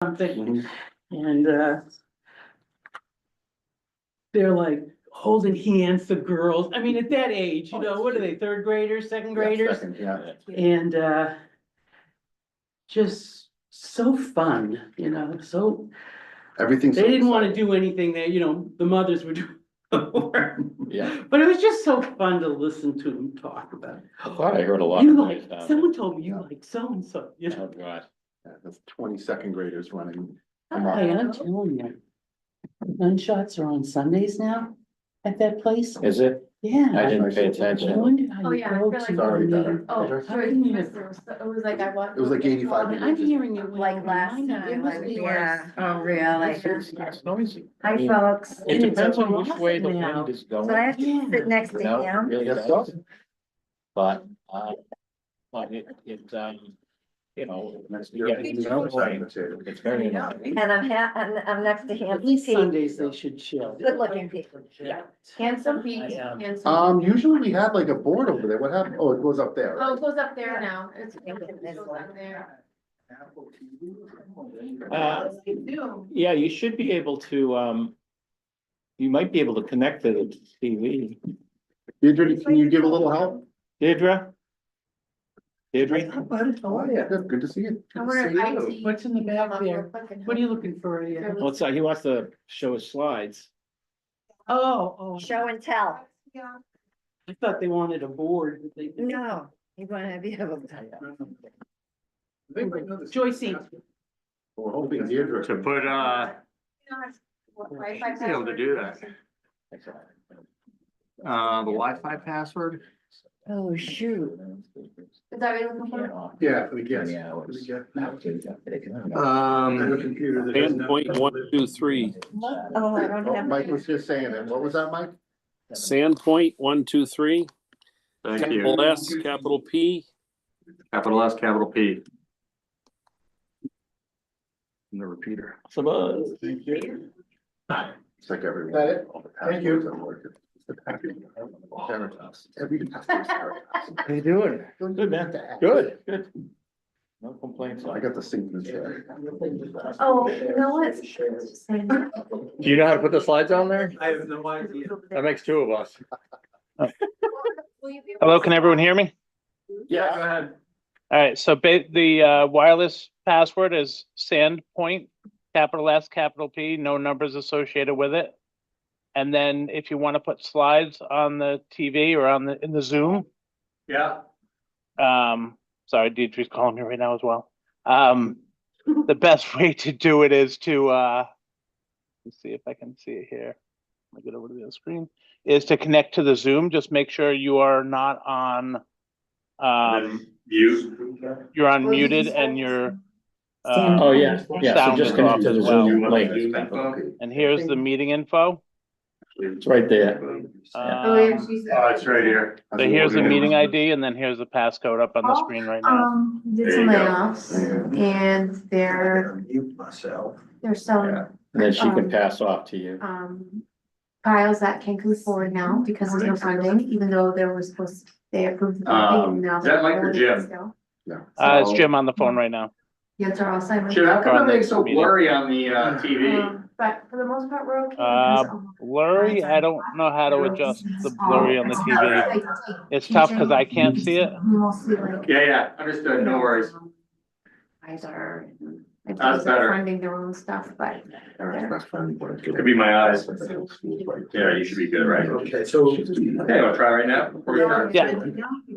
something, and they're like holding hands, the girls, I mean, at that age, you know, what are they, third graders, second graders? Yeah. And just so fun, you know, so Everything's. they didn't want to do anything that, you know, the mothers were doing. Yeah. But it was just so fun to listen to them talk about it. I thought I heard a lot. You of like, noise down someone told me you like so-and-so, you there. know. Oh, God. That's 22nd graders running. Hey, I'm telling you, gunshots are on Sundays now at that place. Is it? Yeah. I didn't pay I attention. wonder how Oh, you yeah, I go feel like to. It's already I mean, better. Oh, how sorry, can you- it was like I want. It was like 85 I'm hearing it. Like last time, yeah, oh really? It's noisy. Hi I mean, folks, It And it's depends on over which way the now. wind is going. so I have to sit next to No, him. really Yes, does. so. But you know, it's very annoying. And I'm next to him. At least Pete. Sundays they should chill. Good looking people. Yeah. Handsome. Usually we had like a board over there. What happened? Oh, it goes up there. Oh, right? it goes up there now. It goes up there. Yeah, you should be able to, you might be able to connect to the TV. Deirdre, can you give a little help? Deirdre? Deirdre? How are you? Good to see you. I Good to wonder see if you. IT. What's in the back there? What are you looking for? Well, it's, he wants to show his slides. Oh, Show and tell. I thought they wanted a board. But they No, you wanna be able to. Joycey. We're hoping Deirdre. To put, be able to do that. The Wi-Fi password, Oh, shoot. Is that what you're looking for? Yeah, for the kids. Yeah, For the kids. um, Band point 1, 2, 3. Oh, I don't have. Mike was just saying it. What was that, Mike? Sandpoint 1, 2, 3. thank Capital you. S, capital P. Capital S, capital P. And the repeater. It's like every. Thank you. How you doing? Good, man. Good, good. No complaints. I got the signature. Oh, you know what? Do you know how to put the slides on there? I have no idea. That makes two of us. Hello, can everyone hear me? Yeah, go ahead. All right, so the wireless password is Sandpoint, capital S, capital P, no numbers associated with it. And then if you want to put slides on the TV or in the Zoom, Yeah. sorry, Deidre's calling me right now as well. The best way to do it is to let's see if I can see it here. Let me get over to the other screen. Is to connect to the Zoom. Just make sure you are not on. You're unmuted and you're. Oh, yeah, yeah, so sound just is connect off to the as well. Zoom link. And here's the meeting info. It's right there. Oh, yeah, Um, she's. Oh, it's right here. So here's the meeting ID and then here's the passcode up on the screen right now. Did There some you go. layoffs and they're some, And then she can pass off to you. files that can't move forward now because there's no funding, even though there was supposed, they approved. the funding and now is that Mike or they're Jim? still. It's Jim on the phone right now. Yields are all signed. Jim, how come On the everything's so meeting. blurry on the, TV? But for the most part, we're okay. because, Blurry, I don't know how to adjust the blurry on the TV. It's tough because I can't see it. Mostly like. Yeah, understood, no worries. Guys are. That's better. Funding their own stuff, but. Could be my eyes. Yeah, you should be good, right? Okay, so. Okay, I'll try right now. before we start. Yeah.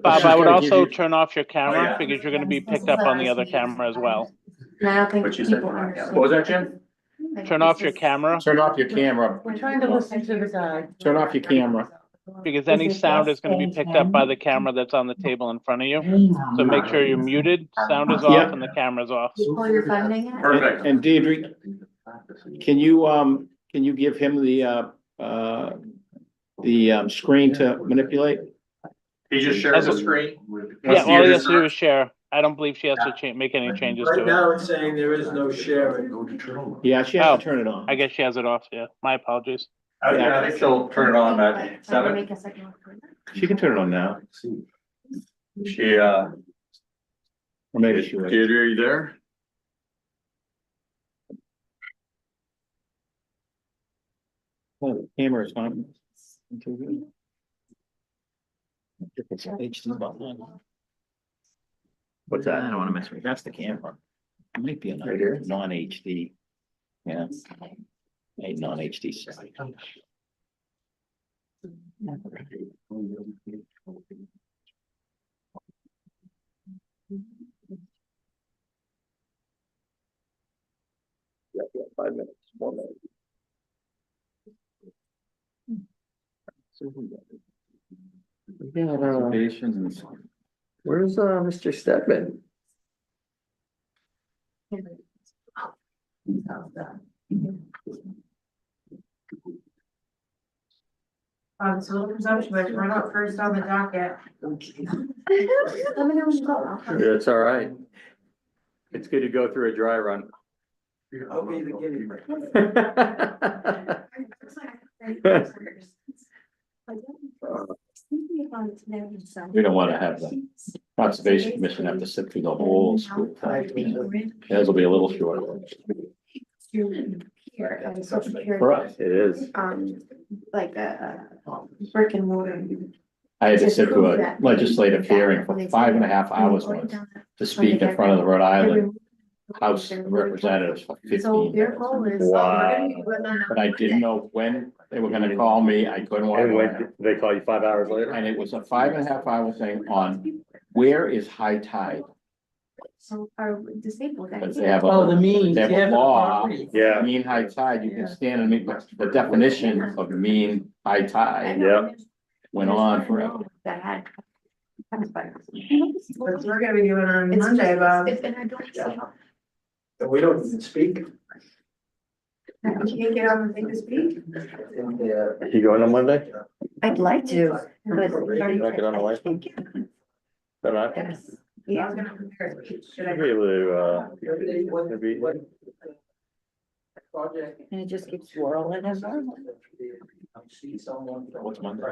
Bob, I would gonna give also you- turn off your Oh, camera yeah. because you're gonna be picked up on the other camera as well. And I don't think What you said? people understand. What was that, Jim? Like, Turn off this your is- camera Turn off your camera. We're trying to listen to the guy. Turn off your camera. because any sound is gonna be picked up by the camera that's on the table in front of you. So make sure you're muted, sound is Yeah. off and the camera's off. People you're funding it. Perfect. And Deirdre, can you give him the screen to manipulate? He just shares the screen? Yeah, all he has to do is share. I don't believe she has to make any changes Right to it. now, it's saying there is no sharing. Yeah, she has to turn it on. I guess she has it off, yeah. My apologies. Yeah, I think she'll turn it on But at I can 7. make a second one for that. She can turn it on now, She, or maybe she would. Deirdre, are you there? Oh, the camera's on. If it's HD button. What's that? I don't wanna mess with it. That's the camera. It might be a Right here? non-HD. Yeah. A non-HD. Yeah, 5 minutes, 1 minute. Observations. Where's, Mr. Stedman? So presumption, but we're not first on the docket. It's all right. It's good to go through a dry run. I'll be the guinea pig. We don't wanna have the Conservation Commission have to sit through the whole school. Theirs will be a little short. For us, it is. Like a brick and mortar. I had to sit through a legislative hearing for 5.5 hours once to speak in front of the Rhode Island House of Representatives for So 15 their minutes. goal is. Wow. But I didn't know when they were gonna call me. I couldn't walk And away. when, did they call you 5 hours later? And it was a 5.5 hour thing on where is high tide? So are disabled. Because they have Oh, the a, means. they have yeah, a for the law, property. Yeah, mean high tide, you can stand and make, but the definition of mean high tide Yep. went on forever. That had. We're gonna be doing on It's Monday, Bob. just, and I don't see how. We don't even speak. You can't get on the thing to speak? You going on Monday? I'd like to, but. Not get on the way? Better not. Yes. I Yeah. was gonna prepare a speech. Should be able to, maybe. Project. And it just keeps swirling and whirling. See someone. What's Monday?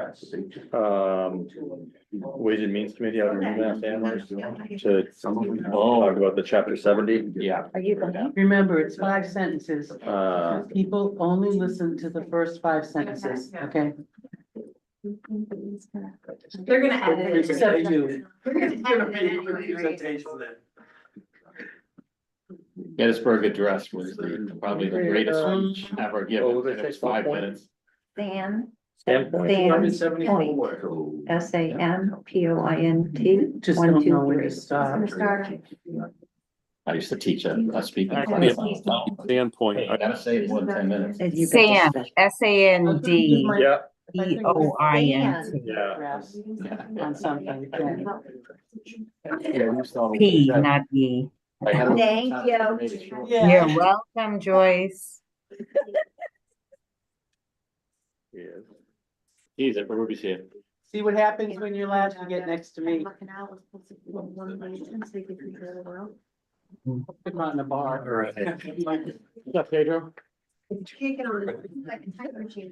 Ways and Means Committee out of UMass Amherst to Oh, talk about the chapter 70. yeah. Are you going? Remember, it's 5 sentences. Uh, People only listen to the first 5 sentences, okay? They're gonna edit it. Except you. We're gonna edit it. Presentation then. Gettysburg Address was probably the greatest speech ever Oh, given. they and It was say 5 point? minutes. Standpoint. $174. SAMPOINT. Just One, don't two, know when three. to stop. Gonna start. I used to teach a speaking class. Standpoint. Hey, I gotta say it more than 10 minutes. Sam, SAND. Yeah, POINT. yeah. On something, yeah. P, not E. I had a- Thank you. Made it short. Yeah. You're welcome, Joyce. Yes. Geez, everybody's here. See what happens when you're last, you get next to me. Put them out in a bar. All right. What's up, Pedro?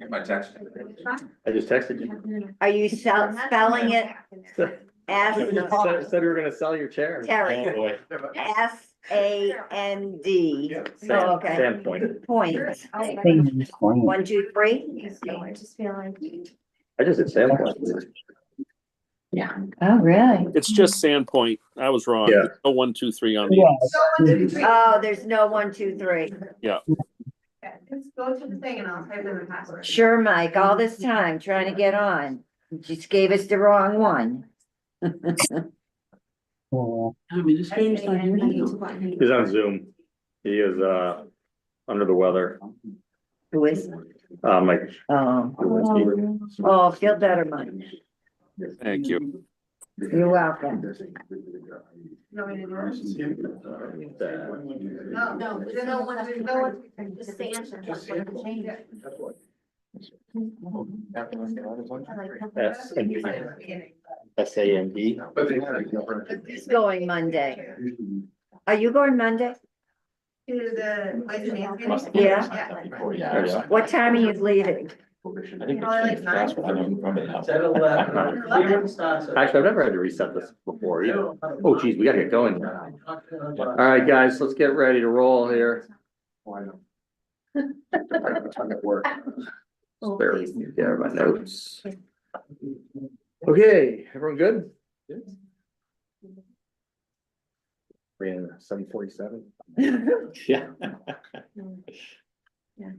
My text. I just texted you. Are you spelling it S, Said we were gonna sell your chair. Oh, Terry, boy. SAND? Sam- Oh, okay. Standpoint. Point. 1, 2, 3? I just feel like. I just said Standpoint. Oh, really? It's just Sandpoint. I was wrong. Yeah. No 1, 2, 3 on the. Oh, there's no 1, 2, 3. Just go to the thing and I'll type in the password. Sure, Mike, all this time trying to get on. You just gave us the wrong one. I mean, the strange not here. He's on Zoom. He is, under the weather. Who is? Mike. Oh, Lewinsky. oh, feel better, Mike. Thank you. You're welcome. No, Uh, no, there's no one, just the answer. Change it. SAMD. Who's going Monday? Are you going Monday? To the. Must have been Yeah. like that before, yeah. What time are you leaving? I think it's fast, but I don't remember now. 10, 11. Actually, I've never had to reset this before either. Oh geez, we gotta get going. All right, guys, let's get ready to roll here. Oh, Spare please. me, yeah, my notes. Okay, everyone good? We're in 7:47. Yeah. Yeah.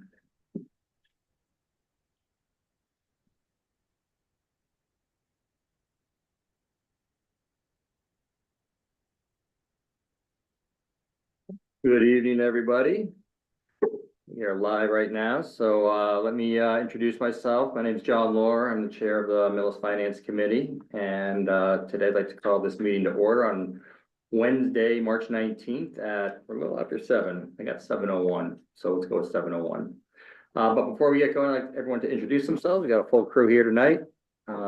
Good evening, everybody. We are live right now, so let me introduce myself. My name is John Lohr. I'm the chair of the Millis Finance Committee, and today I'd like to call this meeting to order on Wednesday, March 19th at a little after 7. I got 7:01, so let's go with 7:01. But before we get going, I'd like everyone to introduce themselves. We got a full crew here tonight.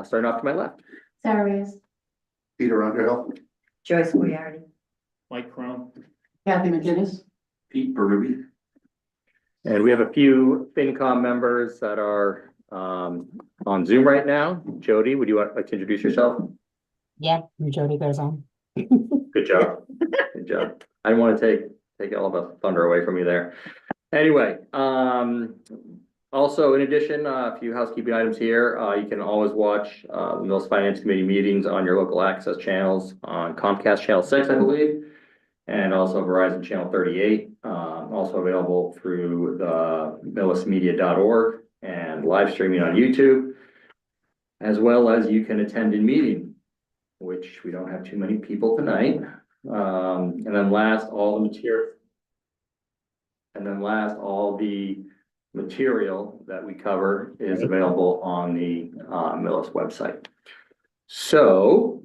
Starting off to my left. Sarah Reyes. Peter Underhill. Joyce Moriarty. Mike Crum. Kathy McGinnis. Pete Berube. And we have a few FinCom members that are on Zoom right now. Jody, would you like to introduce yourself? Yeah, I'm Jody Garzon. Good job. Good job. I didn't want to take all the thunder away from you there. Anyway, also in addition, a few housekeeping items here. You can always watch the Millis Finance Committee meetings on your local access channels on Comcast Channel 6, I believe, and also Verizon Channel 38. Also available through the millismedia.org and live streaming on YouTube, as well as you can attend in meeting, which we don't have too many people tonight. And then last, all the material that we cover is available on the Millis website. So,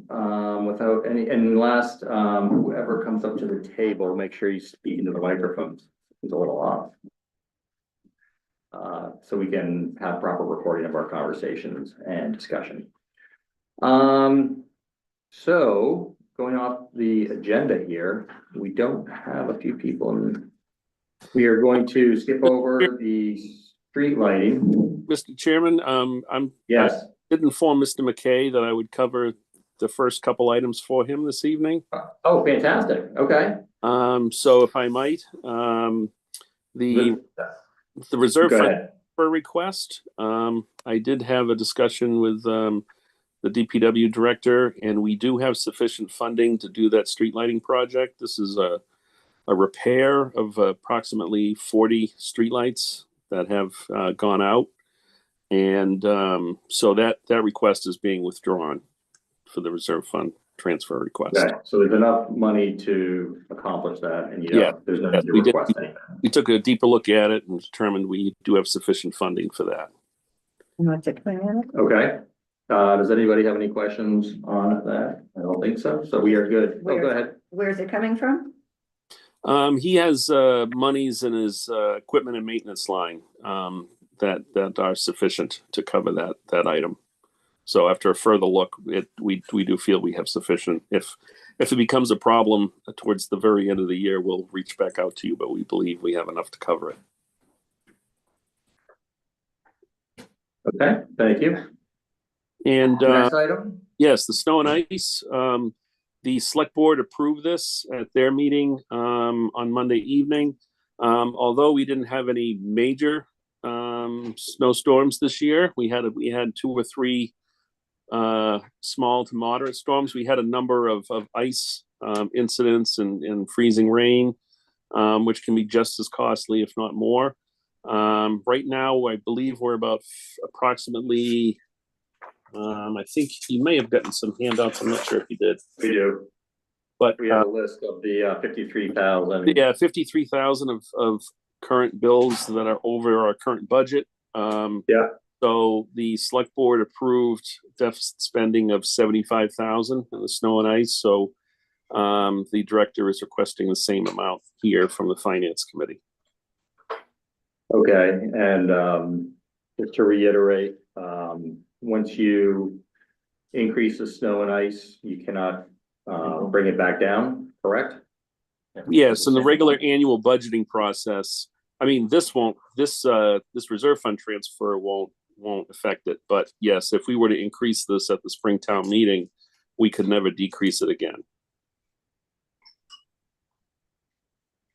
without any, and last, whoever comes up to the table, make sure you speak into the microphones. It's a little off. So we can have proper recording of our conversations and discussion. So going off the agenda here, we don't have a few people and we are going to skip over the street lighting. Mr. Chairman, Yes. I did inform Mr. McKay that I would cover the first couple items for him this evening. Oh, fantastic. Okay. So if I might, the reserve Go fund ahead. for request, I did have a discussion with the DPW director, and we do have sufficient funding to do that street lighting project. This is a repair of approximately 40 streetlights that have gone out. And so that request is being withdrawn for the reserve fund transfer request. Okay, so there's enough money to accomplish that and there's no need to we did. request anything. We took a deeper look at it and determined we do have sufficient funding for that. What's it, plan? Okay. Does anybody have any questions on that? I don't think so. So we are good. Oh, go ahead. Where's it coming from? He has monies in his equipment and maintenance line that are sufficient to cover that item. So after a further look, we do feel we have sufficient. If it becomes a problem towards the very end of the year, we'll reach back out to you, but we believe we have enough to cover it. Okay, thank you. And Next item. yes, the snow and ice. The select board approved this at their meeting on Monday evening. Although we didn't have any major snowstorms this year, we had 2 or 3 small to moderate storms. We had a number of ice incidents and freezing rain, which can be just as costly, if not more. Right now, I believe we're about approximately, I think he may have gotten some handouts. I'm not sure if he did. We do. But We have a list of the 53,000. yeah, 53,000 of current bills that are over our current budget. Yeah. So the select board approved deficit spending of 75,000 in the snow and ice. So the director is requesting the same amount here from the finance committee. Okay, and just to reiterate, once you increase the snow and ice, you cannot bring it back down, correct? Yes, in the regular annual budgeting process, I mean, this reserve fund transfer won't affect it. But yes, if we were to increase this at the Springtown meeting, we could never decrease it again.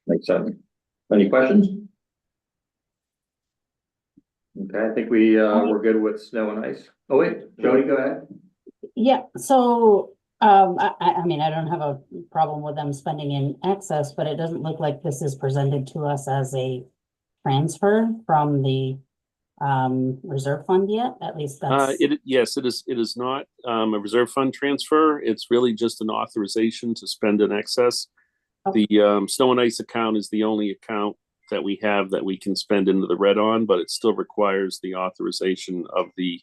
Makes sense. Any questions? Okay, I think we're good with snow and ice. Oh, wait, Jody, go ahead. Yeah, so, I mean, I don't have a problem with them spending in excess, but it doesn't look like this is presented to us as a transfer from the reserve fund yet, at least that's. Yes, it is not, a reserve fund transfer. It's really just an authorization to spend in excess. Okay. The, snow and ice account is the only account that we have that we can spend into the red on, but it still requires the authorization of the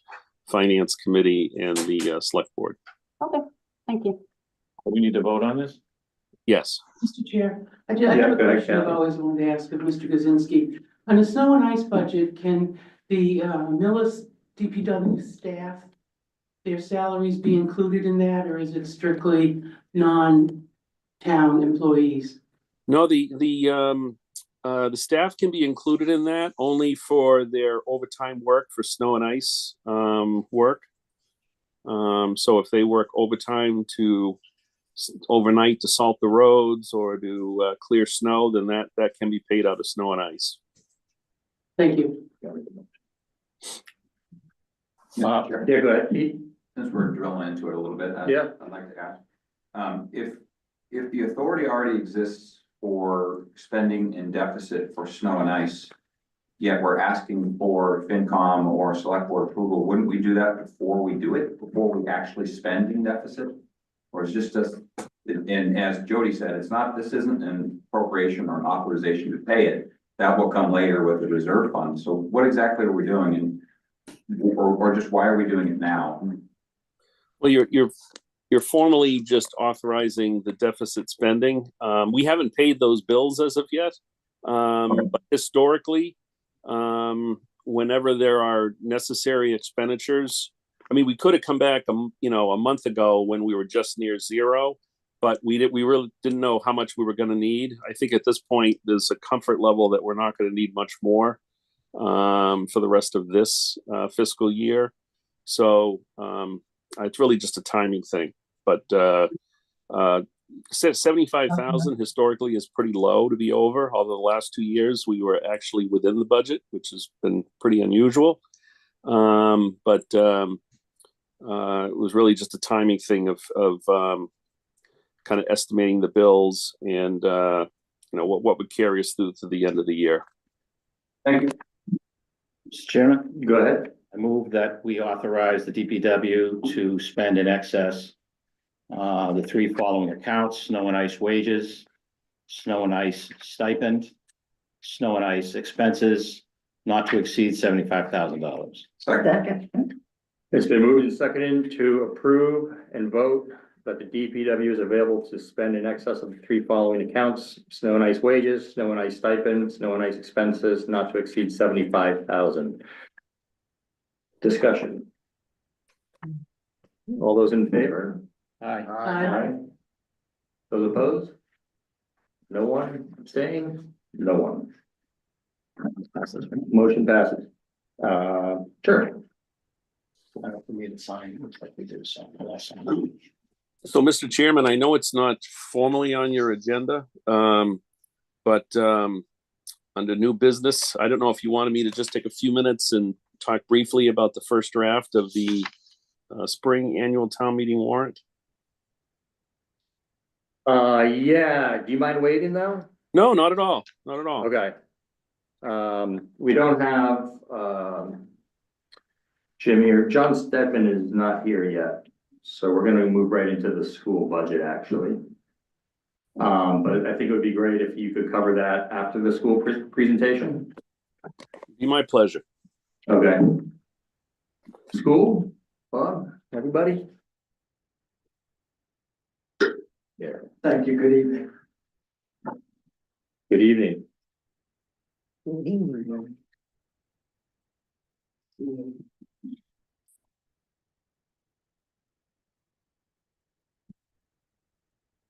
finance committee and the, select board. Okay, thank you. We need to vote on this? Yes. Mr. Chair, I Yeah, have a go ahead, question I've Kathy. always wanted to ask of Mr. Kaczynski. On the snow and ice budget, can the Millis DPW staff, their salaries be included in that, or is it strictly non-town employees? No, the staff can be included in that only for their overtime work for snow and ice, work. So if they work overtime to overnight to salt the roads or to clear snow, then that can be paid out of snow and ice. Thank you. Yeah, go ahead, Pete. Since we're drilling into it a little bit, Yeah. I'd like to ask. If the authority already exists for spending in deficit for snow and ice, yet we're asking for FinCom or select board approval, wouldn't we do that before we do it, before we actually spend in deficit? Or is just and as Jody said, this isn't an appropriation or an authorization to pay it. That will come later with the reserve fund. So what exactly are we doing, and or just why are we doing it now? Well, you're formally just authorizing the deficit spending. We haven't paid those bills as of yet. But historically, whenever there are necessary expenditures, I mean, we could have come back, a month ago when we were just near zero, but we really didn't know how much we were going to need. I think at this point, there's a comfort level that we're not going to need much more for the rest of this fiscal year. So it's really just a timing thing. But 75,000 historically is pretty low to be over. Although the last 2 years we were actually within the budget, which has been pretty unusual. But it was really just a timing thing of kind of estimating the bills and what would carry us through to the end of the year. Thank you. Mr. Chairman, Go ahead. I move that we authorize the DPW to spend in excess the three following accounts: snow and ice wages, snow and ice stipend, snow and ice expenses, not to exceed $75,000. Second. It's been moved and seconded to approve and vote that the DPW is available to spend in excess of the three following accounts: snow and ice wages, snow and ice stipend, snow and ice expenses, not to exceed 75,000. Discussion. All those in favor? Aye. Aye. Those opposed? No one abstaining? No one. Motion passes. Sure. For me to sign, looks like we did something last time. So, Mr. Chairman, I know it's not formally on your agenda, but under new business, I don't know if you wanted me to just take a few minutes and talk briefly about the first draft of the spring annual town meeting warrant. Yeah, do you mind waiting though? No, not at all. Not at all. Okay. We don't have, Jim here. John Stedman is not here yet. So we're gonna move right into the school budget, actually. But I think it would be great if you could cover that after the school presentation. Be my pleasure. Okay. School, Bob, everybody? Yeah. Thank you, good evening. Good evening.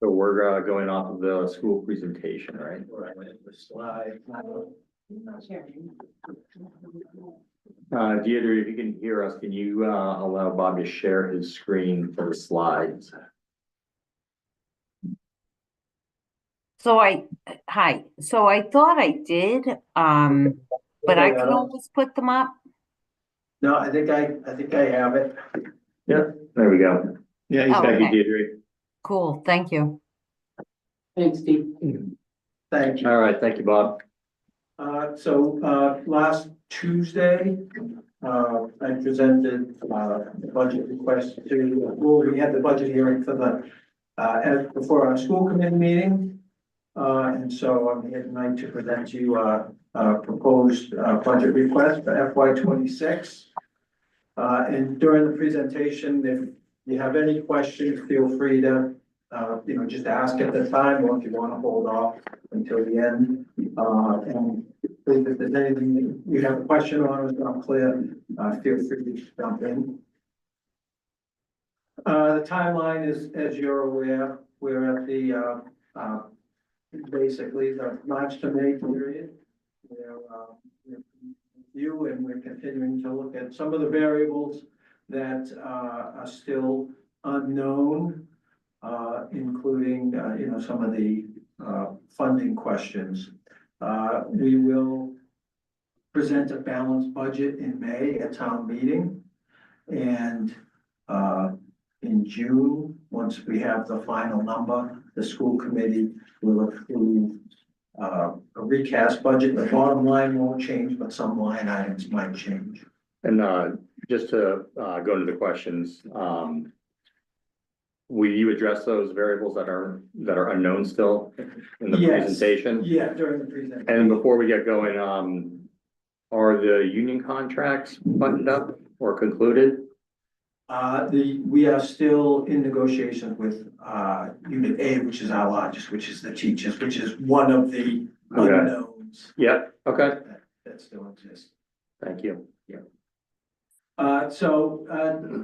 So we're going off of the school presentation, right? Deirdre, if you can hear us, can you allow Bob to share his screen for the slides? Hi, so I thought I did, but I can always put them up. No, I think I have it. There we go. Yeah, he's Oh, got Thank you, okay. Deirdre. Cool, thank you. Thanks, Steve. Thank you. All right, thank you, Bob. Last Tuesday, I presented, the budget request to, we had the budget hearing for before our school committee meeting. And so I'm here tonight to present you, proposed, budget request for FY 26. And during the presentation, if you have any questions, feel free to, just ask at the time, or if you want to hold off until the end. And if there's anything that you have a question on or is not clear, feel free to jump in. The timeline is, as you're aware, we're at the, basically the March to May period. We're continuing to look at some of the variables that are still unknown, including, some of the funding questions. We will present a balanced budget in May at town meeting. And in June, once we have the final number, the school committee will approve a recast budget. The bottom line won't change, but some line items might change. And just to go into the questions, will you address those variables that are unknown still in the Yes. presentation? Yeah, during the presentation. And before we get going, are the union contracts buttoned up or concluded? We are still in negotiations with, Unit A, which is our largest, which is the teachers, which is one of the Okay. unknowns Yeah, okay, that still exists. thank you.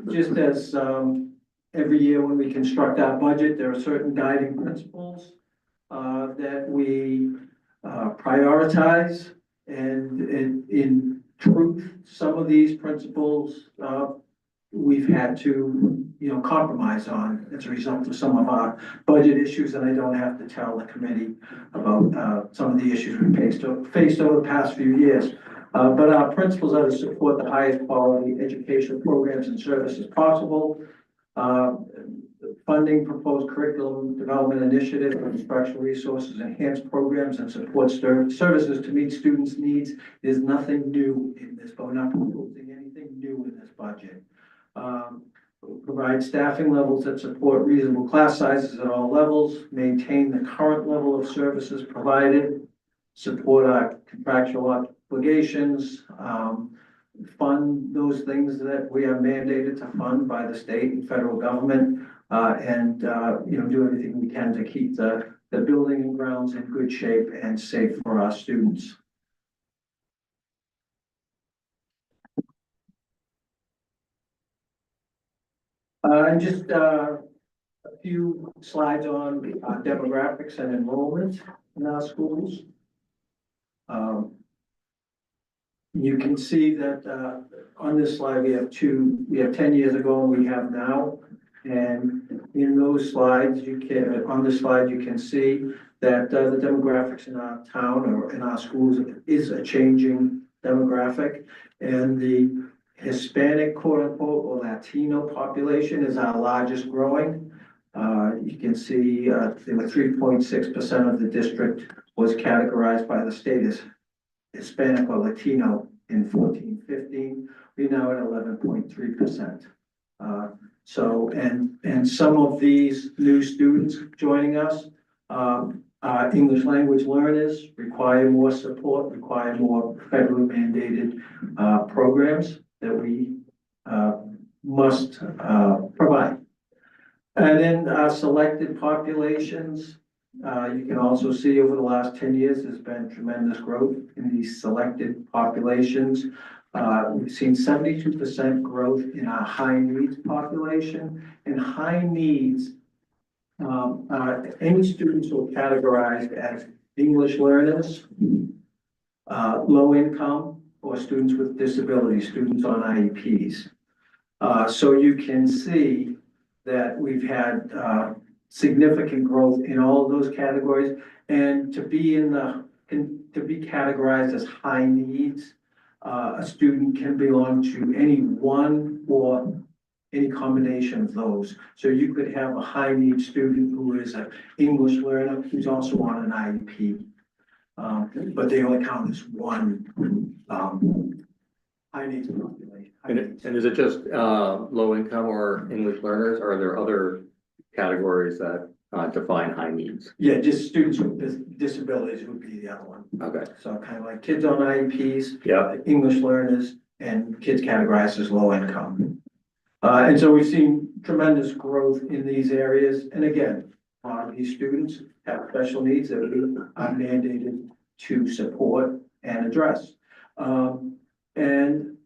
Just as, every year when we construct our budget, there are certain guiding principles, that we, prioritize. And in truth, some of these principles, we've had to, compromise on as a result of some of our budget issues, and I don't have to tell the committee about, some of the issues we faced over the past few years. But our principles are to support the highest quality educational programs and services possible. Funding proposed curriculum development initiatives and instructional resources, enhanced programs and support services to meet students' needs. There's nothing new in this, but we're not proposing anything new in this budget. Provide staffing levels that support reasonable class sizes at all levels, maintain the current level of services provided, support our contractual obligations, fund those things that we are mandated to fund by the state and federal government, and do everything we can to keep the building and grounds in good shape and safe for our students. And just a few slides on demographics and enrollment in our schools. You can see that on this slide, we have 10 years ago and we have now. And in those slides, on this slide, you can see that the demographics in our town or in our schools is a changing demographic. And the Hispanic, quote unquote, or Latino population is our largest growing. You can see there were 3.6% of the district was categorized by the state as Hispanic or Latino in 14-15. We're now at 11.3%. And some of these new students joining us, English language learners, require more support, require more federally mandated programs that we must provide. And then selected populations, you can also see over the last 10 years, there's been tremendous growth in these selected populations. We've seen 72% growth in our high needs population. And high needs, any students who are categorized as English learners, low income, or students with disabilities, students on IEPs. So you can see that we've had significant growth in all of those categories. And to be categorized as high needs, a student can belong to any one or any combination of those. So you could have a high need student who is an English learner who's also on an IEP. But they only count as one, high needs population. And is it just, low income or English learners, or are there other categories that, define high needs? Yeah, just students with disabilities would be the other one. Okay, So kind of like kids on IEPs, yeah, English learners, and kids categorized as low income. And so we've seen tremendous growth in these areas. And again, a lot of these students have special needs that we are mandated to support and address. And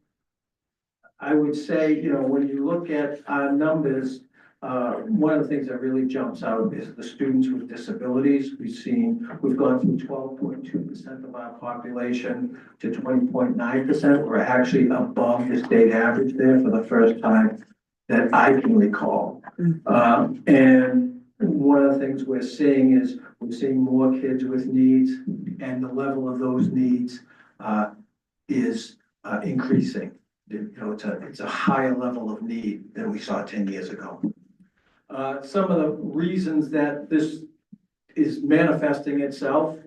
I would say, you know, when you look at our numbers, one of the things that really jumps out is the students with disabilities. We've gone from 12.2% of our population to 20.9%. We're actually above the state average there for the first time that I can recall. And one of the things we're seeing is we're seeing more kids with needs, and the level of those needs is increasing. You know, it's a higher level of need than we saw 10 years ago. Some of the reasons that this is manifesting itself,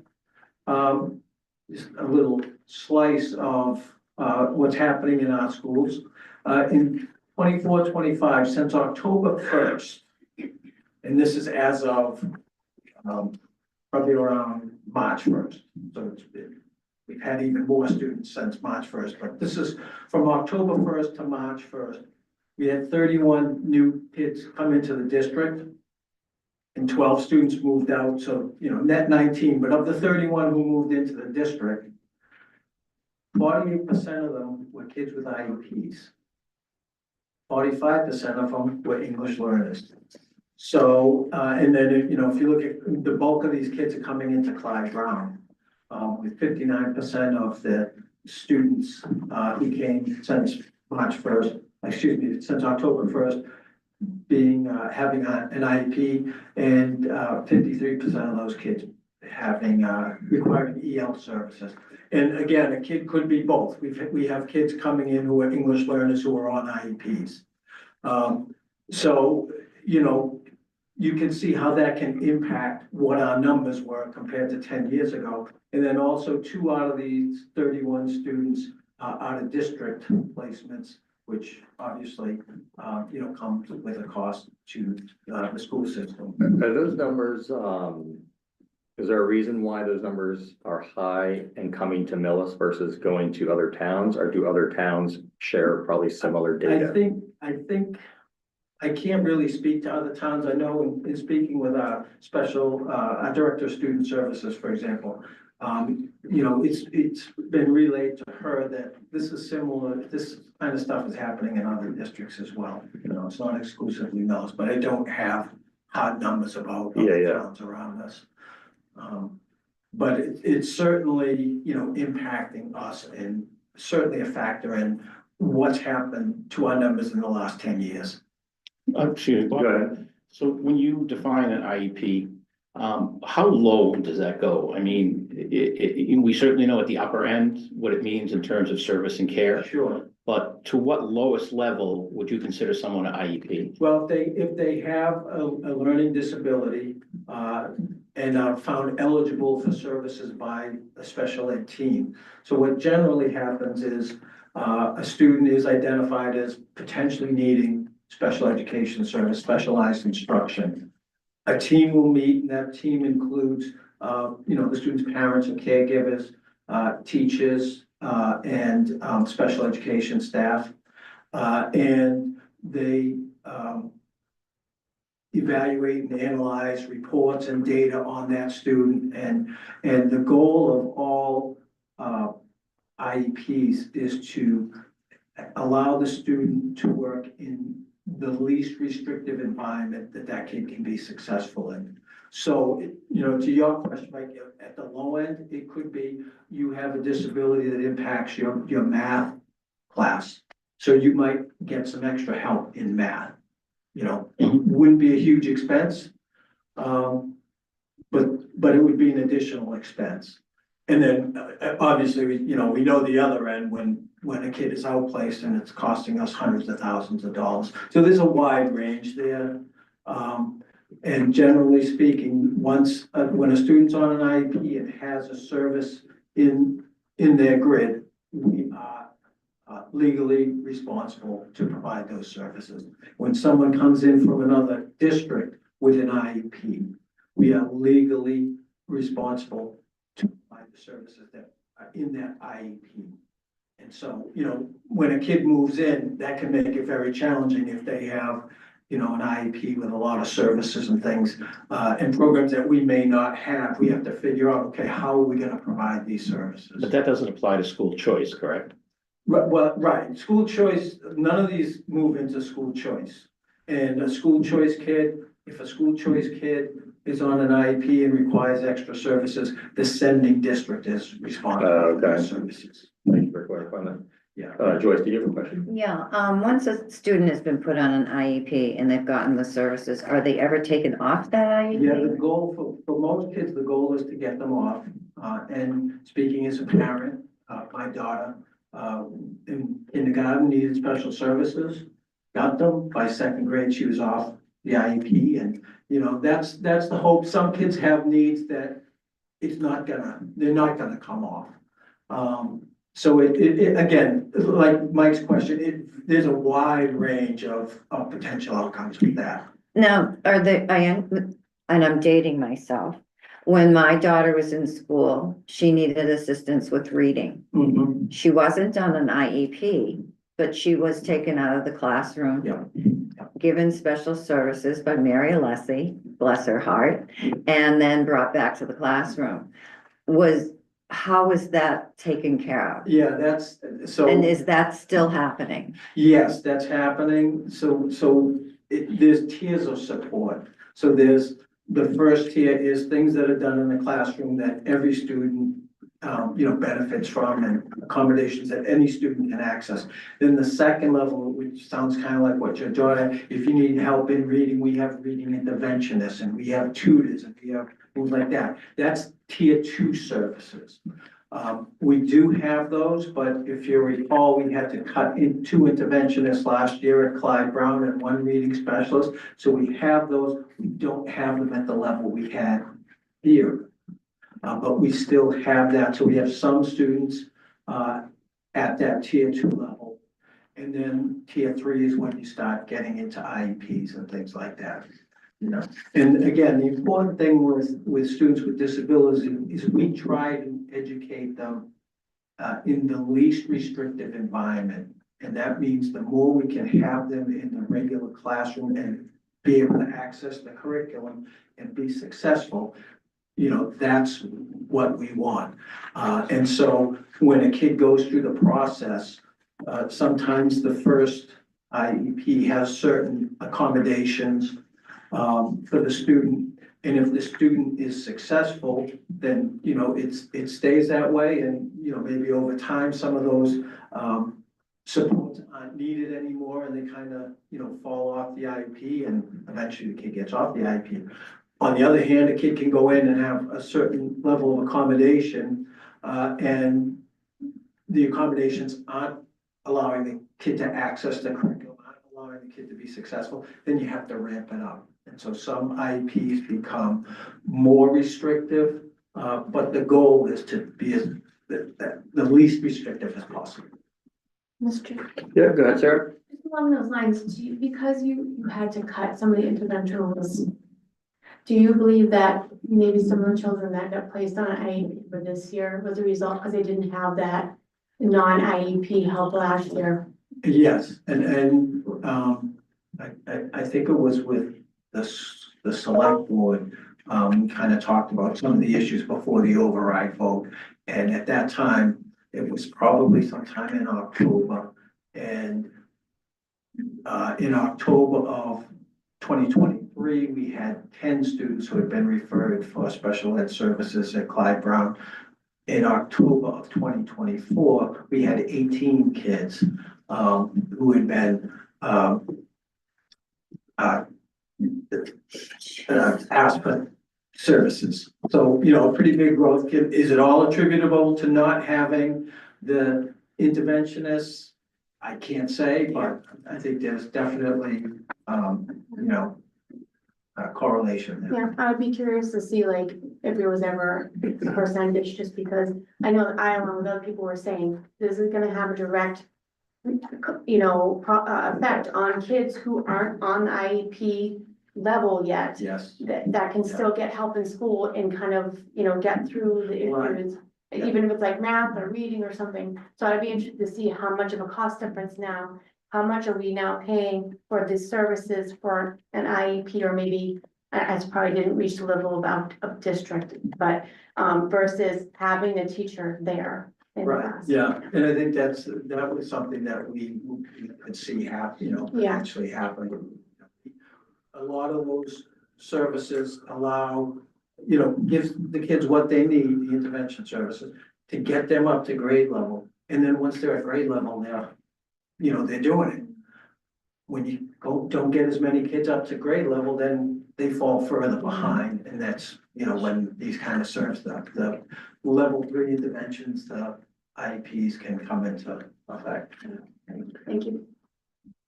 is a little slice of what's happening in our schools. In 24-25, since October 1st, and this is as of probably around March 1st. So we've had even more students since March 1st, but this is from October 1st to March 1st. We had 31 new kids come into the district and 12 students moved out. So, you know, net 19, but of the 31 who moved into the district, 48% of them were kids with IEPs. 45% of them were English learners. So, and then, you know, if you look at the bulk of these kids are coming into Clyde Brown, with 59% of the students who came since March 1st, since October 1st, being having an IEP, and 53% of those kids having requiring EL services. And again, a kid could be both. We have kids coming in who are English learners who are on IEPs. So, you know, you can see how that can impact what our numbers were compared to 10 years ago. And then also 2 out of these 31 students are out of district placements, which obviously, you know, comes with a cost to the school system. are those numbers, is there a reason why those numbers are high and coming to Millis versus going to other towns, or do other towns share probably similar data? I think I can't really speak to other towns. I know in speaking with our our director of student services, for example, you know, it's been relayed to her that this is similar, this kind of stuff is happening in other districts as well. You know, it's not exclusively Millis, but I don't have hard numbers about other towns around us. But it's certainly, you know, impacting us, and certainly a factor in what's happened to our numbers in the last 10 years. Excuse me, Bob. Go ahead. So when you define an IEP, how low does that go? I mean, we certainly know at the upper end what it means in terms of service and care, Sure. but to what lowest level would you consider someone an IEP? Well, if they have a learning disability, and are found eligible for services by a special ed team. So what generally happens is, a student is identified as potentially needing special education service, specialized instruction. A team will meet, and that team includes, you know, the student's parents and caregivers, teachers, and special education staff. And they evaluate and analyze reports and data on that student. And the goal of all IEPs is to allow the student to work in the least restrictive environment that kid can be successful in. So, you know, to your question, Mike, at the low end, it could be you have a disability that impacts your math class. So you might get some extra help in math. You know, wouldn't be a huge expense, but it would be an additional expense. And then, obviously, we know the other end when a kid is outplaced and it's costing us hundreds of thousands of dollars. So there's a wide range there. And generally speaking, once, when a student's on an IEP and has a service in their grid, we are legally responsible to provide those services. When someone comes in from another district with an IEP, we are legally responsible to provide the services that are in that IEP. And so, when a kid moves in, that can make it very challenging if they have, an IEP with a lot of services and things, and programs that we may not have. We have to figure out, okay, how are we gonna provide these services? But that doesn't apply to school choice, correct? Right, school choice, none of these move into school choice. And a school choice kid, if a school choice kid is on an IEP and requires extra services, the sending district is responsible for those services. Thank you for clarifying that. Yeah. Joyce, do you have a question? Yeah, once a student has been put on an IEP and they've gotten the services, are they ever taken off that Yeah, IEP? the goal for most kids, the goal is to get them off. And speaking as a parent, my daughter, in kindergarten needed special services. Got them, by second grade, she was off the IEP, and, that's the hope. Some kids have needs that they're not gonna come off. So it again, like Mike's question, there's a wide range of potential outcomes with that. Now, and I'm dating myself. When my daughter was in school, she needed assistance with reading. Mm-hmm. She wasn't on an IEP, but she was taken out of the classroom. Yeah. Given special services by Mary Alessi, bless her heart, and then brought back to the classroom. How was that taken care of? Yeah, that's, so. And is that still happening? Yes, that's happening. So there's tiers of support. So there's, the first tier is things that are done in the classroom that every student, benefits from, and accommodations that any student can access. Then the second level, which sounds kind of like what your daughter, if you need help in reading, we have reading interventionists, and we have tutors, and we have things like that. That's tier 2 services. We do have those, but if you recall, we had to cut in 2 interventionists last year at Clyde Brown and 1 reading specialist. So we have those. We don't have them at the level we had here. But we still have that. So we have some students at that tier 2 level. And then tier 3 is when you start getting into IEPs and things like that. And again, the important thing with students with disabilities is we try to educate them in the least restrictive environment. And that means the more we can have them in the regular classroom and be able to access the curriculum and be successful, that's what we want. And so when a kid goes through the process, sometimes the first IEP has certain accommodations for the student. And if the student is successful, then, it stays that way. And, maybe over time, some of those supports aren't needed anymore, and they kind of, fall off the IEP, and eventually the kid gets off the IEP. On the other hand, a kid can go in and have a certain level of accommodation, and the accommodations aren't allowing the kid to access the curriculum, aren't allowing the kid to be successful, then you have to ramp it up. And so some IEPs become more restrictive, but the goal is to be the least restrictive as possible. Mr. Yeah, go ahead, Sarah. Along those lines, because you had to cut some of the interventionals, do you believe that maybe some of the children that got placed on an IEP for this year was a result because they didn't have that non-IEP help last year? Yes, and I think it was with the select board, kind of talked about some of the issues before the override vote. And at that time, it was probably sometime in October, and in October of 2023, we had 10 students who had been referred for special ed services at Clyde Brown. In October of 2024, we had 18 kids who had been asked for services. So, pretty big growth. Is it all attributable to not having the interventionists? I can't say, but I think there's definitely, a correlation there. Yeah, I would be curious to see like if there was ever a percentage, just because I know that I, along with other people, were saying this is gonna have a direct, effect on kids who aren't on the IEP level yet. Yes. That can still get help in school and kind of, get through the Right. issues. Even if it's like math or reading or something. So I'd be interested to see how much of a cost difference now. How much are we now paying for the services for an IEP, or maybe, I probably didn't reach the level of district, but, versus having a teacher there in Right, class. yeah, and I think that was something that we could see Yeah. actually happen. A lot of those services allow, gives the kids what they need, the intervention services, to get them up to grade level. And then once they're at grade level, they're doing it. When you don't get as many kids up to grade level, then they fall further behind, and that's, when these kind of serves the level 3 interventions, the IEPs can come into effect. Thank you.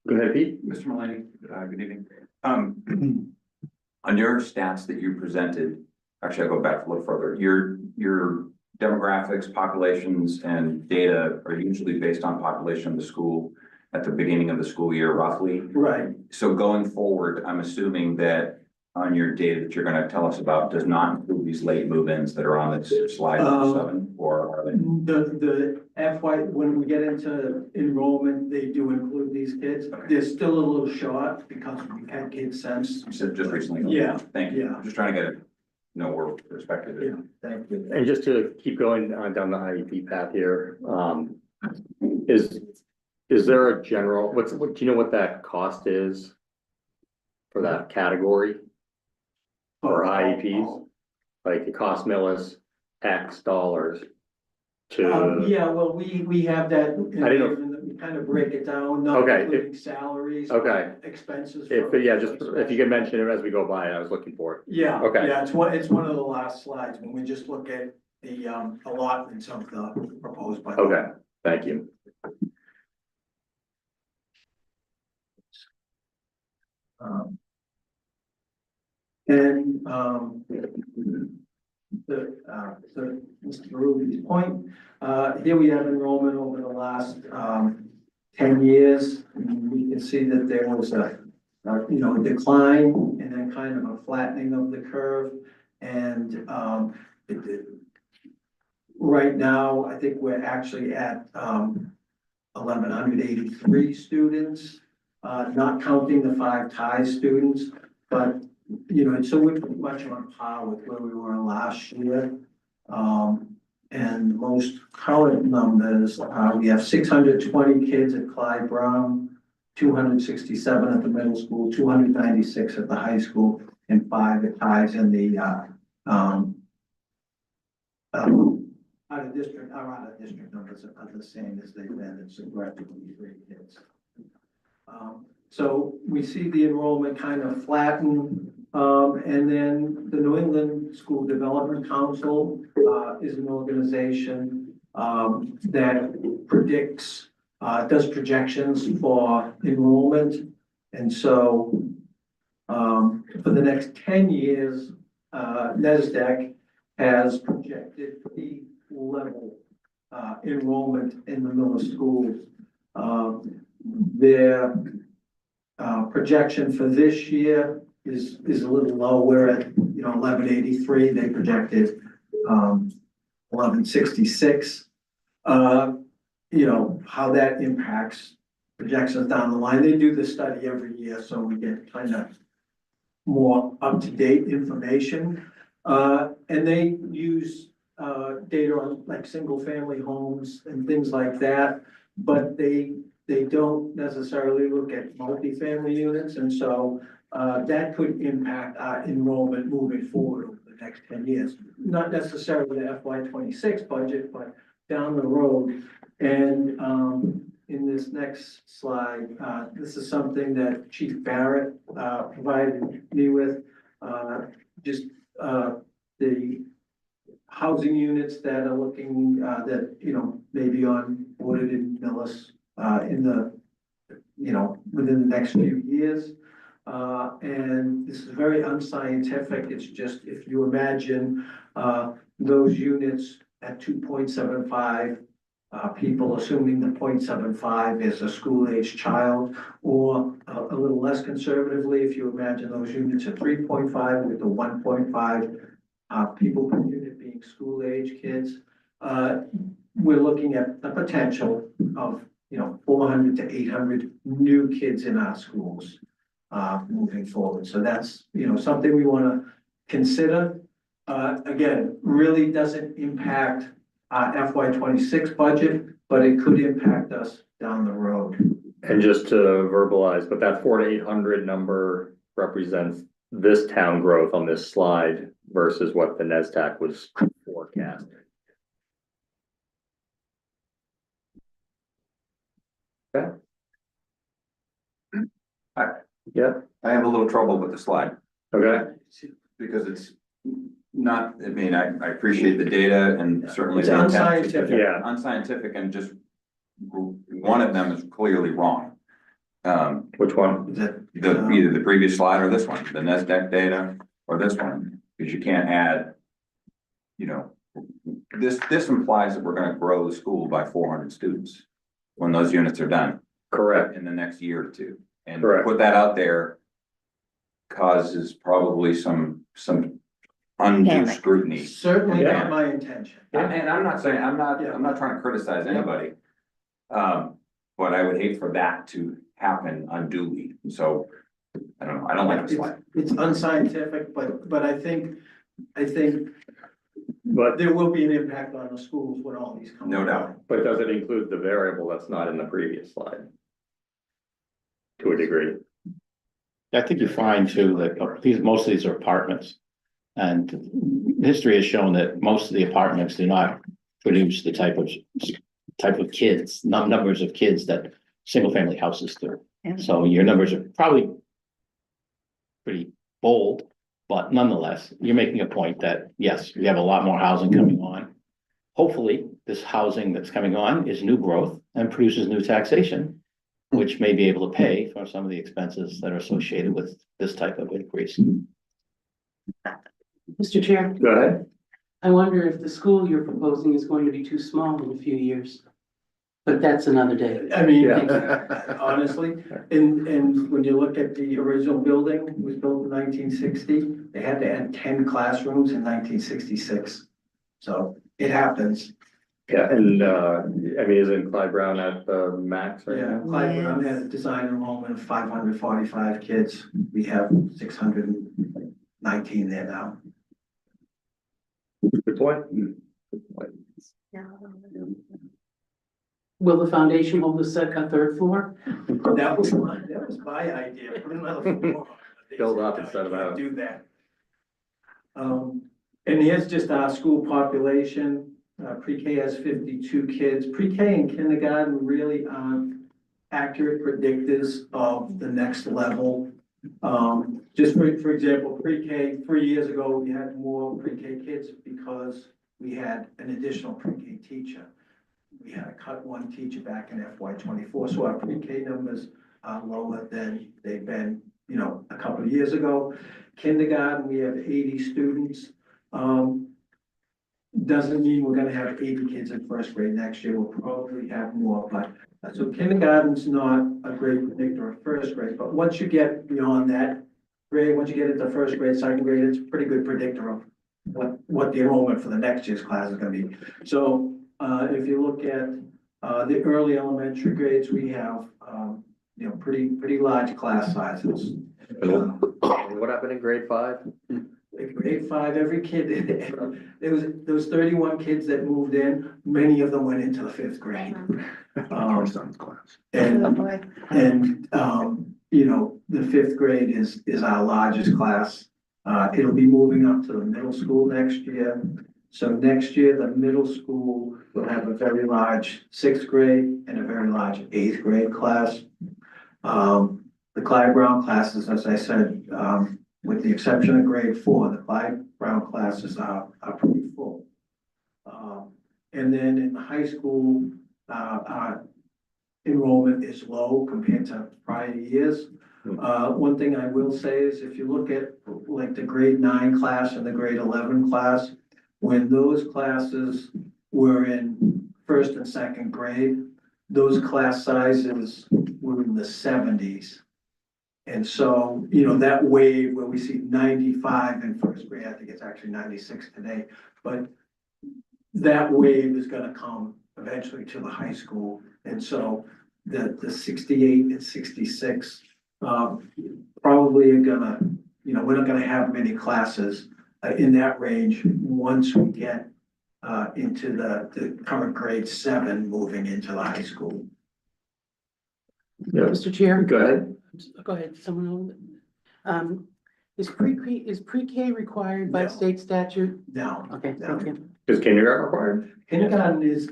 Go ahead, Pete. Mr. Mulaney, good evening. On your stats that you presented, actually, I'll go back a little further. Your demographics, populations, and data are usually based on population of the school at the beginning of the school year, roughly. Right. So going forward, I'm assuming that on your data that you're gonna tell us about does not include these late move-ins that are on this slide number 7, or are they? The FY, when we get into enrollment, they do include these kids. They're still a little short because we've had kids since. You said just recently. Yeah. Thank you. Yeah. I'm just trying to know where perspective is. Yeah, thank you. And just to keep going down the IEP path here, is there a general, do you know what that cost is for that category? For IEPs, like it costs Millis X dollars to, Yeah, well, we have that. I didn't know- We kind of break it down, not Okay, including salaries. okay. Expenses. if, for- yeah, just if you can mention it as we go by, I was looking for it. Yeah. Okay. Yeah, it's one of the last slides when we just look at the allotments of the proposed budget. Okay, thank you. And, so Mr. Ruby's point, here we have enrollment over the last, 10 years. And we can see that there was a decline and then kind of a flattening of the curve. And, right now, I think we're actually at, 1,183 students, not counting the 5 TIE students, but so we're pretty much on par with where we were last year. And the most current numbers, we have 620 kids at Clyde Brown, 267 at the middle school, 296 at the high school, and 5 at TIEs in the, out of district numbers are the same as they've been, it's aggressively 3 kids. So we see the enrollment kind of flatten. And then the New England School Development Council is an organization that predicts, does projections for enrollment. And so for the next 10 years, NESDEC has projected the level enrollment in the middle schools. Their projection for this year is a little low. We're at 1183. They projected 1166. How that impacts projections down the line. They do this study every year, so we get kind of more up-to-date information. And they use data on like single-family homes and things like that, but they don't necessarily look at multifamily units, and so that could impact our enrollment moving forward over the next 10 years. Not necessarily the FY 26 budget, but down the road. And in this next slide, this is something that Chief Barrett provided me with. Just the housing units that are looking, that, you know, maybe on ordered in Millis, in the, you know, within the next few years. And this is very unscientific. It's just, if you imagine, those units at 2.75 people, assuming the 0.75 is a school-age child, or a little less conservatively, if you imagine those units at 3.5 with the 1.5 people per unit being school-age kids, we're looking at the potential of, you know, 400 to 800 new kids in our schools moving forward. So that's, you know, something we want to consider. Again, really doesn't impact our FY 26 budget, but it could impact us down the road. And just to verbalize, but that 400 to 800 number represents this town growth on this slide versus what the NESDAQ was forecasting. Okay. Yeah, I have a little trouble with the slide okay. because it's not, I mean, I appreciate the data and certainly. It's the intent, unscientific. Yeah. Unscientific and just one of them is clearly wrong. Which one? Either the previous slide or this one, the NESDEC data or this one, because you can't add, you know, this implies that we're gonna grow the school by 400 students when those units are done. Correct. In the next year or two. And Correct. put that out there causes probably some undue Panic. scrutiny. Certainly Yeah. not my intention. And I'm not saying, I'm not trying to criticize anybody. But I would hate for that to happen unduly. So, I don't know, I don't like the slide. It's unscientific, but I think But, there will be an impact on the schools when all these come. No doubt. but does it include the variable that's not in the previous slide? To a degree. I think you find too that most of these are apartments. And history has shown that most of the apartments do not produce the type of kids, numbers of kids that single family houses do. So your numbers are probably pretty bold, but nonetheless, you're making a point that, yes, we have a lot more housing coming on. Hopefully, this housing that's coming on is new growth and produces new taxation, which may be able to pay for some of the expenses that are associated with this type of increase. Mr. Chair, Go ahead. I wonder if the school you're proposing is going to be too small in a few years. But that's another day. I mean, Yeah. honestly, and when you look at the original building, it was built in 1960, they had to add 10 classrooms in 1966. So it happens. Yeah, and, I mean, isn't Clyde Brown at the max right Yeah, now? Clyde Brown had a design enrollment of 545 kids. We have 619 there now. Good point. Will the foundation hold a third floor? That was my idea, put another floor. They Build said, up "No, instead you of can't out." Do that. And here's just our school population. Pre-K has 52 kids. Pre-K and kindergarten really aren't accurate predictors of the next level. Just for example, pre-K, 3 years ago, we had more pre-K kids because we had an additional pre-K teacher. We had to cut one teacher back in FY 24, so our pre-K numbers are lower than they've been, you know, a couple of years ago. Kindergarten, we have 80 students. Doesn't mean we're gonna have 80 kids in first grade next year. We'll probably have more, but so kindergarten's not a great predictor of first grade, but once you get beyond that grade, once you get into first grade, second grade, it's a pretty good predictor of what the enrollment for the next year's class is gonna be. So, if you look at, the early elementary grades, we have, you know, pretty large class sizes. And what happened in grade 5? Grade 5, every kid, there was 31 kids that moved in, many of them went into the 5th grade. Our son's class. And, you know, the 5th grade is our largest class. It'll be moving up to the middle school next year. So next year, the middle school will have a very large 6th grade and a very large 8th grade class. The Clyde Brown classes, as I said, with the exception of grade 4, the Clyde Brown classes are pretty full. And then in the high school, our enrollment is low compared to prior years. One thing I will say is if you look at like the grade 9 class and the grade 11 class, when those classes were in first and second grade, those class sizes were in the 70s. And so, you know, that wave where we see 95 in first grade, I think it's actually 96 today, but that wave is gonna come eventually to the high school. And so the 68 and 66 probably are gonna, you know, we're not gonna have many classes in that range once we get into the current grade 7 moving into the high school. Yeah. Mr. Chair? Go ahead. Go ahead, someone else. Is pre-K required by No. state statute? No, Okay, No. thank you. Is kindergarten required? kindergarten is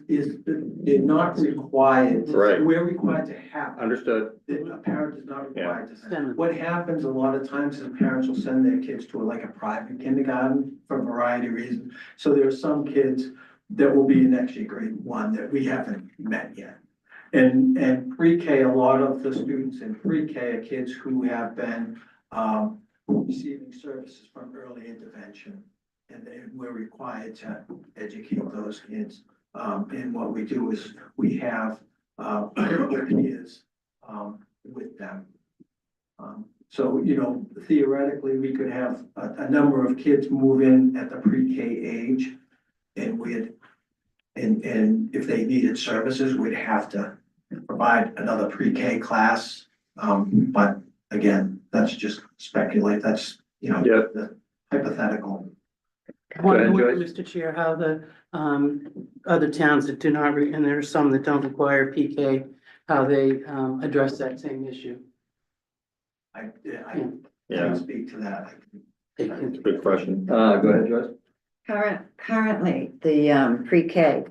not required. Right. We're required to have, it. Understood. A parent is not required to send. Send. What happens a lot of times is parents will send their kids to like a private kindergarten for a variety of reasons. So there are some kids that will be in actually grade 1 that we haven't met yet. And pre-K, a lot of the students in pre-K are kids who have been receiving services from early intervention. And then we're required to educate those kids. And what we do is we have peers with them. So, you know, theoretically, we could have a number of kids move in at the pre-K age. And if they needed services, we'd have to provide another pre-K class. But again, that's just speculate, that's, you know, Yeah. the hypothetical. I wonder, Go ahead, Joyce. Mr. Chair, how the other towns that do not, and there are some that don't require PK, how they address that same issue. I Yeah. can't speak to that. Thank you. Good question. Go ahead, Joyce. Currently, the pre-K,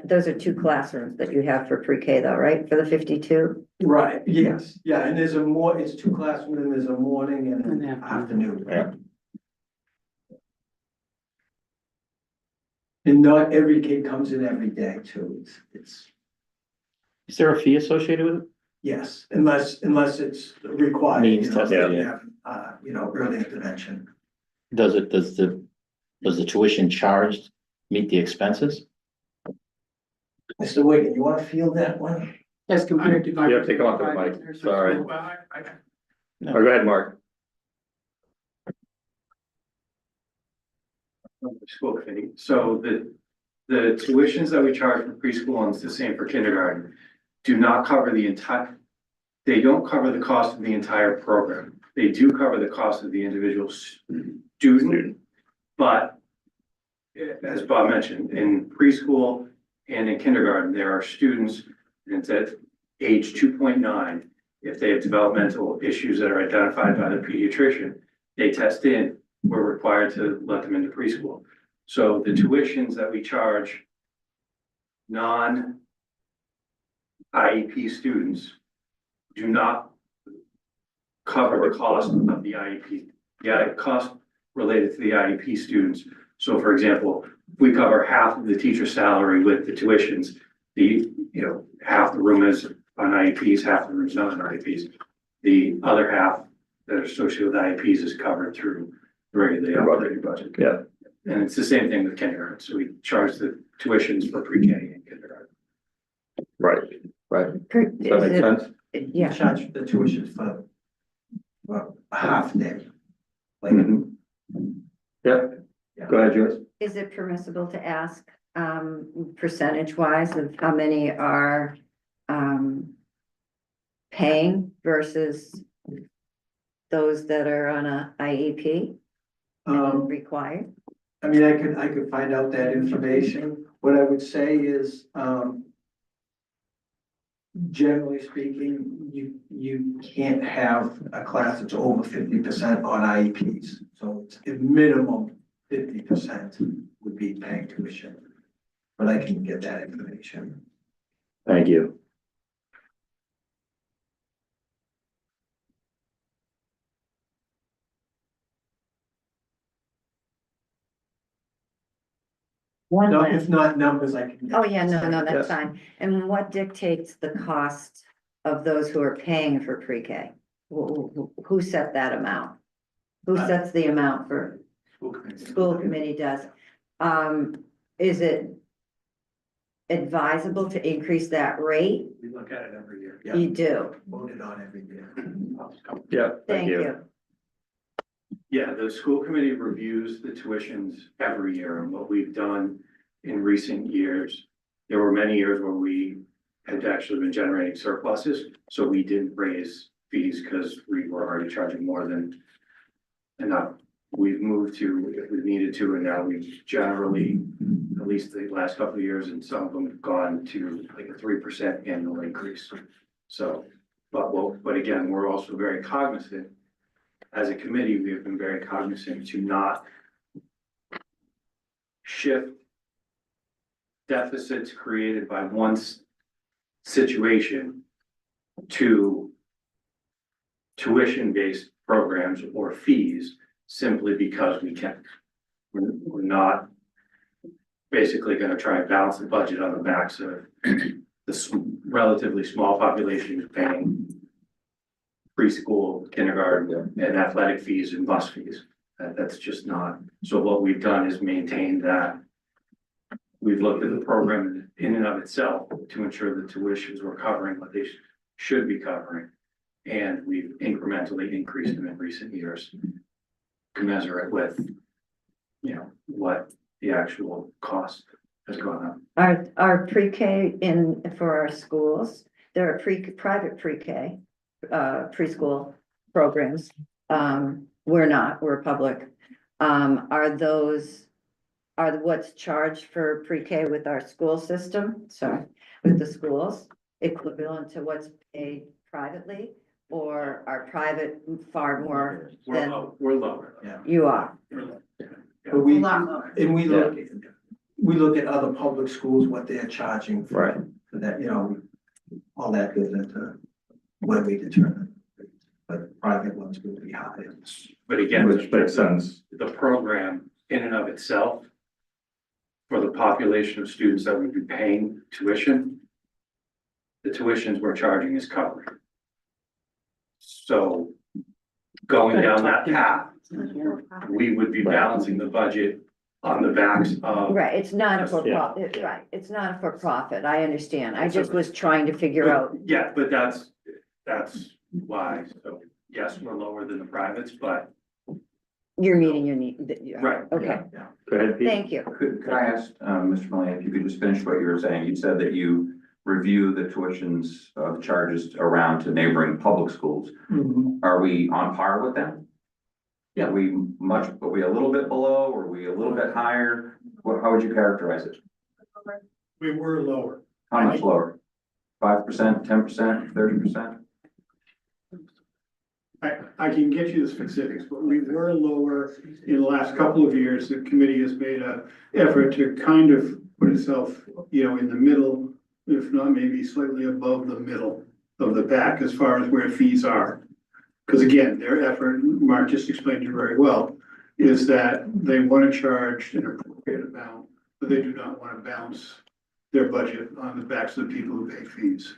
those are 2 classrooms that you have for pre-K though, right? For the 52? Right, yes, yeah, and it's 2 classrooms, and there's a morning and And an afternoon. afternoon. Yeah. And not every kid comes in every day too, it's, Is there a fee associated with it? yes, unless it's required. Means you know, tested, we yeah. have, you know, early intervention. Does the tuition charged meet the expenses? Mr. Wigan, you wanna field that one? As compared to. You have to come up to the private mic, nursery sorry. school. Go ahead, Mark. School committee, so the tuitions that we charge for preschool, and it's the same for kindergarten, do not cover the entire, they don't cover the cost of the entire program. They do cover the cost of the individual student, but as Bob mentioned, in preschool and in kindergarten, there are students, and it's at age 2.9, if they have developmental issues that are identified by the pediatrician, they test in, we're required to let them into preschool. So the tuitions that we charge non-IEP students do not cover the cost of the IEP. Yeah, cost related to the IEP students. So for example, we cover half of the teacher's salary with the tuitions. Half the room is on IEPs, half the room is not on IEPs. The other half that are associated with IEPs is covered through the regularly operating budget. Yeah. And it's the same thing with kindergarten. So we charge the tuitions for pre-K and kindergarten. Right. Does that make sense? Yeah, Charge the tuition for, well, a half day. Like, Yeah. Go ahead, Joyce. is it permissible to ask, percentage-wise of how many are, paying versus those that are on a IEP required? I mean, I could find out that information. What I would say is, generally speaking, you can't have a class that's over 50% on IEPs. So it's a minimum 50% would be paying tuition. But I can get that information. Thank you. One No, last. if not numbers, I can. Oh, yeah, no, that's Yes. fine. And what dictates the cost of those who are paying for pre-K? Who set that amount? Who sets the amount for, school committee does? Is it advisable to increase that rate? We look at it every year. Yeah, You do, voted on every year. Yeah, thank you. Yeah, the school committee reviews the tuitions every year, and what we've done in recent years, there were many years where we had actually been generating surpluses, so we didn't raise fees because we were already charging more than enough. We've moved to, if we needed to, and now we've generally, at least the last couple of years, and some of them have gone to like a 3% annual increase. So, but again, we're also very cognizant. As a committee, we have been very cognizant to not shift deficits created by one situation to tuition-based programs or fees simply because we can. We're not basically gonna try and balance the budget on the backs of this relatively small population who's paying preschool, kindergarten, and athletic fees and bus fees. That's just not, so what we've done is maintain that. We've looked at the program in and of itself to ensure the tuitions were covering what they should be covering. And we've incrementally increased them in recent years. Commensurate with, you know, what the actual cost has gone up. Our pre-K for our schools, there are private pre-K, preschool programs. We're not, we're public. Are what's charged for pre-K with our school system, sorry, with the schools, equivalent to what's paid privately? Or are private far more than We're lower. Yeah. you are? But we, and we look at other public schools, what they're charging for that, you know, all that goes into where we determine. But private ones will be higher. But again, Which makes sense. the program in and of itself, for the population of students that would be paying tuition, the tuitions we're charging is covered. So going down that path, we would be balancing the budget on the backs of. Right, it's not a for-profit, right, it's not a for-profit, I understand, I just was trying to figure out. Yeah, but that's why, so yes, we're lower than the privates, but. You're meeting your need, Right. okay, Go ahead, Pete. thank you. Could I ask, Mr. Mullane, if you could just finish what you were saying? You said that you review the tuitions, the charges around to neighboring public schools. Are we on par with them? Yeah. Are we a little bit below? Are we a little bit higher? How would you characterize it? We were lower. How much lower? 5%, 10%, 30%? I can get you the specifics, but we were lower in the last couple of years. The committee has made an effort to kind of put itself, you know, in the middle, if not maybe slightly above the middle of the pack as far as where fees are. Because again, their effort, Mark just explained it very well, is that they want to charge an appropriate amount, but they do not want to balance their budget on the backs of the people who pay fees.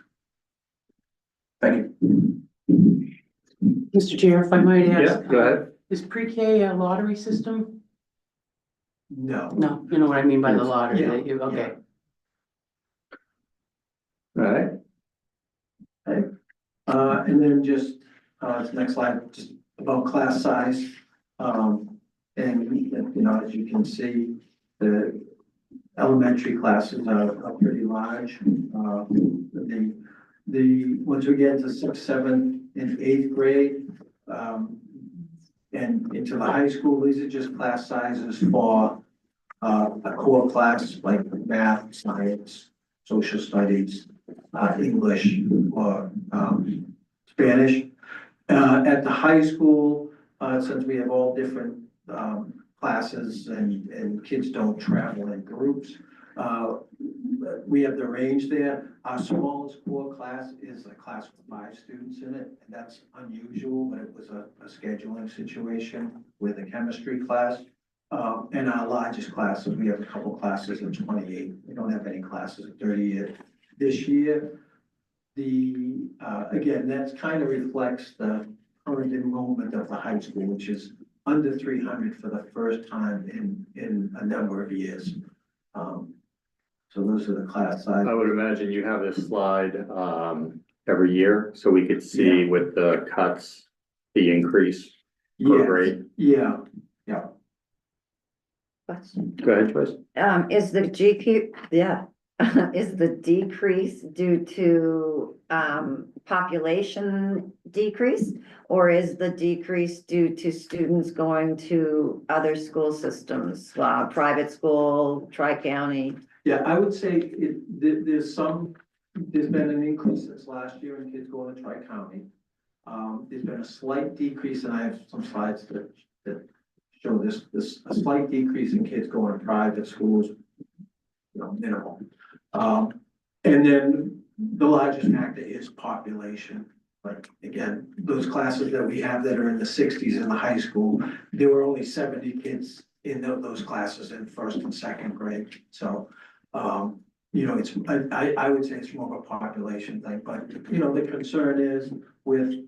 Thank you. Mr. Chair, if I might ask. Yeah, go ahead. Is pre-K a lottery system? No. No, you know what I mean by the lottery, Yeah. that you, okay. All right. And then just, next slide, just about class size. And, you know, as you can see, the elementary classes are pretty large. Once we get into 6th, 7th, and 8th grade, and into the high school, these are just class sizes for a core class like math, science, social studies, English, or Spanish. At the high school, since we have all different classes and kids don't travel in groups, we have the range there. Our smallest core class is a class with 5 students in it, and that's unusual, but it was a scheduling situation with a chemistry class. And our largest classes, we have a couple classes of 28. We don't have any classes of 30 yet. This year, again, that's kind of reflects the current enrollment of the high school, which is under 300 for the first time in a number of years. So those are the class sizes. I would imagine you have this slide, every year, so we could see with the cuts, the increase per Yeah, grade. yeah. Question. Go ahead, Joyce. Is the GQ, is the decrease due to, population decrease? Or is the decrease due to students going to other school systems, private school, tri-county? Yeah, I would say there's been an increase since last year in kids going to Tri-County. There's been a slight decrease, and I have some slides that show a slight decrease in kids going to private schools, minimal. And then the largest factor is population. Like, again, those classes that we have that are in the 60s in the high school, there were only 70 kids in those classes in first and second grade. So, it's, I would say it's more of a population thing, but, the concern is with,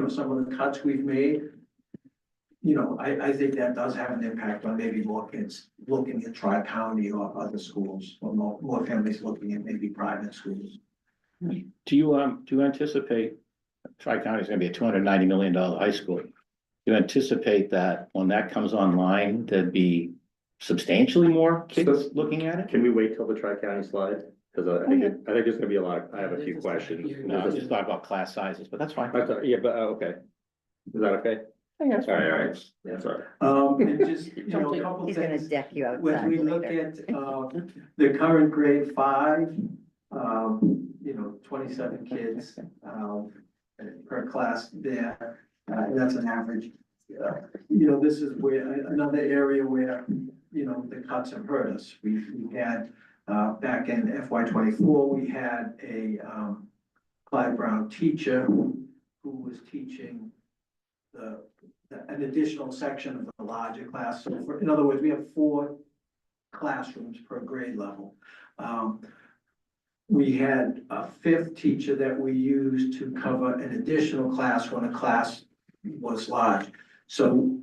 some of the cuts we've made. I think that does have an impact on maybe more kids looking at Tri-County or other schools, or more families looking at maybe private schools. Do you anticipate Tri-County is gonna be a $290 million high school? Do you anticipate that when that comes online, there'd be substantially more kids looking at it? Can we wait till the Tri-County slide? Cause I think there's gonna be a lot, I have a few questions. No, I just thought about class sizes, but that's fine. Yeah, but, okay. Is that okay? Yes. All right, that's all right. And just, a couple He's gonna things. deck you outside. When we look later. at, the current grade 5, 27 kids, per class there, and that's an average. This is where, another area where, the cuts have hurt us. We had, back in FY '24, we had a, Clyde Brown teacher who was teaching an additional section of the larger class. So in other words, we have 4 classrooms per grade level. We had a 5th teacher that we used to cover an additional class when a class was large. So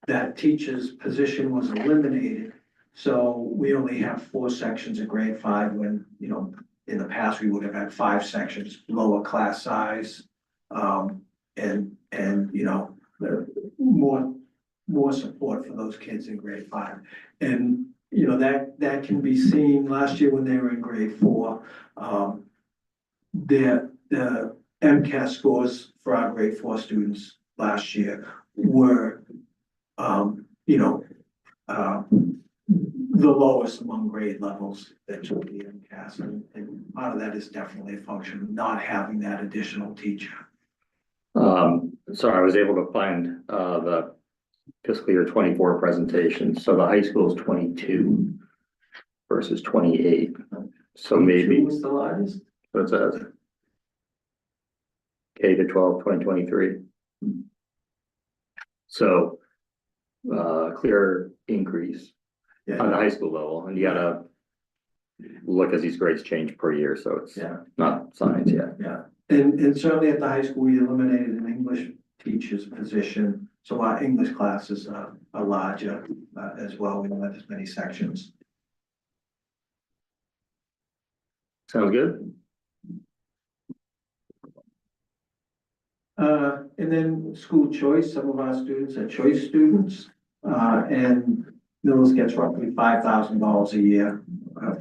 that teacher's position was eliminated. So we only have 4 sections of grade 5 when, in the past, we would have had 5 sections, lower class size. More support for those kids in grade 5. And, that can be seen last year when they were in grade 4. The MCAS scores for our grade 4 students last year were, the lowest among grade levels that took the MCAS. And part of that is definitely a function of not having that additional teacher. So I was able to find, the fiscal year 24 presentation. So the high school is 22 versus 28. So maybe, Who was the largest? what it says. K to 12, 2023. So, clear increase on the high school level, and you gotta look as these grades change per year, so it's not science yet. Yeah, and certainly at the high school, we eliminated an English teacher's position, so our English classes are larger as well. We don't have as many sections. Sounds good. And then school choice, some of our students are choice students, and Millis gets roughly $5,000 a year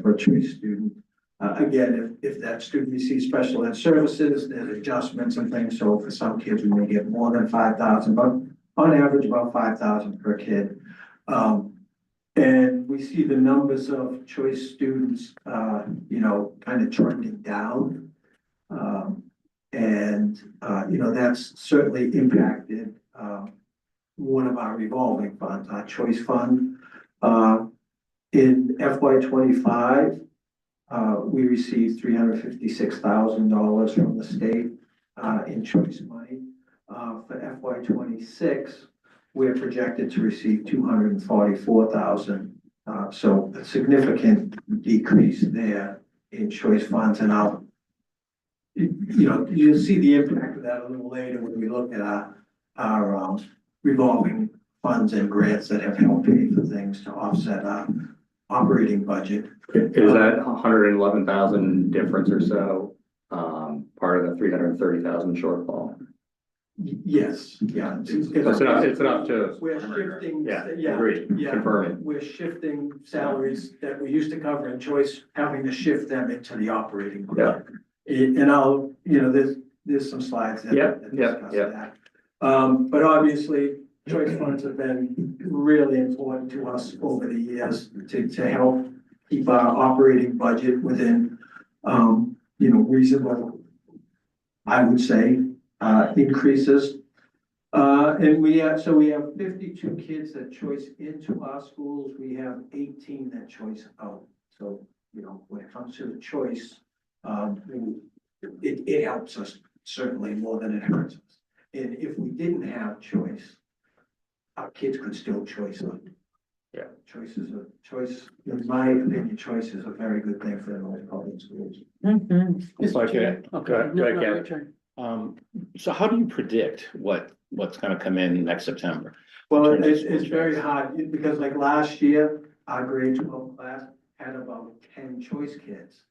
for a choice student. Again, if that student receives special ed services, there's adjustments and things, so for some kids, we may get more than 5,000, but on average, about 5,000 per kid. And we see the numbers of choice students, kind of trending down. That's certainly impacted, one of our revolving funds, our choice fund. In FY '25, we received $356,000 from the state, in choice money. For FY '26, we're projected to receive $244,000. So a significant decrease there in choice funds, and you'll see the impact of that a little later when we look at our revolving funds and grants that have helped pay for things to offset our operating budget. Is that 111,000 difference or so, part of the 330,000 shortfall? Yes, yeah. It's enough to. We're shifting. Yeah, Yeah, agreed, yeah. confirming. We're shifting salaries that we used to cover in choice, having to shift them into the operating budget. And I'll, there's some slides that. that discuss that. But obviously, choice funds have been really important to us over the years to help keep our operating budget within, reasonable, I would say, increases. And we have 52 kids that choice into our schools. We have 18 that choice out. So, when it comes to the choice, it helps us certainly more than it hurts us. And if we didn't have choice, our kids could still choice on. Yeah. Choice, in my opinion, choice is a very good thing for the most public schools. If I could, Okay. Go ahead, Kevin. your turn. so how do you predict what's gonna come in next September? Well, In terms of it's school very choice? hard, because like last year, our grade 12 class had about 10 choice kids.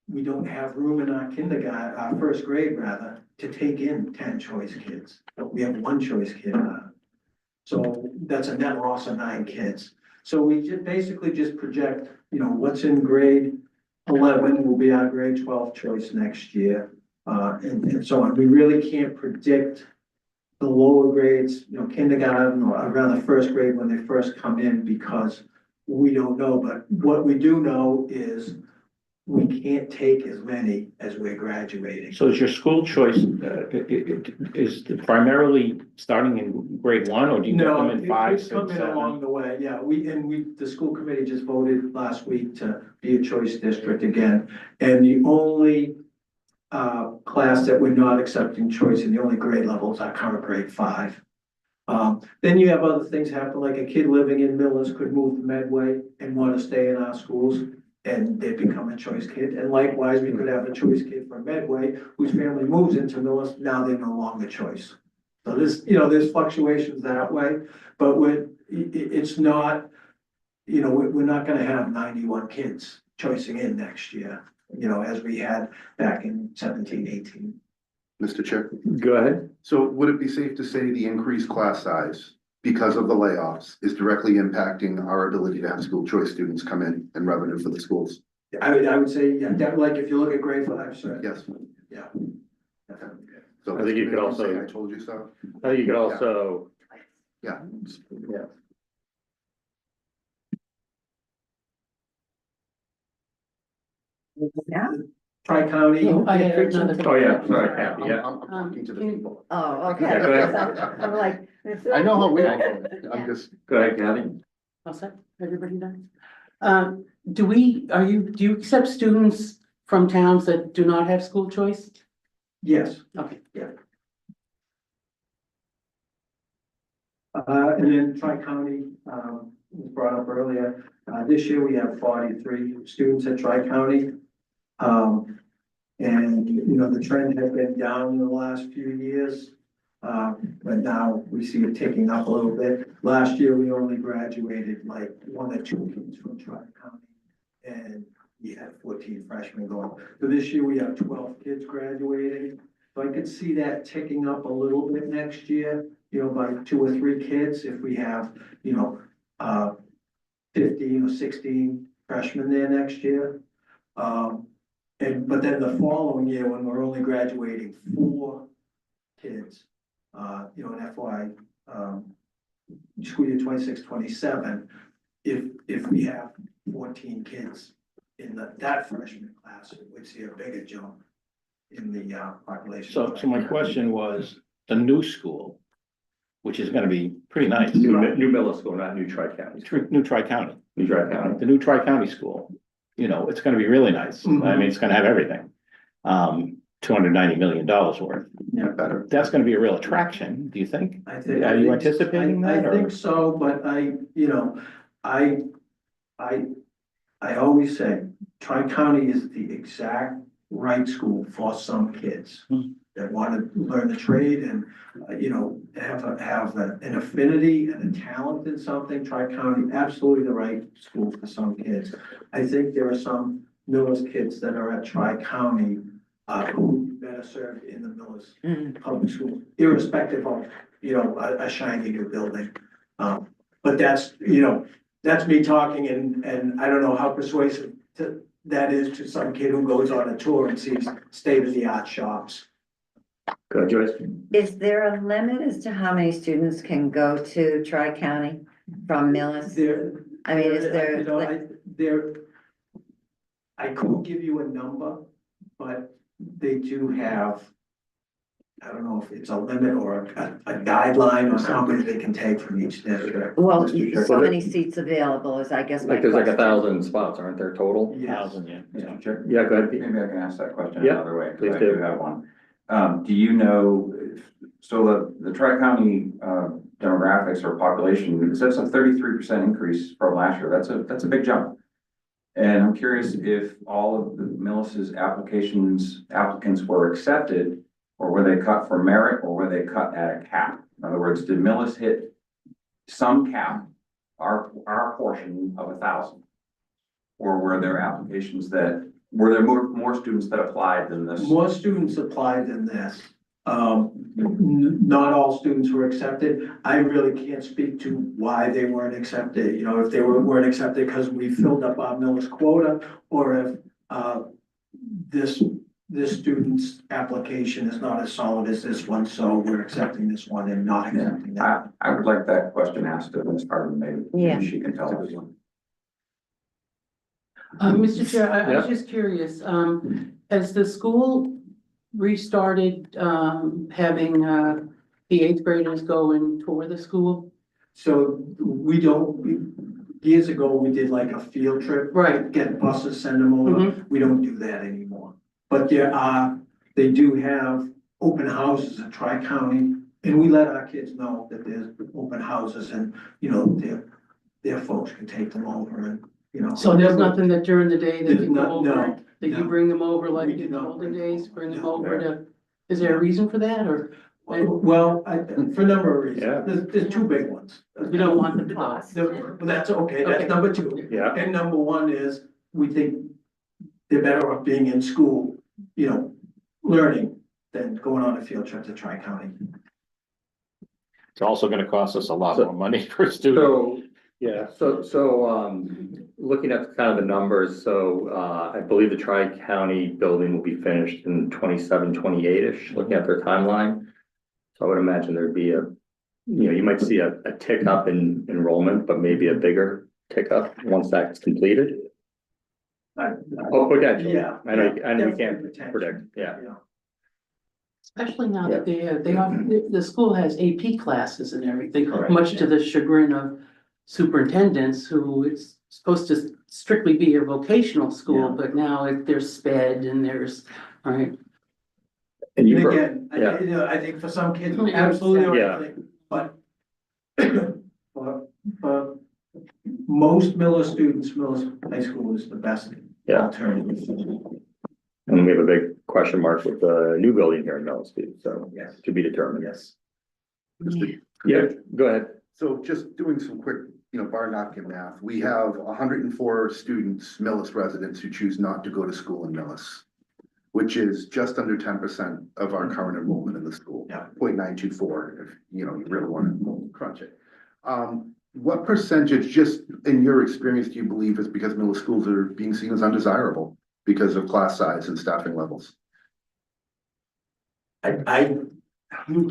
We don't have room in our kindergarten, our first grade rather, to take in 10 choice kids. We have one choice kid. So that's a net loss of 9 kids. So we basically just project, what's in grade 11 will be our grade 12 choice next year. And so on. We really can't predict the lower grades, kindergarten or rather first grade when they first come in, because we don't know. But what we do know is we can't take as many as we're graduating. So is your school choice, is primarily starting in grade 1, or do you get them in 5, It's 6, coming 7? along the way, yeah, the school committee just voted last week to be a choice district again. And the only class that we're not accepting choice in, the only grade levels are current grade 5. Then you have other things happen, like a kid living in Millis could move to Medway and want to stay in our schools, and they become a choice kid. And likewise, we could have a choice kid from Medway whose family moves into Millis, now they're no longer choice. So there's fluctuations that way, but it's not, we're not gonna have 91 kids choicing in next year, as we had back in 17, 18. Mr. Chair, Go ahead. so would it be safe to say the increased class size because of the layoffs is directly impacting our ability to have school choice students come in and revenue for the schools? I would say, yeah, like if you look at grade 5, sir. Yes. Yeah. So I think you could can also- say, I told you so. I think you could also. Yeah. Yeah. Yeah. Tri-county. Oh, I had another. Oh, yeah, sorry, Kathy, yeah. I'm talking to the people. Oh, okay. Yeah, go ahead. I'm like. I know how we all do it. I'm just, Go ahead, Kathy. All set? Everybody done? Do you accept students from towns that do not have school choice? Yes. Okay. And then Tri-County, was brought up earlier. This year we have 43 students at Tri-County. And, the trend has been down in the last few years. But now we see it ticking up a little bit. Last year, we only graduated like 1 or 2 kids from Tri-County. And we had 14 freshmen going. So this year we have 12 kids graduating. So I could see that ticking up a little bit next year, by 2 or 3 kids if we have, 15 or 16 freshmen there next year. But then the following year, when we're only graduating 4 kids, in FY, school year 26, 27, if we have 14 kids in that freshman class, we'd see a bigger jump in the population. So my question was, the new school, which is gonna be pretty nice, New middle school, not new Tri-County. new Tri-County, New Tri-County. the new Tri-County school, it's gonna be really nice. I mean, it's gonna have everything. $290 million worth. Yeah. Better. That's gonna be a real attraction, do you think? I think. Are you anticipating I that, or? think so, but I always say, Tri-County is the exact right school for some kids that want to learn the trade and, have an affinity and a talent in something. Tri-County, absolutely the right school for some kids. I think there are some Millis kids that are at Tri-County, who would be better served in the Millis public school, irrespective of, a shiny new building. But that's me talking and I don't know how persuasive that is to some kid who goes on a tour and sees state-of-the-art shops. Good, Joyce. Is there a limit as to how many students can go to Tri-County from Millis? There. I mean, is there, I couldn't give you a number, but they do have, I don't know if it's a limit or a guideline or something they can take from each district. well, Mr. Chair. so many seats available is, I guess, my Like, there's like question. 1,000 spots, aren't there total? Yes. 1,000, yeah. Mr. Chair, Yeah, go ahead, Pete. maybe I can ask that question Yeah, another way, please because I do. do have one. Do you know, so the Tri-County demographics or population, that's a 33% increase from last year. That's a big jump. And I'm curious if all of the Millis's applicants were accepted, or were they cut for merit, or were they cut at a cap? In other words, did Millis hit some cap, our portion of 1,000? Or were there applications were there more students that applied than this? More students applied than this. Not all students were accepted. I really can't speak to why they weren't accepted. If they weren't accepted because we filled up our Millis quota, or if this student's application is not as solid as this one, so we're accepting this one and not accepting that. I would like that question asked of Ms. Harden, Yeah. maybe she can tell us. Mr. Chair, I was Yeah. just curious, has the school restarted, having, the eighth graders go and tour the school? So years ago, we did like a field trip. Right. Get buses, send them over. We don't do that anymore. But they do have open houses at Tri-County, and we let our kids know that there's open houses and, their folks can take them over and, So there's nothing that during the day they There's can go no- over, that you no. bring them over like We in do the not olden bring days, them bring them over. over to, is there a reason for that, or? Well, for a number of Yeah. reasons. There's two big ones. You don't want them to go? Cost. That's okay. That's Okay. number two. Yeah. And number one is, we think they're better off being in school, learning than going on a field trip to Tri-County. It's also gonna cost us a lot So- more money per student. So, Yeah. looking at kind of the numbers, I believe the Tri-County building will be finished in 27, 28-ish, looking at their timeline. So I would imagine there'd be you might see a tick up in enrollment, but maybe a bigger tick up once that's completed. Oh, potentially. Yeah. I know we Definitely can't potential. predict, yeah. Especially now that the school has AP classes and everything, Correct, much to the chagrin of superintendents who it's supposed to strictly be a vocational school, Yeah. but now there's sped and there's, all right. And And you, again, yeah. I think for some kids, Yeah. absolutely the Yeah. right thing, but for most Miller students, Millis High School is the best Yeah. alternative. And we have a big question mark with the new building here in Melon Street, so Yes. to be determined. Yes. Yeah, go ahead. So just doing some quick, bar napkin math, we have 104 students, Millis residents, who choose not to go to school in Millis, which is just under 10% of our current enrollment in the school. Yeah. 0.924, if, you really want to crunch it. What percentage, just in your experience, do you believe is because Millis schools are being seen as undesirable because of class size and staffing levels? I don't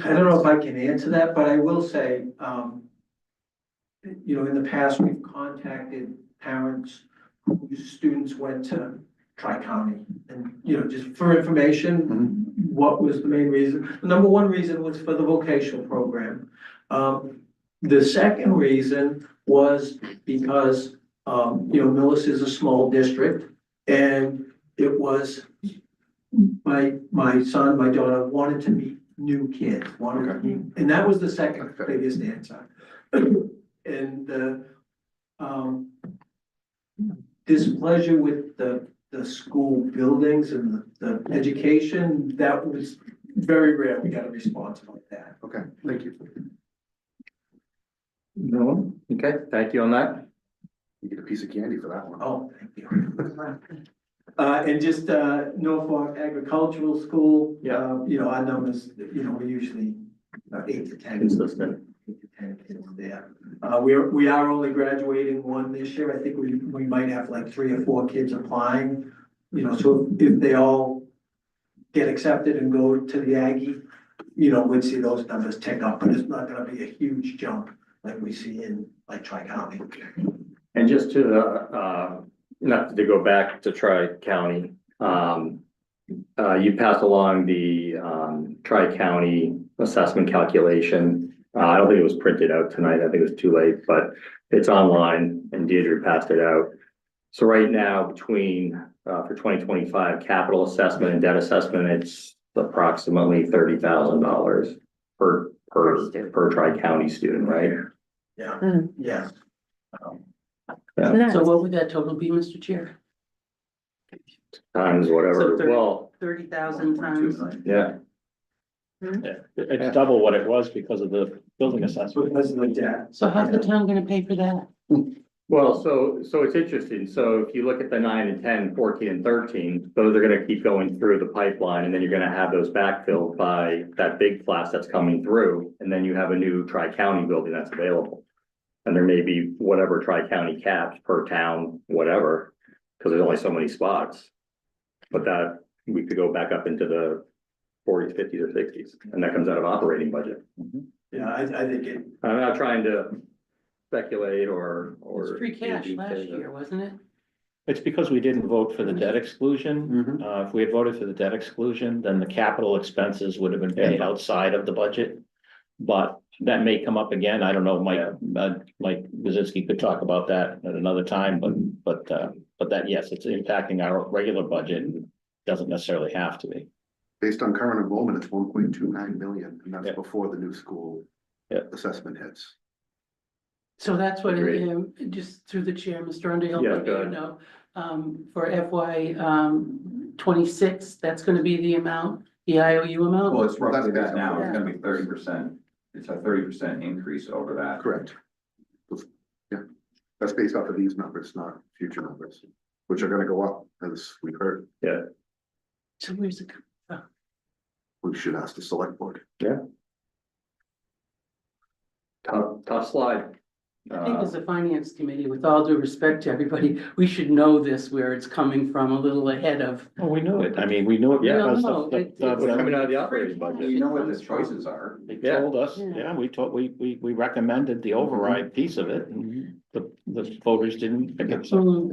know if I can answer that, but I will say, in the past, we've contacted parents whose students went to Tri-County and, just for information, what was the main reason? The number one reason was for the vocational program. The second reason was because, Millis is a small district and it was my son, my daughter wanted to meet new kids, wanted to meet, and that was the second biggest answer. And displeasure with the school buildings and the education, that was very rare. We got a response like that. Okay, thank you. No one? Okay, thank you on that. You get a piece of candy for that one. Oh, thank you. And just, Norfolk Agricultural School. Yeah. You know, our numbers, you know, we're usually 8 to 10. Consistent. 8 to 10 kids there. We are only graduating one this year. I think we might have like 3 or 4 kids applying. You know, so if they all get accepted and go to the Aggie, you know, we'd see those numbers tick up, but it's not gonna be a huge jump like we see in like Tri-County. And just to the, not to go back to Tri-County, you passed along the, Tri-County assessment calculation. I don't think it was printed out tonight. I think it was too late, but it's online and Deirdre passed it out. So right now between, for 2025 capital assessment and debt assessment, it's approximately $30,000 per Tri-County student, right? Yeah, Mm. yes. So what would that total be, Mr. Chair? Times whatever, So well, 30,000 times? yeah. It's double what it was because of the building assessment. Because of the debt. So how's the town gonna pay for that? Well, so it's interesting. So if you look at the 9 and 10, 14 and 13, those are gonna keep going through the pipeline and then you're gonna have those backfilled by that big class that's coming through. And then you have a new Tri-County building that's available. And there may be whatever Tri-County caps per town, whatever, because there's only so many spots. But that, we could go back up into the 40s, 50s or 60s, and that comes out of operating budget. Yeah, I think it, I'm not trying to speculate or. It was free cash last year, wasn't it? It's because we didn't vote for the debt exclusion. If we had voted for the debt exclusion, then the capital expenses would have been paid outside of the budget. But that may come up again. I don't know, Mike Wazinski could talk about that at another time, but that, yes, it's impacting our regular budget. Doesn't necessarily have to be. Based on current enrollment, it's 1.29 million, and that's Yeah. before the new school Yeah. assessment hits. So that's what, Agreed. just through the chair, Mr. Underhill, Yeah, let go you ahead. know, for FY 26, that's gonna be the amount, the IOU amount? Well, it's roughly That's that now, it's Yeah. gonna be 30%. It's a 30% increase over that. Correct. Yeah, that's based off of these numbers, not future numbers, which are gonna go up, as we've heard. Yeah, So where's it? We should ask the select board. tough slide. I think as a finance committee, with all due respect to everybody, we should know this, where it's coming from a little ahead of. Well, we knew it. I mean, we knew it. Yeah. because No, the- it's We're coming out of the operating Well, budget. you know what the choices are. They Yeah. told us, yeah, we recommended the override piece of it, and the voters didn't pick it, so.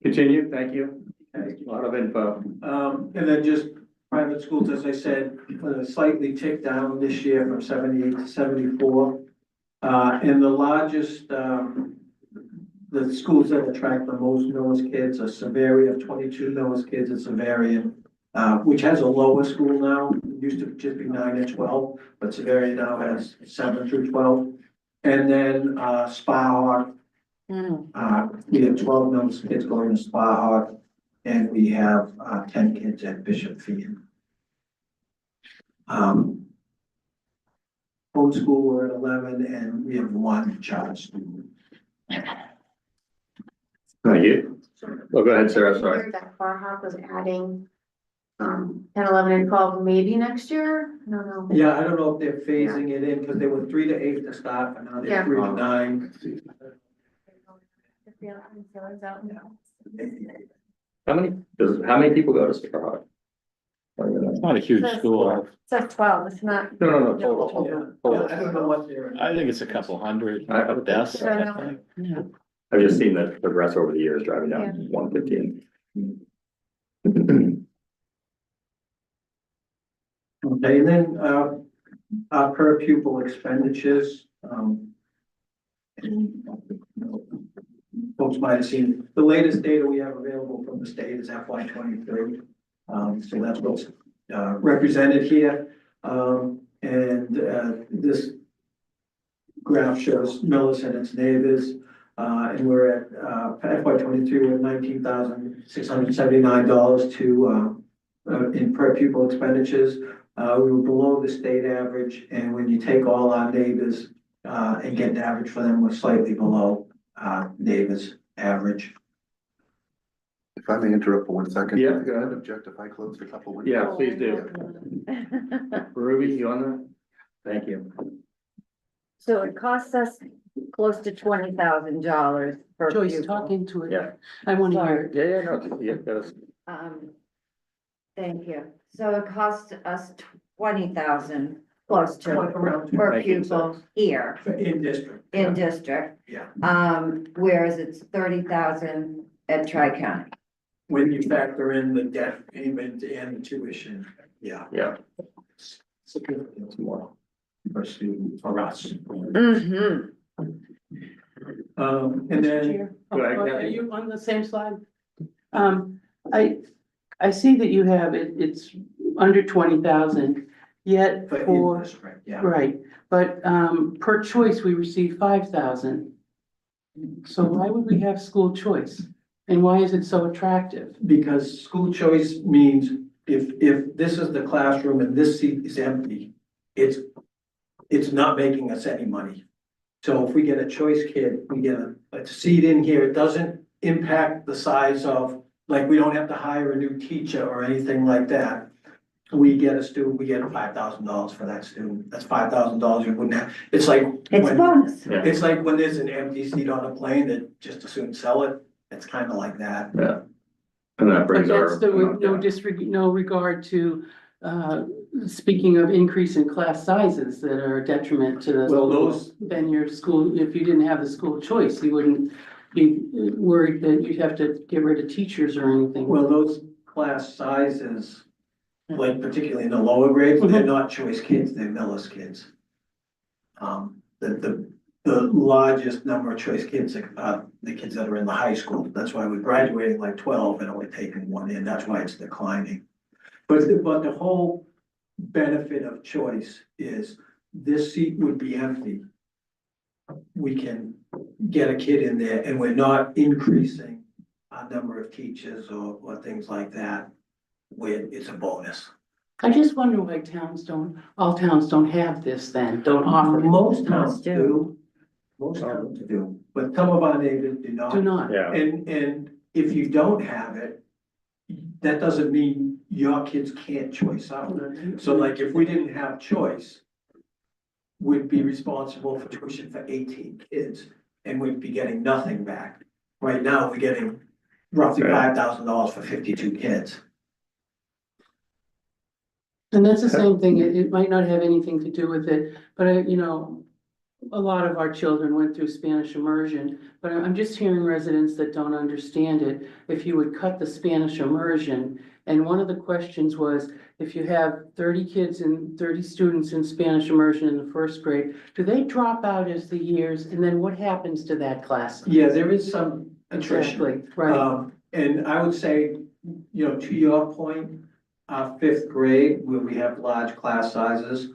Continue, thank you. A lot of info. and then just private schools, as I said, slightly ticked down this year from 78 to 74. And the largest, the schools that attract the most Millis kids are Savaria, 22 Millis kids at Savaria, which has a lower school now. It used to just be 9 and 12, but Savaria now has 7 through 12. And then, Spa Hawk, we have 12 Millis kids going to Spa Hawk, and we have 10 kids at Bishop Fee. Homeschool, we're at 11, and we have 1 charge student. Thank you. Oh, go ahead, Sarah, I sorry. heard that Far Hawk was adding, 10, 11, and 12 maybe next year, I don't know. Yeah, I don't know if they're phasing it in, because they were 3 to 8 to start, but now they're Yeah. 3 to 9. How many people go to Starhawk? It's not a huge school. Says 12, it's not. No, Yeah, total. I don't know what they're. I think it's a couple hundred I would think deaths. so. I think. Yeah. I've just seen that progress over the years, driving down Yeah. 115. Okay, and then, our per pupil expenditures, folks might have seen, the latest data we have available from the state is FY 23. So that's what's represented here. This graph shows Millis and its neighbors. And we're at FY 23, we're at $19,679 to in per pupil expenditures. We were below the state average, and when you take all our neighbors and get an average for them, we're slightly below neighbors' average. If I may interrupt for 1 second. Yeah, go ahead. Object if I closed a couple windows. Yeah, please do. Ruby, you on that? Thank you. So it costs us close to $20,000 per Joyce, pupil. talk into it. Yeah. I want to hear it. Yeah, no, yeah, that's, Thank you. So it costs us 20,000 close to Around per Thank you. pupil here in district. in district. Yeah. Whereas it's 30,000 at Tri-County. When you factor in the debt payment and the tuition, yeah. yeah, Significant more per student for us. Mm-hmm. And Mr. then, Chair, Go ahead, are Kathy. you on the same slide? I see that you have it, it's under 20,000, yet but in for, district, yeah. right, but, per choice, we receive 5,000. So why would we have school choice? And why is it so attractive? Because school choice means if this is the classroom and this seat is empty, it's not making us any money. So if we get a choice kid, we get a seat in here, it doesn't impact the size of, like, we don't have to hire a new teacher or anything like that. We get a student, we get $5,000 for that student. That's $5,000 you wouldn't have, it's like. It's a when- bonus. Yeah. It's like when there's an empty seat on a plane that just as soon sell it, it's kind of like that. yeah. And that But brings our. that's no regard to, speaking of increase in class sizes that are detriment to the. Well, those- Then your school, if you didn't have the school choice, you wouldn't be worried that you'd have to get rid of teachers or anything. Well, those class sizes, like particularly in the lower grades, they're not choice kids, they're Millis kids. The largest number of choice kids are the kids that are in the high school. That's why we're graduating like 12 and only taking one in. That's why it's declining. But the whole benefit of choice is this seat would be empty. We can get a kid in there and we're not increasing our number of teachers or things like that. Where it's a bonus. I just wonder why all towns don't have this then, don't offer it. Most towns Most do. do. Most towns do, but some of our neighbors do not. Do not. Yeah, And if you don't have it, that doesn't mean your kids can't choice out. So like if we didn't have choice, we'd be responsible for tuition for 18 kids and we'd be getting nothing back. Right now, we're getting roughly Right. $5,000 for 52 kids. And that's the same thing, it might not have anything to do with it, but a lot of our children went through Spanish immersion, but I'm just hearing residents that don't understand it. If you would cut the Spanish immersion, and one of the questions was, if you have 30 kids and 30 students in Spanish immersion in the first grade, do they drop out as the years, and then what happens to that class? Yeah, there is some attrition. Exactly, right, And I would say, to your point, fifth grade, where we have large class sizes,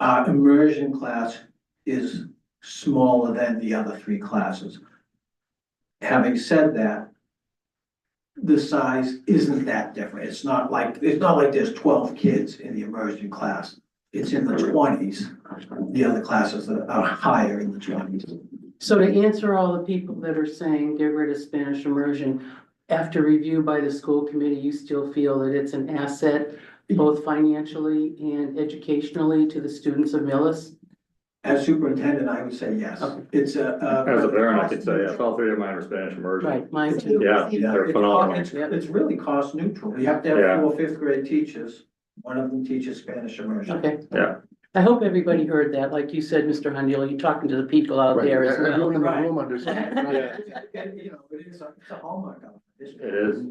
our immersion class is smaller than the other three classes. Having said that, the size isn't that different. It's not like there's 12 kids in the immersion class. It's in the 20s. The other classes are higher in the 20s. so to answer all the people that are saying get rid of Spanish immersion, after review by the school committee, you still feel that it's an asset, both financially and educationally to the students of Millis? As superintendent, I would say yes. Okay. It's as a parent, I could say, yes, all three of mine are Spanish immersion. Right, mine too. Yeah, Yeah, they're it's phenomenal. It's really cost neutral. You have to Yeah. have 4 fifth grade teachers. One of them teaches Spanish immersion. Okay. Yeah. I hope everybody heard that, like you said, Mr. Hundiel, you're talking to the people out there as well. Everyone in the Right. room understands. And, it's a hallmark of it. It is.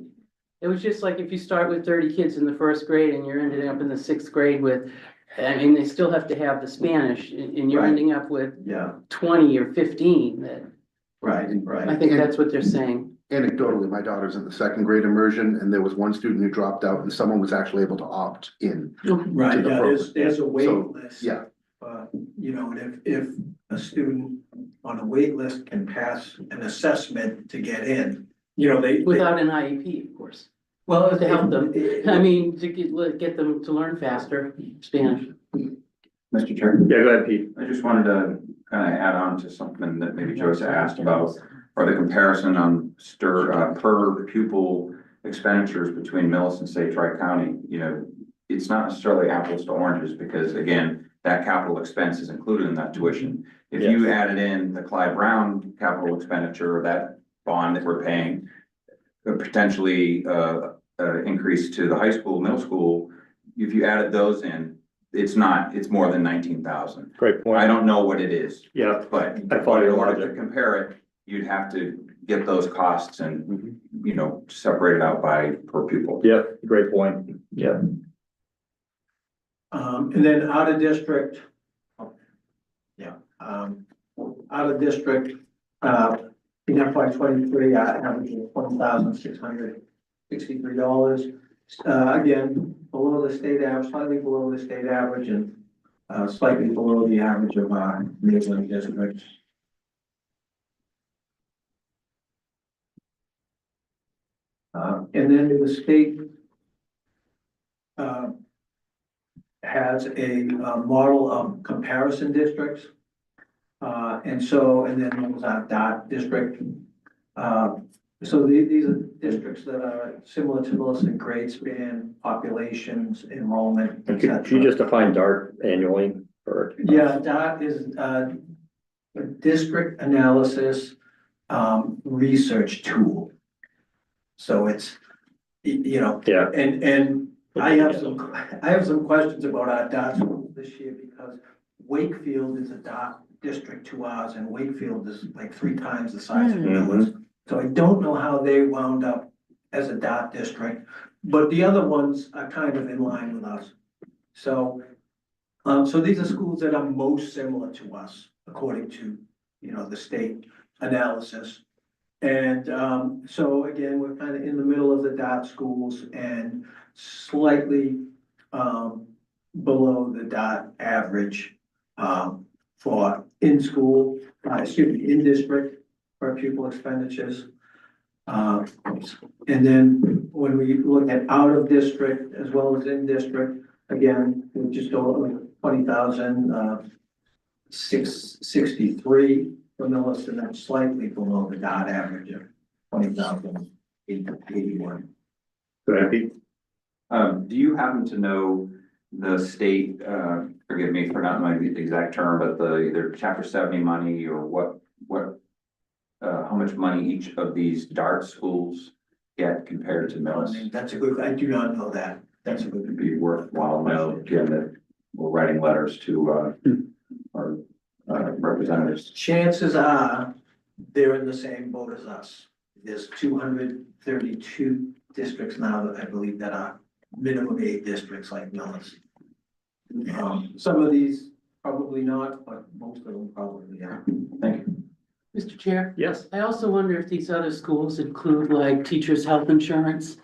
It was just like if you start with 30 kids in the first grade and you're ending up in the sixth grade with, they still have to have the Spanish and you're Right. ending up with Yeah. 20 or 15 that Right, I right. think that's what they're saying. Anecdotally, my daughter's in the second grade immersion, and there was one student who dropped out, and someone was actually able to opt in. Right, to the yeah, program. there's a wait So, list. yeah. You know, and if a student on a wait list can pass an assessment to get in, you know, Without an IEP, of course. well, To help them. I mean, to get them to learn faster Spanish. Mr. Chair, Yeah, go ahead, Pete. I just wanted to kind of add on to something that maybe Joyce asked about, or the comparison on per pupil expenditures between Millis and say Tri-County, you know, it's not necessarily apples to oranges, because again, that capital expense is included in that tuition. If you added in the Clyde Brown capital expenditure, or that bond that we're paying, potentially increase to the high school, middle school, if you added those in, it's more than 19,000. Great point. I don't know what it is, Yeah, but I follow your in order to logic. compare it, you'd have to get those costs and, you know, separate it out by per pupil. Yep, great point. Yeah. And then out of district. Yeah, out of district, in FY 23, average of $20,663. Again, below the state average, slightly below the state average, and slightly below the average of our neighboring districts. And then the state has a model of comparison districts. And then there's our DOT district. So these are districts that are similar to Millis in grade span, populations, enrollment, et Could you cetera. just define DART annually for? Yeah, DOT is a district analysis research tool. So it's, you know, Yeah. and I have some questions about our DOT schools this year, because Wakefield is a DOT district to ours, and Wakefield is like 3 times the size of Millis. So I don't know how they wound up as a DOT district, but the other ones are kind of in line with us. So, so these are schools that are most similar to us, according to, you know, the state analysis. And, so again, we're kind of in the middle of the DOT schools and slightly, below the DOT average, for in-school, in district per pupil expenditures. And then when we look at out of district as well as in district, again, we just over 20,663 for Millis, and that's slightly below the DOT average of 20,881. Go ahead, Pete. Do you happen to know the state, forgive me for not knowing the exact term, but either chapter 70 money, or how much money each of these DART schools get compared to Millis? That's a good, I do not know that. That's a good. It'd be worthwhile to know, again, that we're writing letters to our representatives. Chances are they're in the same boat as us. There's 232 districts now that I believe that are minimum 8 districts like Millis. Some of these probably not, but most of them probably are. Thank you. Mr. Chair? Yes. I also wonder if these other schools include like teachers' health insurance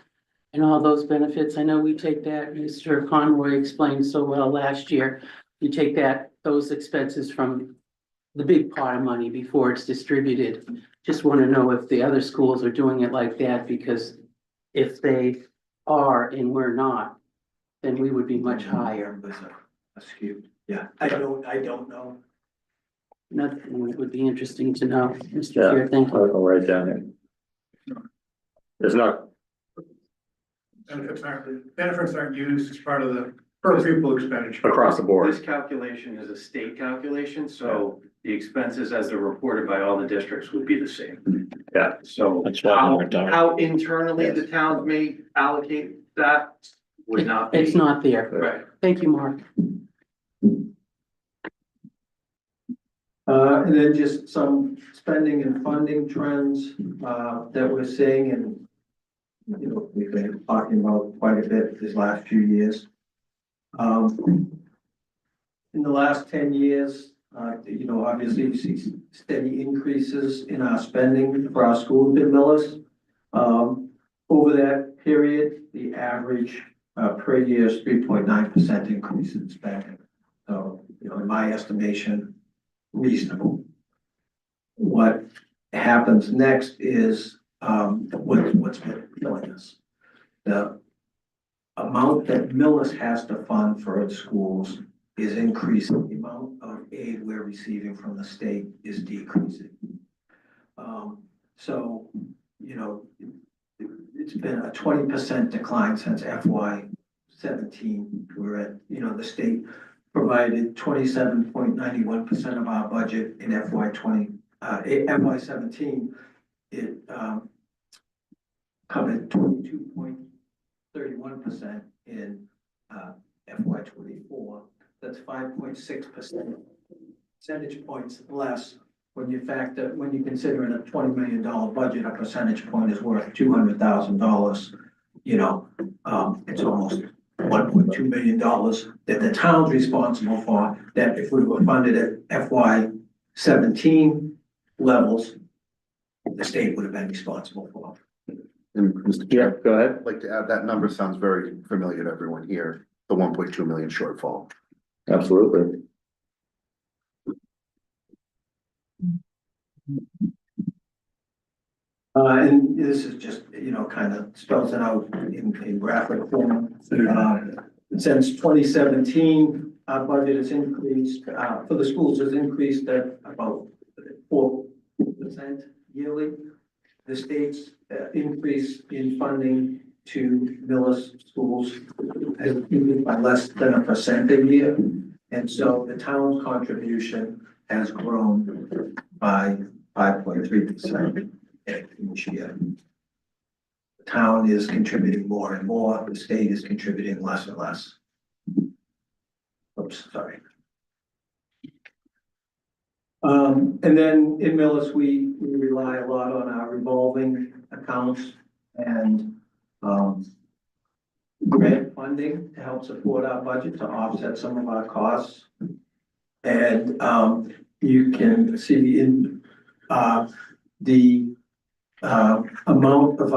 and all those benefits. I know we take that, Mr. Conroy explained so well last year. We take those expenses from the big pot of money before it's distributed. Just want to know if the other schools are doing it like that, because if they are and we're not, then we would be much higher. Skewed. Yeah, I don't know. Nothing, it would be interesting to know, Mr. Yeah. Chair, thank you. I'll write it down there. There's not, Benefits aren't used as part of the per pupil expenditure. across the board. This calculation is a state calculation, so the expenses as they're reported by all the districts would be the same. Yeah. So That's why how, we're done. how internally the towns may allocate that would not be. It's not there. Right. Thank you, Mark. And then just some spending and funding trends, that we're seeing, and, you know, we've been talking about quite a bit these last few years. In the last 10 years, You know, obviously you see steady increases in our spending for our schools in Millis. Over that period, the average per year is 3.9% increase in spending. So, you know, in my estimation, reasonable. What happens next is, what's been killing us. The amount that Millis has to fund for its schools is increasing. The amount of aid we're receiving from the state is decreasing. So, you know, it's been a 20% decline since FY17. We're at, you know, the state provided 27.91% of our budget in FY17. It covered 22.31% in FY24. That's 5.6% percentage points less. When you consider in a $20 million budget, a percentage point is worth $200,000. You know, it's almost $1.2 million that the town's responsible for, that if we were funded at FY17 levels, the state would have been responsible for. And Mr. Yeah, Chair, go ahead. I'd like to add, that number sounds very familiar to everyone here, the 1.2 million shortfall. Absolutely. And this is just, you know, kind of spells it out in graphic form. Since 2017, our budget has increased, for the schools has increased at about 4% yearly. The state's increase in funding to Millis schools has increased by less than 1% a year. And so the town's contribution has grown by 5.3%. Each year. The town is contributing more and more, the state is contributing less and less. Oops, sorry. And then in Millis, we rely a lot on our revolving accounts and grant funding to help support our budget, to offset some of our costs. And you can see in the amount of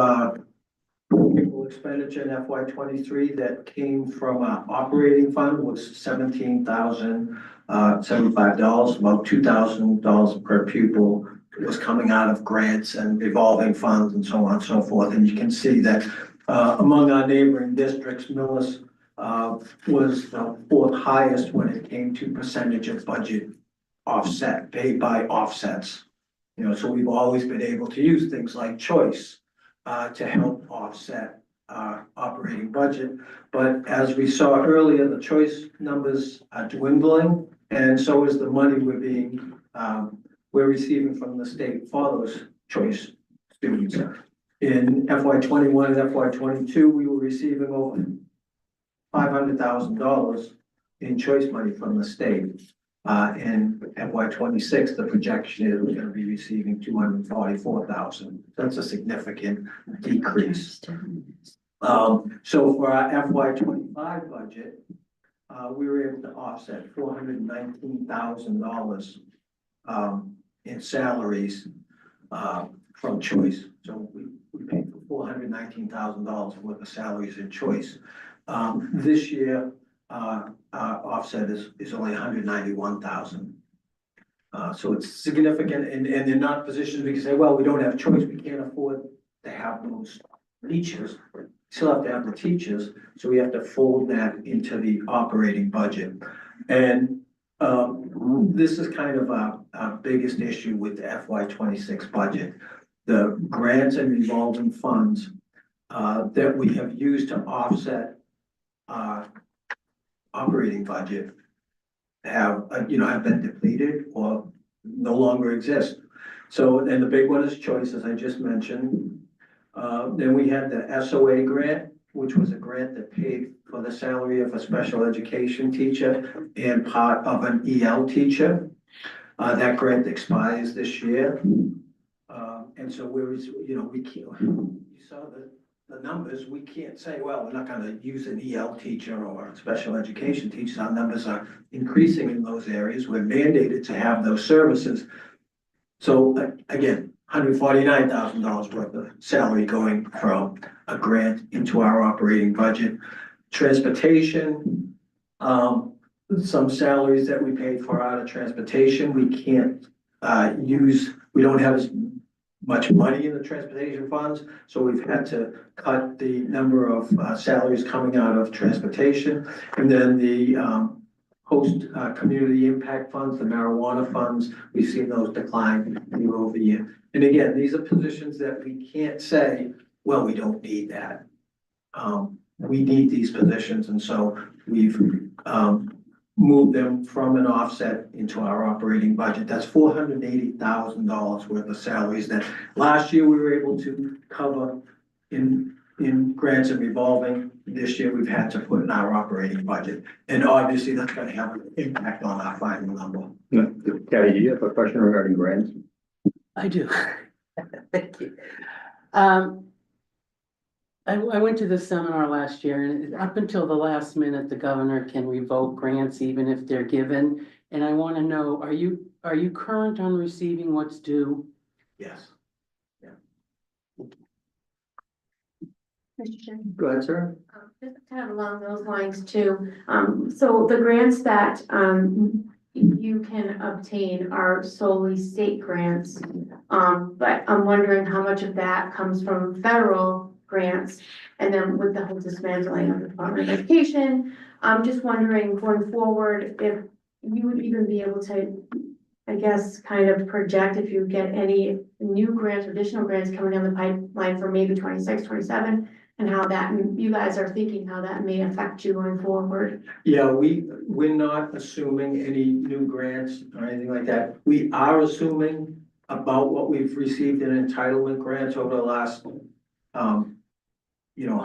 people expenditure in FY23 that came from our operating fund was $17,075, about $2,000 per pupil was coming out of grants and revolving funds and so on and so forth. And you can see that among our neighboring districts, Millis was the fourth highest when it came to percentage of budget offset, paid by offsets. You know, so we've always been able to use things like choice to help offset our operating budget. But as we saw earlier, the choice numbers are dwindling, and so is the money we're receiving from the state for those choice students. In FY21 and FY22, we were receiving over $500,000 in choice money from the state. In FY26, the projection is we're going to be receiving $244,000. That's a significant decrease. So for our FY25 budget, we were able to offset $419,000 in salaries from choice. So we paid for $419,000 worth of salaries in choice. This year, our offset is only $191,000. So it's significant, and they're not positioned because say, well, we don't have choice, we can't afford to have those teachers. We still have to have the teachers, so we have to fold that into the operating budget. And this is kind of our biggest issue with the FY26 budget. The grants and revolving funds that we have used to offset operating budget have been depleted or no longer exist. So, and the big one is choice, as I just mentioned. Then we had the SOA grant, which was a grant that paid for the salary of a special education teacher and part of an EL teacher. That grant expires this year. And so we saw the the numbers, we can't say, well, we're not gonna use an EL teacher or a special education teacher. Our numbers are increasing in those areas. We're mandated to have those services. So again, $149,000 worth of salary going from a grant into our operating budget. Transportation, some salaries that we paid for out of transportation, we can't use, we don't have as much money in the transportation funds, so we've had to cut the number of salaries coming out of transportation. And then the host community impact funds, the marijuana funds, we've seen those decline year over year. And again, these are positions that we can't say, well, we don't need that. We need these positions, and so we've moved them from an offset into our operating budget. That's $480,000 worth of salaries that last year we were able to cover in grants and revolving. This year we've had to put in our operating budget, and obviously that's gonna have an impact on our final number. Kathy, do you have a question regarding grants? I do. Thank you. I went to this seminar last year, and up until the last minute, the governor can revoke grants even if they're given. And I want to know, are you current on receiving what's due? Yes. Mr. Chair. Go ahead, sir. Just kind of along those lines too. So the grants that, you can obtain are solely state grants. But I'm wondering how much of that comes from federal grants, and then with the whole dismantling of the Department of Education, I'm just wondering going forward if you would even be able to, I guess, kind of project if you get any new grants or additional grants coming down the pipeline for maybe 26, 27, and how that, you guys are thinking how that may affect you going forward. Yeah, we're not assuming any new grants or anything like that. We are assuming about what we've received in entitlement grants over the last,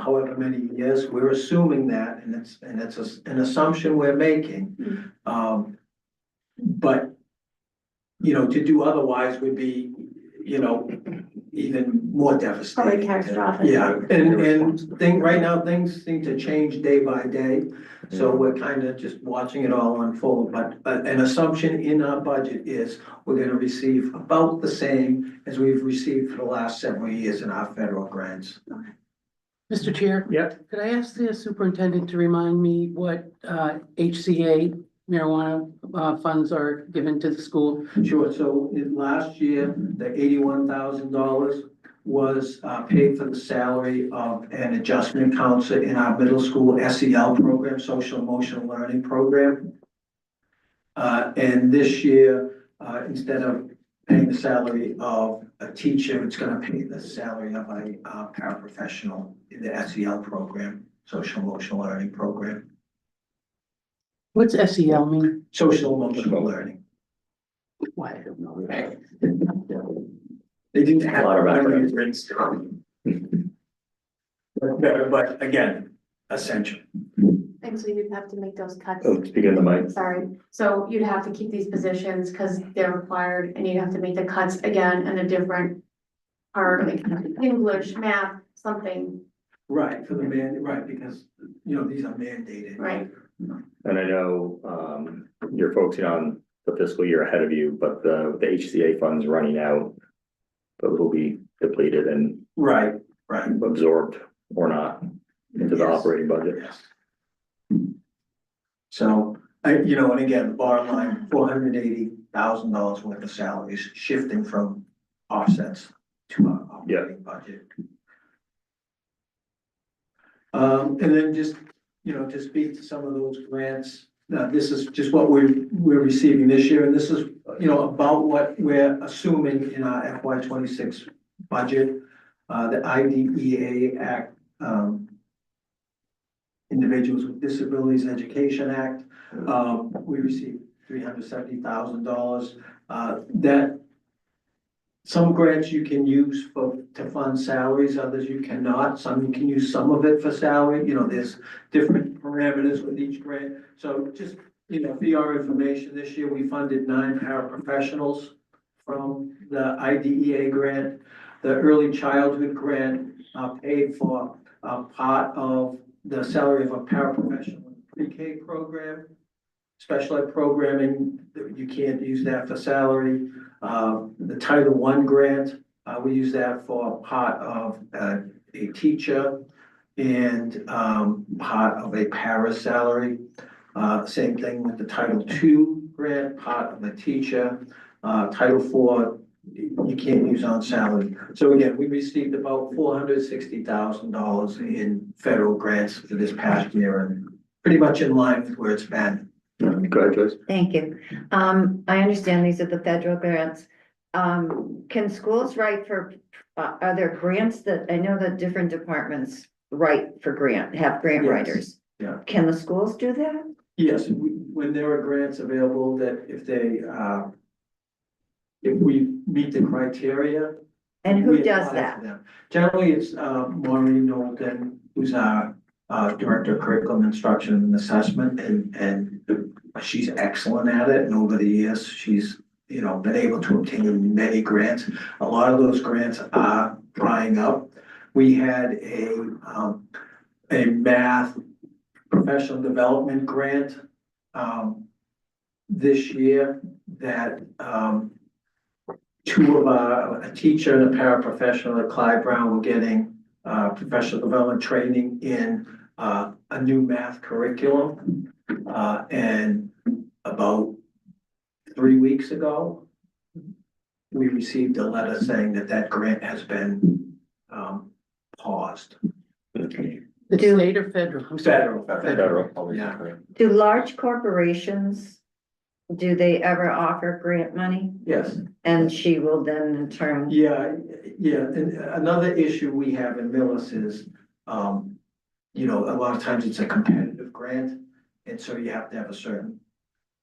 however many years. We're assuming that, and it's an assumption we're making. But, to do otherwise would be, even more devastating. Probably catastrophic. Yeah, and right now, things seem to change day by day, so we're kind of just watching it all unfold. But an assumption in our budget is we're gonna receive about the same as we've received for the last several years in our federal grants. Mr. Chair? Yep. Could I ask the superintendent to remind me what HCA marijuana funds are given to the school? Sure, so last year, the $81,000 was paid for the salary of an adjustment counselor in our middle school SEL program, social emotional learning program. And this year, instead of paying the salary of a teacher, it's gonna pay the salary of a paraprofessional in the SEL program, social emotional learning program. What's SEL mean? Social emotional learning. Why, I don't know that. They didn't have. A lot of acronyms. But again, essential. And so you'd have to make those cuts. Oh, speak in the mic. Sorry, so you'd have to keep these positions because they're required, and you'd have to make the cuts again in a different part, like English, math, something, Right, right, because, these are mandated. right? And I know, you're focusing on the fiscal year ahead of you, but the HCA funds running out, those will be depleted and Right. absorbed or not into the Yes. operating budget. Yes. So, and again, the bottom line, $480,000 worth of salaries shifting from offsets to our operating budget. And then just, to speak to some of those grants, this is just what we're receiving this year, and this is, about what we're assuming in our FY 26 budget. The IDEA Act, Individuals with Disabilities Education Act, we received $370,000. That some grants you can use to fund salaries, others you cannot. Some you can use some of it for salary. There's different parameters with each grant. So just, for your information, this year we funded 9 paraprofessionals from the IDEA grant. The early childhood grant, paid for part of the salary of a paraprofessional in the pre-K program. Special ed programming, you can't use that for salary. The Title I grant, we use that for part of a teacher and part of a para salary. Same thing with the Title II grant, part of a teacher. Title IV, you can't use on salary. So again, we received about $460,000 in federal grants for this past year and pretty much in line with where it's been. Go ahead, Joyce. Thank you. I understand these are the federal grants. Can schools write for, are there grants that, I know that different departments write for have grant Yes. writers. Yeah. Can the schools do that? Yes, when there are grants available that if we meet the criteria. And who we does apply that? for them. Generally, it's Maureen Knowlton, who's our Director of Curriculum Instruction and Assessment, and she's excellent at it. Nobody is. She's, been able to obtain many grants. A lot of those grants are drying up. We had a math professional development grant this year that two of a teacher and a paraprofessional at Clyde Brown were getting professional development training in a new math curriculum. And about 3 weeks ago, we received a letter saying that grant has been paused. The state or federal? I'm sorry. Federal. Yeah. Do large corporations, do they ever offer grant money? Yes. And she will then in turn, Yeah. And another issue we have in Millis is, a lot of times it's a competitive grant. And so you have to have a certain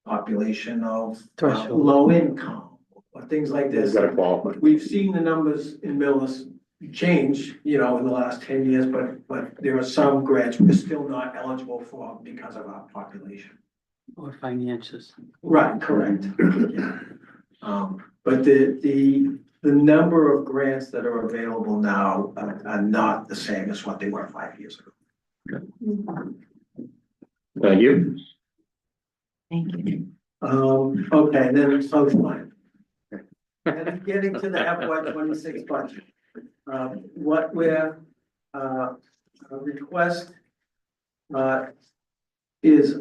population of Threshold. low income or things like this. Got to qualify. We've seen the numbers in Millis change, in the last 10 years, but there are some grants we're still not eligible for because of our population. Or finances. Right, correct. Yeah. But the number of grants that are available now are not the same as what they were 5 years ago. Thank you. thank you. Okay, and then Southline. And getting to the FY 26 budget. What we're, request, is,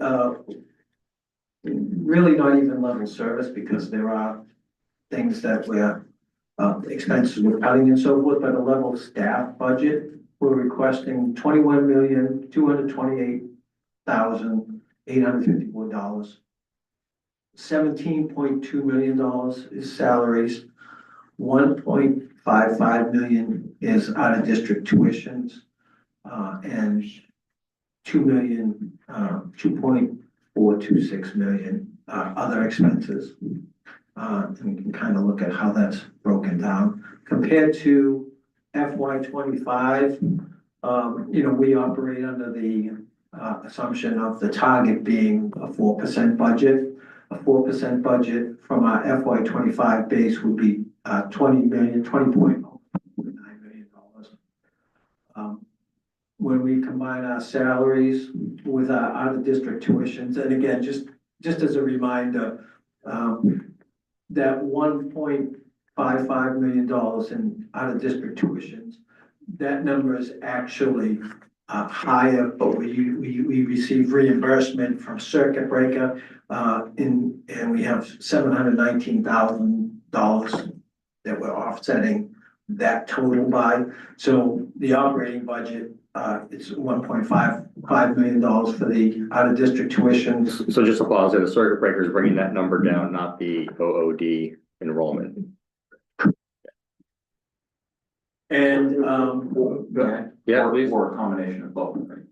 really not even level service because there are things that we're, expenses we're cutting and so forth, but a level staff budget, we're requesting $21,228,854. $17.2 million is salaries. 1.55 million is out of district tuitions, and 2.426 million other expenses. And we can kind of look at how that's broken down compared to FY 25. We operate under the assumption of the target being a 4% budget. A 4% budget from our FY 25 base would be $20.9 million. When we combine our salaries with our out-of-district tuitions, and again, just as a reminder, that $1.55 million in out-of-district tuitions, that number is actually higher, but we receive reimbursement from circuit breaker, and we have $719,000 that we're offsetting that total by. So the operating budget, it's $1.55 million for the out-of-district tuitions. So just to pause there, the circuit breaker is bringing that number down, not the OOD enrollment. And, Yeah, please. Or a combination of both, right?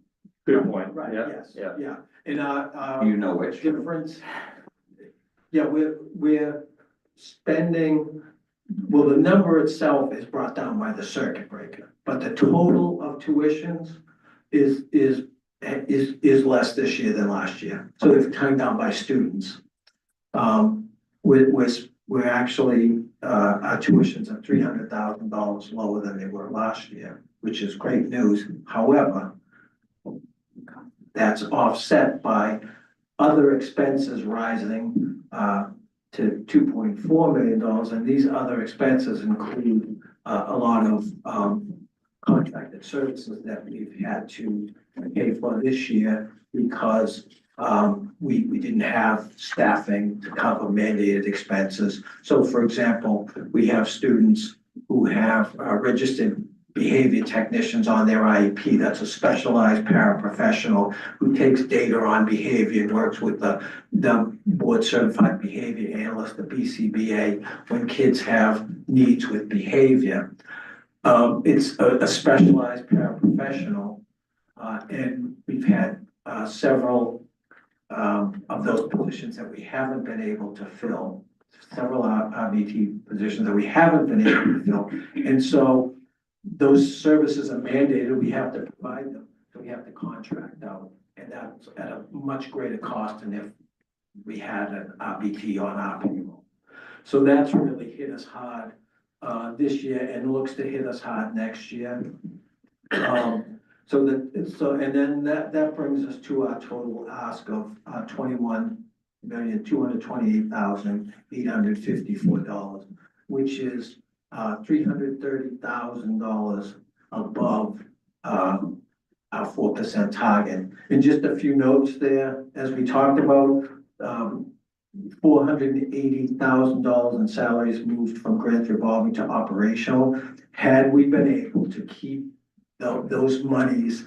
Good point. right, Yeah, yes, yeah. yeah. And, You know which. difference. Yeah, we're spending, well, the number itself is brought down by the circuit breaker, but the total of tuitions is less this year than last year. So they've come down by students. We're we're actually, our tuitions are $300,000 lower than they were last year, which is great news. However, that's offset by other expenses rising, to $2.4 million, and these other expenses include, a lot of, contracted services that we've had to pay for this year because we didn't have staffing to cover mandated expenses. So for example, we have students who have registered behavior technicians on their IEP. That's a specialized paraprofessional who takes data on behavior and works with the board certified behavior analyst, the BCBA, when kids have needs with behavior. It's a specialized paraprofessional, and we've had several of those positions that we haven't been able to fill, several RBT positions that we haven't been able to fill. And so those services are mandated, we have to provide them, so we have to contract out. And that's at a much greater cost than if we had an RBT on our payroll. So that's really hit us hard this year and looks to hit us hard next year. And then that brings us to our total ask of $21,228,854, which is $330,000 above our 4% target. And just a few notes there, as we talked about, $480,000 in salaries moved from grant revolving to operational. Had we been able to keep those monies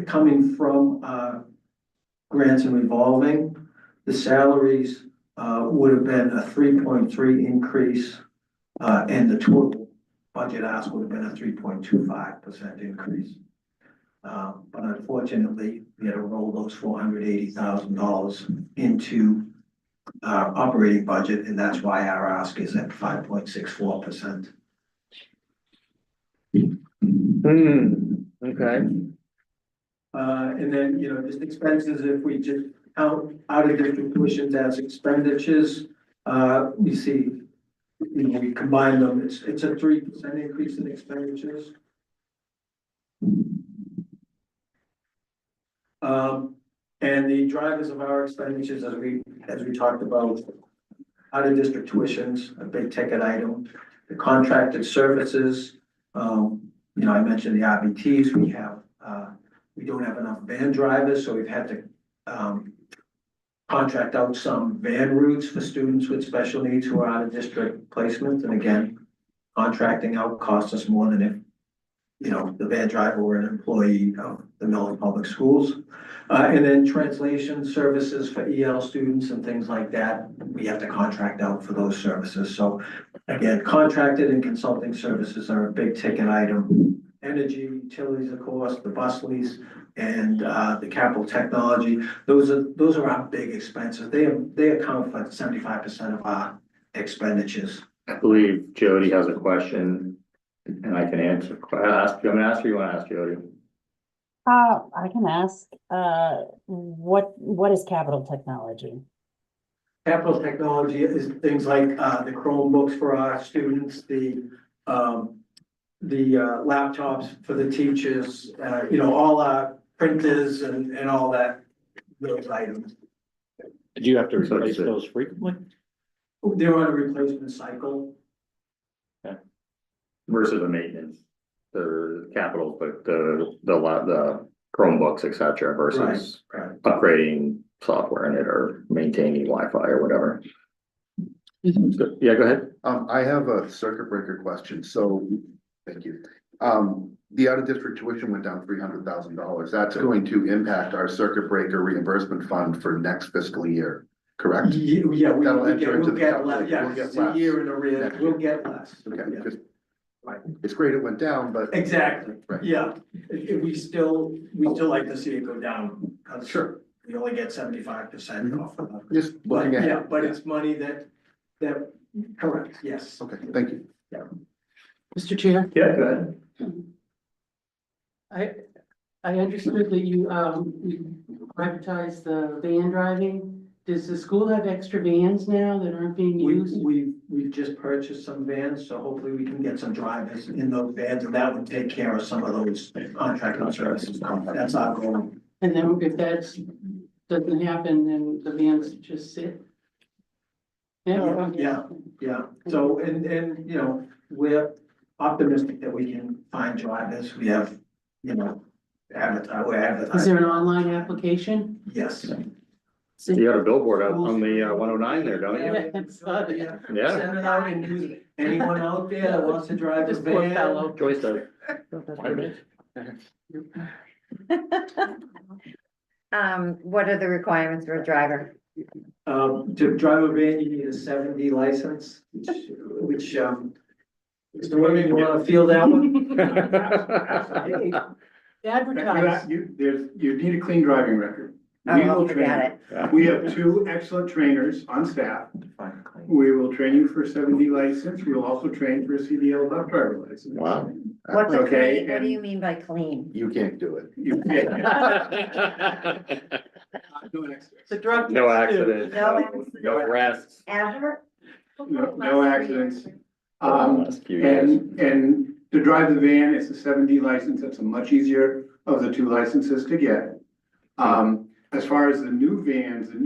coming from grants and revolving, the salaries would have been a 3.3 increase, and the total budget ask would have been a 3.25% increase. But unfortunately, we had to roll those $480,000 into our operating budget, and that's why our ask is at 5.64%. Okay. And then, just expenses, if we just count out of district tuitions as expenditures, we see, we combine them, it's a 3% increase in expenditures. And the drivers of our expenditures, as we talked about, out of district tuitions, a big ticket item, the contracted services, I mentioned the RBTs, we don't have enough van drivers, so we've had to contract out some van routes for students with special needs who are out of district placement. And again, contracting out costs us more than if, the van driver were an employee of the Milton Public Schools. And then translation services for EL students and things like that, we have to contract out for those services. So again, contracted and consulting services are a big ticket item. Energy, utilities, of course, the bus lease, and the capital technology. Those are our big expenses. They account for 75% of our expenditures. I believe Jody has a question and I can answer. I'm gonna ask, or you wanna ask Jody? I can ask, what is capital technology? Capital technology is things like the Chromebooks for our students, the laptops for the teachers, all our printers and all that, those items. Did you have to replace those frequently? They're on a replacement cycle. Versus the maintenance, the capital, but the Chromebooks, et cetera, versus Right. upgrading software in it or maintaining Wi-Fi or whatever. Yeah, go ahead. I have a circuit breaker question, so, thank you. The out-of-district tuition went down $300,000. That's going to impact our circuit breaker reimbursement fund for next fiscal year, correct? Yeah, That'll we'll enter into the get less, calculation. yeah, We'll get it's a less year in arrears, next we'll year. get less. Okay, Yeah. just, Right. it's great it went down, but. Exactly, Right. yeah, we still like to see it go down. 'Cause Sure. we only get 75% off of that. Just But looking yeah, ahead. but it's money that, correct, yes. Okay, thank you. Mr. Chair, Yeah, go ahead. I understood that you privatized the van driving does the school have extra vans now that aren't being used? We've just purchased some vans, so hopefully we can get some drivers in those vans, and that would take care of some of those contracted services. That's our goal. And then if that doesn't happen, then the vans just sit? Yeah. So, and, you know, we're optimistic that we can find drivers. We have, you know, we're Is advertising. there an online application? Yes. You got a billboard out on the 109 there, don't you? Yeah, it's, Yeah, Send it out and use it. Anyone out there that wants to drive a This poor van? fellow. Joyce does. What are the requirements for a driver? To drive a van, you need a 7D license, which, Mr. Women, you wanna feel that one? Advertise. You need a clean driving record. We Oh, will forget train. it. We have two excellent trainers on staff. We will train you for a 7D license. We will also train for a CDL bus driver license. Wow. What's a Okay, clean, what do and- you mean by clean? You can't do it. You can't. No accidents. The drug. No test, too. accidents, No accidents. no arrests. Ever? No accidents. Last few years. And to drive the van, it's a 7D license. That's a much easier of the two licenses to get. As far as the new vans are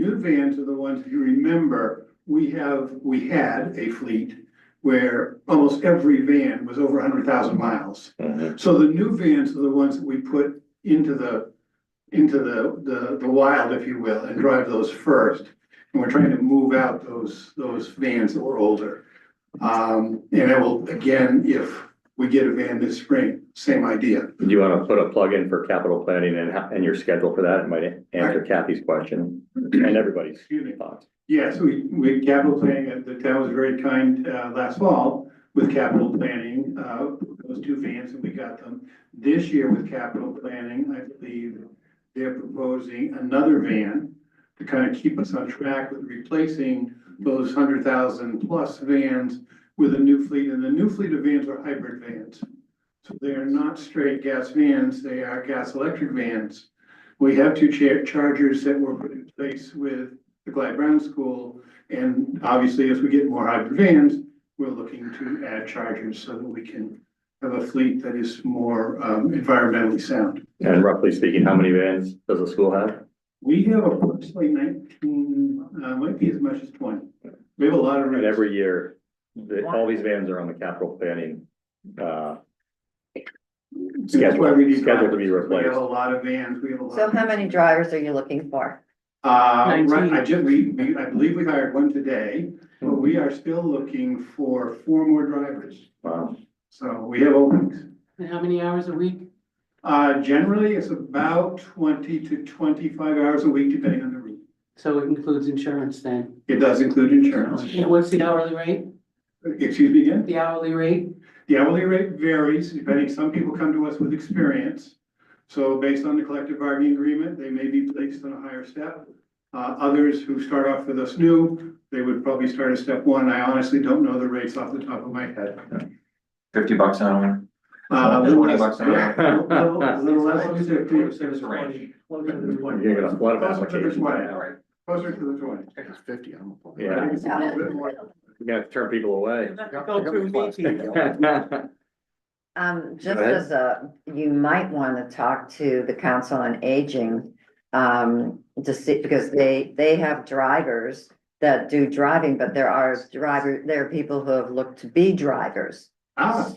the ones, if you remember, we had a fleet where almost every van was over 100,000 miles. Mhm. So the new vans are the ones that we put into the wild, if you will, and drive those first. And we're trying to move out those vans that were older. And it will, again, if we get a van this spring, same idea. Do you want to put a plug in for capital planning and your schedule for that? It might answer Kathy's question and everybody's Excuse me. thoughts. Yes, we capital planning, the town was very kind, last fall with capital planning, those two vans, and we got them. This year with capital planning, I believe they're proposing another van to kind of keep us on track with replacing those 100,000 plus vans with a new fleet, and the new fleet of vans are hybrid vans. So they are not straight gas vans, they are gas electric vans. We have two chargers that were put in place with the Glide Brown School. And obviously, as we get more hybrid vans, we're looking to add chargers so that we can have a fleet that is more environmentally sound. And roughly speaking, how many vans does the school have? We have approximately 19, might be as much as 20. We have a lot of. And routes. every year, all these vans are on the capital planning, That's why we need scheduled to be drivers. We have replaced. a lot of vans, we have a lot. So of how many drivers are you looking for? Right, 19. I believe we hired one today, but we are still looking for 4 more drivers. Wow. So we have openings. And how many hours a week? Generally, it's about 20 to 25 hours a week, depending on the route. So it includes insurance then? It does include insurance. And what's the hourly rate? Excuse me again? The hourly rate? The hourly rate varies depending, some people come to us with experience. So based on the collective bargaining agreement, they may be placed on a higher step. Others who start off with us new, they would probably start at step 1. I honestly don't know the rates off the top of my head. $50 an hour. $20 an hour. A little less than 50. There's a range. Closer to the 20. You're gonna get a lot of Closer to the applications. 20. All right. Closer to the 20. It's 50, I'm applying. Yeah. I think it's a little bit more. You gotta turn people away. Go through me. Just ahead. as you might want to talk to the Council on Aging, to see, because they have drivers that do driving, but there are people who have looked to be drivers.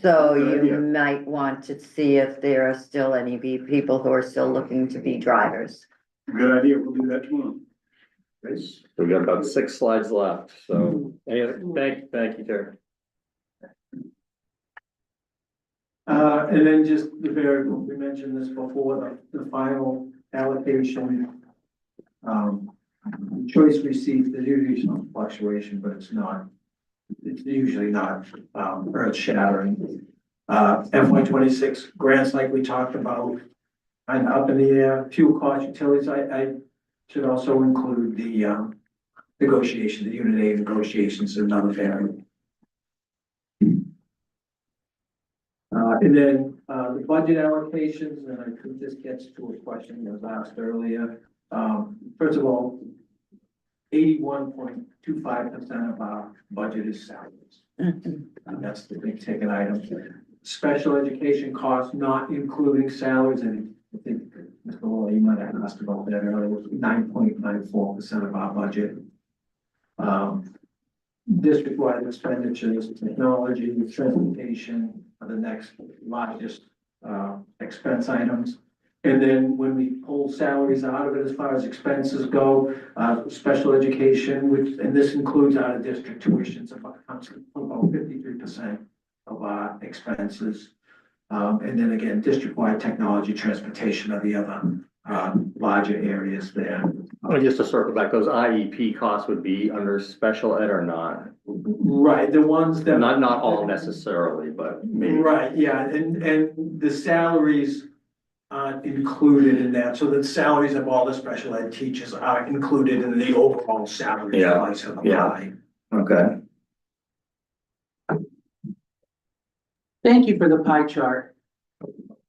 So good you idea. might want to see if there are still any people who are still looking to be drivers. Good idea, we'll do that tomorrow. So we got about 6 slides left, so any other, thank you, Terry. And then just the variable, we mentioned this before, the final allocation. Choice receipts, there's usually some fluctuation, but it's usually not, earth shattering. FY 26 grants like we talked about, and up in the air, fuel cost utilities, I should also include the, negotiation, the unit A negotiations, another variable. And then, the budget allocations, and I think this gets to a question that was asked earlier. First of all, 81.25% of our budget is salaries. And that's the big ticket item. Special education costs, not including salaries, and I think Mr. Lawler, you might have asked about that earlier, 9.94% of our budget. District-wide expenditures, technology, transportation are the next largest expense items. And then when we pull salaries out of it, as far as expenses go, special education, which, and this includes out of district tuitions, about 53% of our expenses. And then again, district-wide technology, transportation are the other larger areas there. Just to circle back, those IEP costs would be under special ed or not? Right, the ones that. Not all necessarily, but maybe. Right, yeah, and the salaries aren't included in that, so the salaries of all the special ed teachers are included in the overall salary slice of the pie. Okay. Thank you for the pie chart.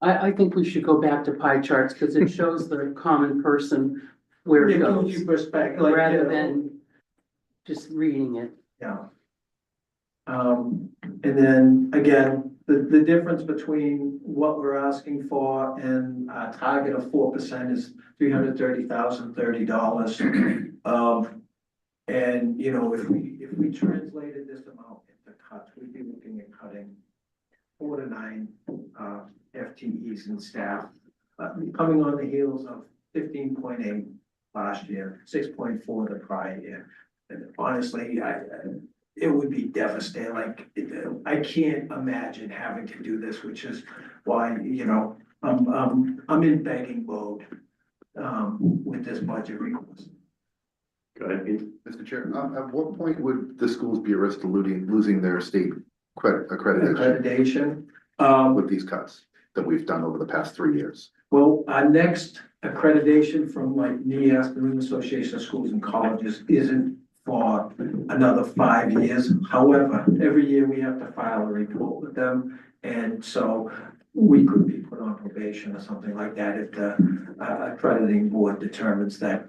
I think we should go back to pie charts because it shows the common person where it It gives goes, you perspective, like, rather than just reading it. yeah. And then again, the difference between what we're asking for and a target of 4% is $330,030. And you know, if we translated this amount into cuts, we'd be looking at cutting 4 to 9 FTEs and staff, coming on the heels of 15.8 last year, 6.4 the prior year. And honestly, it would be devastating. Like, I can't imagine having to do this, which is why, you know, I'm in begging mode with this budget request. Go ahead, Pete. Mr. Chair, at what point would the schools be at risk to losing their state accreditation with these cuts that we've done over the past 3 years? Well, our next accreditation from like NEAS, the New Association of Schools and Colleges, isn't for another 5 years. However, every year we have to file a report with them. And so we could be put on probation or something like that if the accrediting board determines that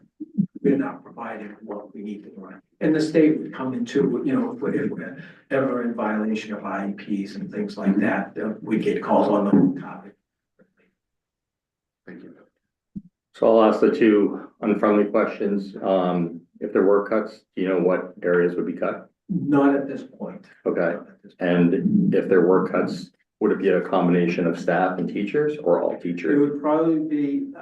we're not providing what we need to provide. And the state would come into, you know, if we're ever in violation of IEPs and things like that, we get calls on the topic. Thank you. So I'll ask the two unfriendly questions. If there were cuts, do you know what areas would be cut? Not at this point. Okay. Not at this point. And if there were cuts, would it be a combination of staff and teachers or all It teachers? would probably be,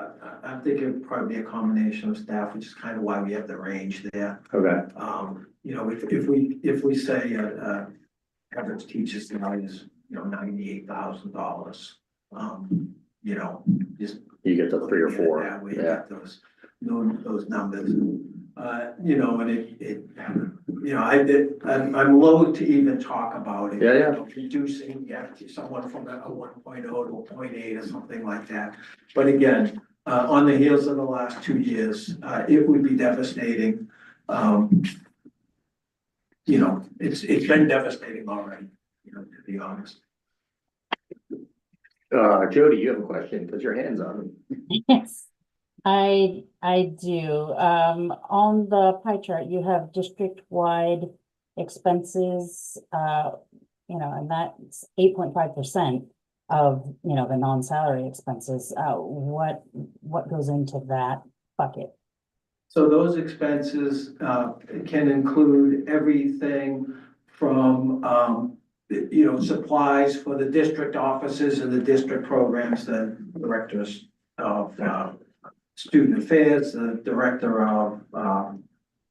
I'm thinking it would probably be a combination of staff, which is kind of why we have the range there. Okay. You know, if we say, average teacher's salary is, you know, $98,000, you know, just. You get to 3 or 4. Yeah, we Yeah. get those numbers. You know, and you know, I'm loath to even talk about it. Yeah, yeah. You know, reducing, someone from a 1.0 to a 0.8 or something like that. But again, on the heels of the last 2 years, it would be devastating. You know, it's been devastating already, you know, to be honest. Jody, you have a question because your hand's on. Yes, I do. On the pie chart, you have district-wide expenses, you know, and that's 8.5% of, you know, the non-salary expenses. What goes into that bucket? So those expenses can include everything from, you know, supplies for the district offices and the district programs, the directors of student affairs, the director of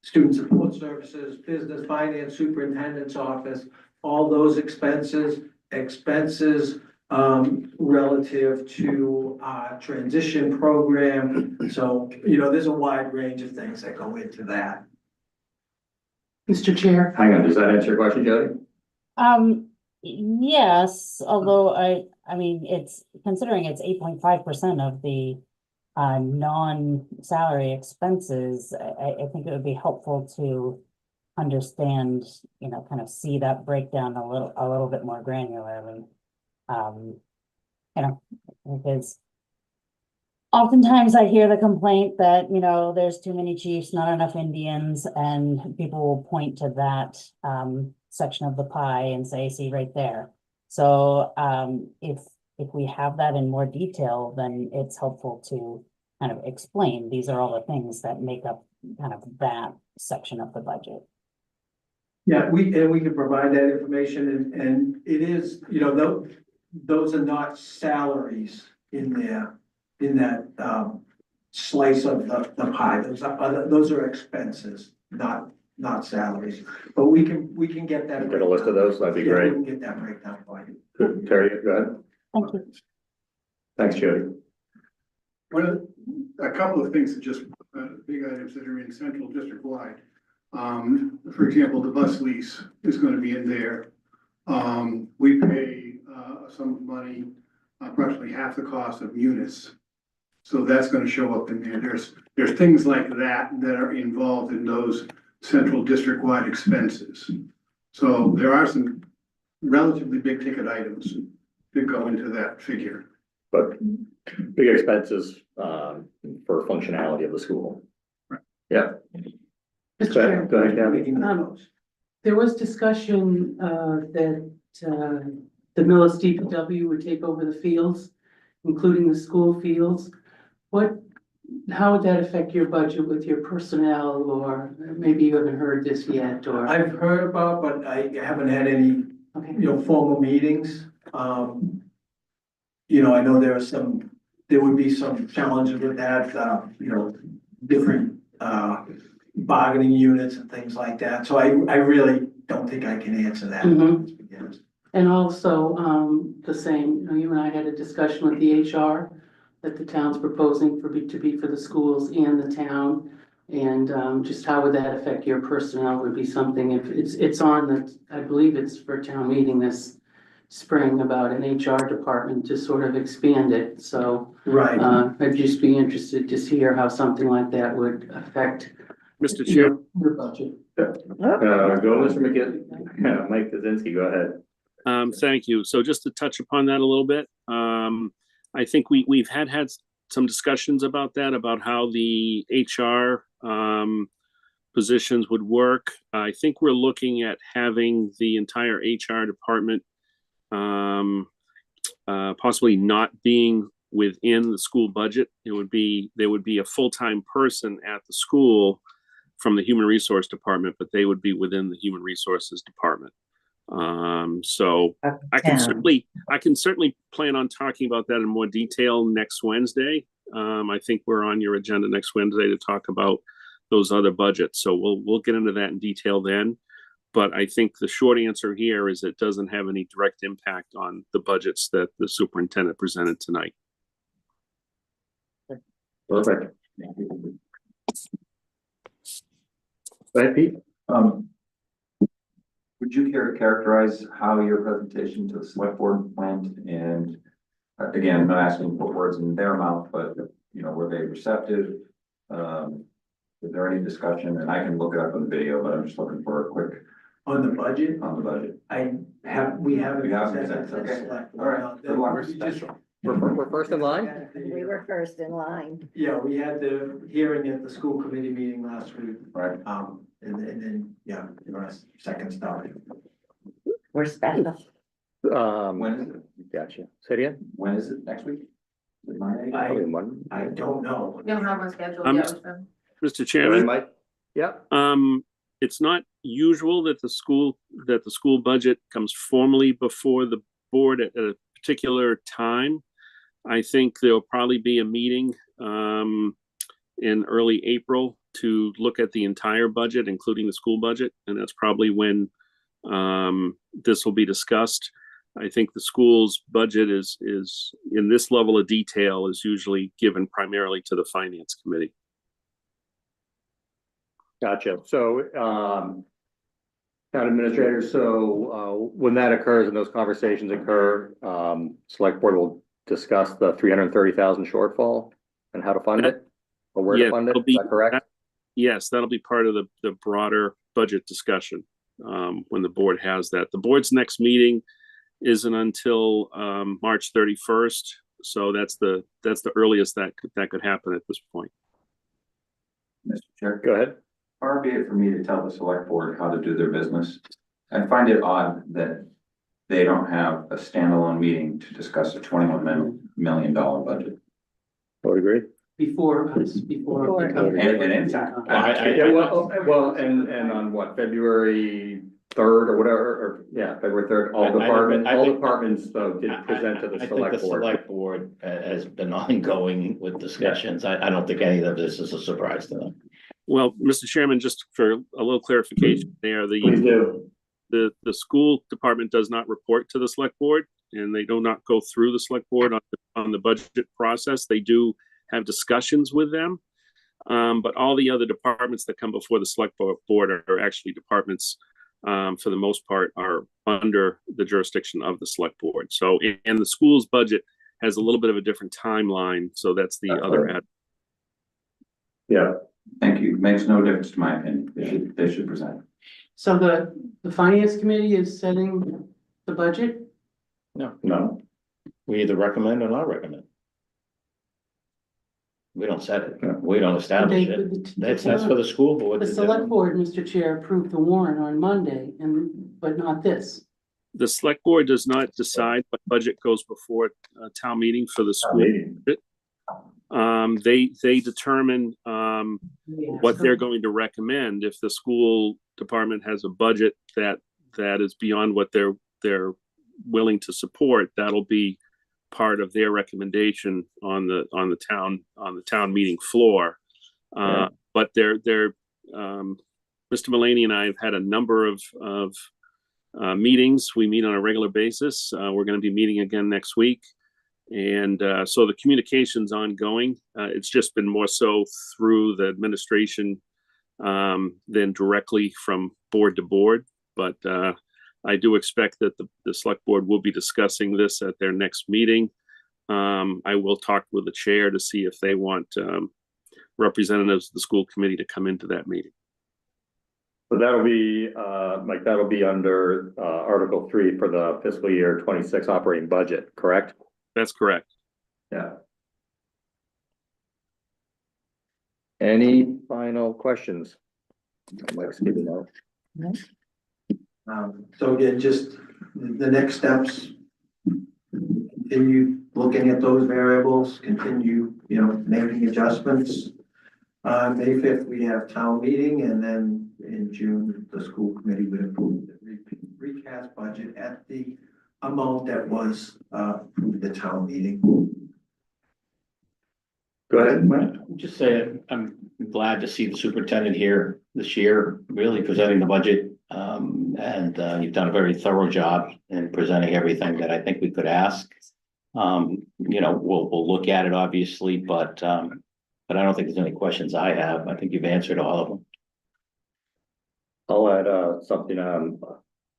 student support services, business finance, superintendent's office, all those expenses relative to our transition program. So, you know, there's a wide range of things that go into that. Mr. Chair, Hang on, does that answer your question, Jody? Yes, although I mean, it's considering it's 8.5% of the non-salary expenses, I think it would be helpful to understand, you know, kind of see that breakdown a little bit more granularly. You know, because Oftentimes I hear the complaint that, you know, there's too many chiefs, not enough Indians, and people will point to that section of the pie and say, see right there. So if we have that in more detail, then it's helpful to kind of explain, these are all the things that make up kind of that section of the budget. Yeah, we can provide that information and it is, you know, those are not salaries in there, in that, slice of the pie. Those are expenses, not salaries. But we can get that. Get a list of those, that'd be Yeah, great. We can get that breakdown for you. Terry, go ahead. Thank you. Thanks, Jody. A couple of things that just, big items that are in central district wide. For example, the bus lease is gonna be in there. We pay, a sum of money, approximately half the cost of Munis. So that's gonna show up in there. There's things like that that are involved in those central district wide expenses. So there are some relatively big ticket items that go into that figure. But big expenses, for functionality of the school. Right. Yeah. Mr. Chair. Go ahead, Kathy. Making those. There was discussion that the Millis DPW would take over the fields, including the school fields. How would that affect your budget with your personnel, or maybe you haven't heard this yet, or? I've heard about, but I haven't had any, Okay. you know, formal meetings. You know, I know there would be some challenges with that, you know, different, bargaining units and things like that. So I really don't think I can answer that. Mhm. Yes. And also, the same, you and I had a discussion with the HR that the town's proposing to be for the schools and the town. And, just how would that affect your personnel would be something, if it's on the, I believe it's for town meeting this spring, about an HR department to sort of expand it. So, Right. I'd just be interested to hear how something like that would affect Mr. Chair, your budget. Go, Mr. McKinney. Mike Kaczynski, go ahead. thank you. So just to touch upon that a little bit, I think we've had some discussions about that, about how the HR positions would work. I think we're looking at having the entire HR department possibly not being within the school budget. There would be a full-time person at the school from the human resource department, but they would be within the human resources department. So I can certainly plan on talking about that in more detail next Wednesday. I think we're on your agenda next Wednesday to talk about those other budgets. So we'll get into that in detail then. But I think the short answer here is it doesn't have any direct impact on the budgets that the superintendent presented tonight. Perfect. Go ahead, Pete. Would you care to characterize how your presentation to the select board went? And again, I'm not asking to put words in their mouth, but you know, were they receptive? Is there any discussion? And I can look it up on the video, but I'm just looking for a quick On the budget, on the budget. we haven't. You haven't presented presented, to the okay. select All right. board. Good luck. We just- We're first in line? We were first in line. Yeah, we had the hearing at the school committee meeting last week. Right. And then, yeah, the rest, second start. We're special. When is it? Gotcha. Say it again? When is it? Next week? Is it Monday? Probably Monday. I don't know. We don't have one scheduled Um, yet. so. Mr. Go ahead, Chairman, Mike. Yep. it's not usual that the school budget comes formally before the board at a particular time. I think there'll probably be a meeting in early April to look at the entire budget, including the school budget, and that's probably when this will be discussed. I think the school's budget is in this level of detail is usually given primarily to the finance committee. Gotcha. So, town administrator, so, when that occurs and those conversations occur, select board will discuss the 330,000 shortfall and how to fund it? Or where to Yeah, fund it, it'll is be- that correct? Yes, that'll be part of the broader budget discussion when the board has that. The board's next meeting isn't until March 31st. So that's the earliest that could happen at this point. Mr. Chair, Go ahead. far be it for me to tell the select board how to do their business. I find it odd that they don't have a standalone meeting to discuss a $21 million budget. I would agree. Before us, before. And in fact, Yeah, well, and on what, February 3rd or whatever, February 3rd, all departments though did present to the I think select the board. select board has been ongoing with discussions. I don't think any of this is a surprise to them. Well, Mr. Chairman, just for a little clarification there, Please do. the school department does not report to the select board, and they do not go through the select board on the budget process. They do have discussions with them. But all the other departments that come before the select board are actually departments, for the most part, are under the jurisdiction of the select board. So, and the school's budget has a little bit of a different timeline. So that's the other. Yeah. thank you. Makes no difference to my opinion. They should present. So the finance committee is setting the budget? No. We either recommend or not recommend. We don't set it. We don't establish it. That's for the school board. The to do. select board, Mr. Chair, approved the warrant on Monday but not this. The select board does not decide what budget goes before a town meeting for the school. They determine what they're going to recommend. If the school department has a budget that is beyond what they're willing to support, that'll be part of their recommendation on the town meeting floor. But Mr. Mulaney and I have had a number of meetings. We meet on a regular basis. We're going to be meeting again next week. And so the communication's ongoing. It's just been more so through the administration than directly from board to board. But I do expect that the select board will be discussing this at their next meeting. I will talk with the chair to see if they want representatives of the school committee to come into that meeting. So that'll be, Mike, that'll be under Article 3 for the fiscal year 26 operating budget, correct? That's correct. Yeah. Any final questions? Mike's giving out. So again, just the next steps. Continue looking at those variables, continue, making adjustments. May 5th, we have town meeting, and then in June, the school committee would approve the recast budget at the amount that was approved at the town meeting. Go ahead, Mike. Just say I'm glad to see the superintendent here this year, really presenting the budget. And you've done a very thorough job in presenting everything that I think we could ask. We'll look at it obviously, but I don't think there's any questions I have. I think you've answered all of them. I'll add something.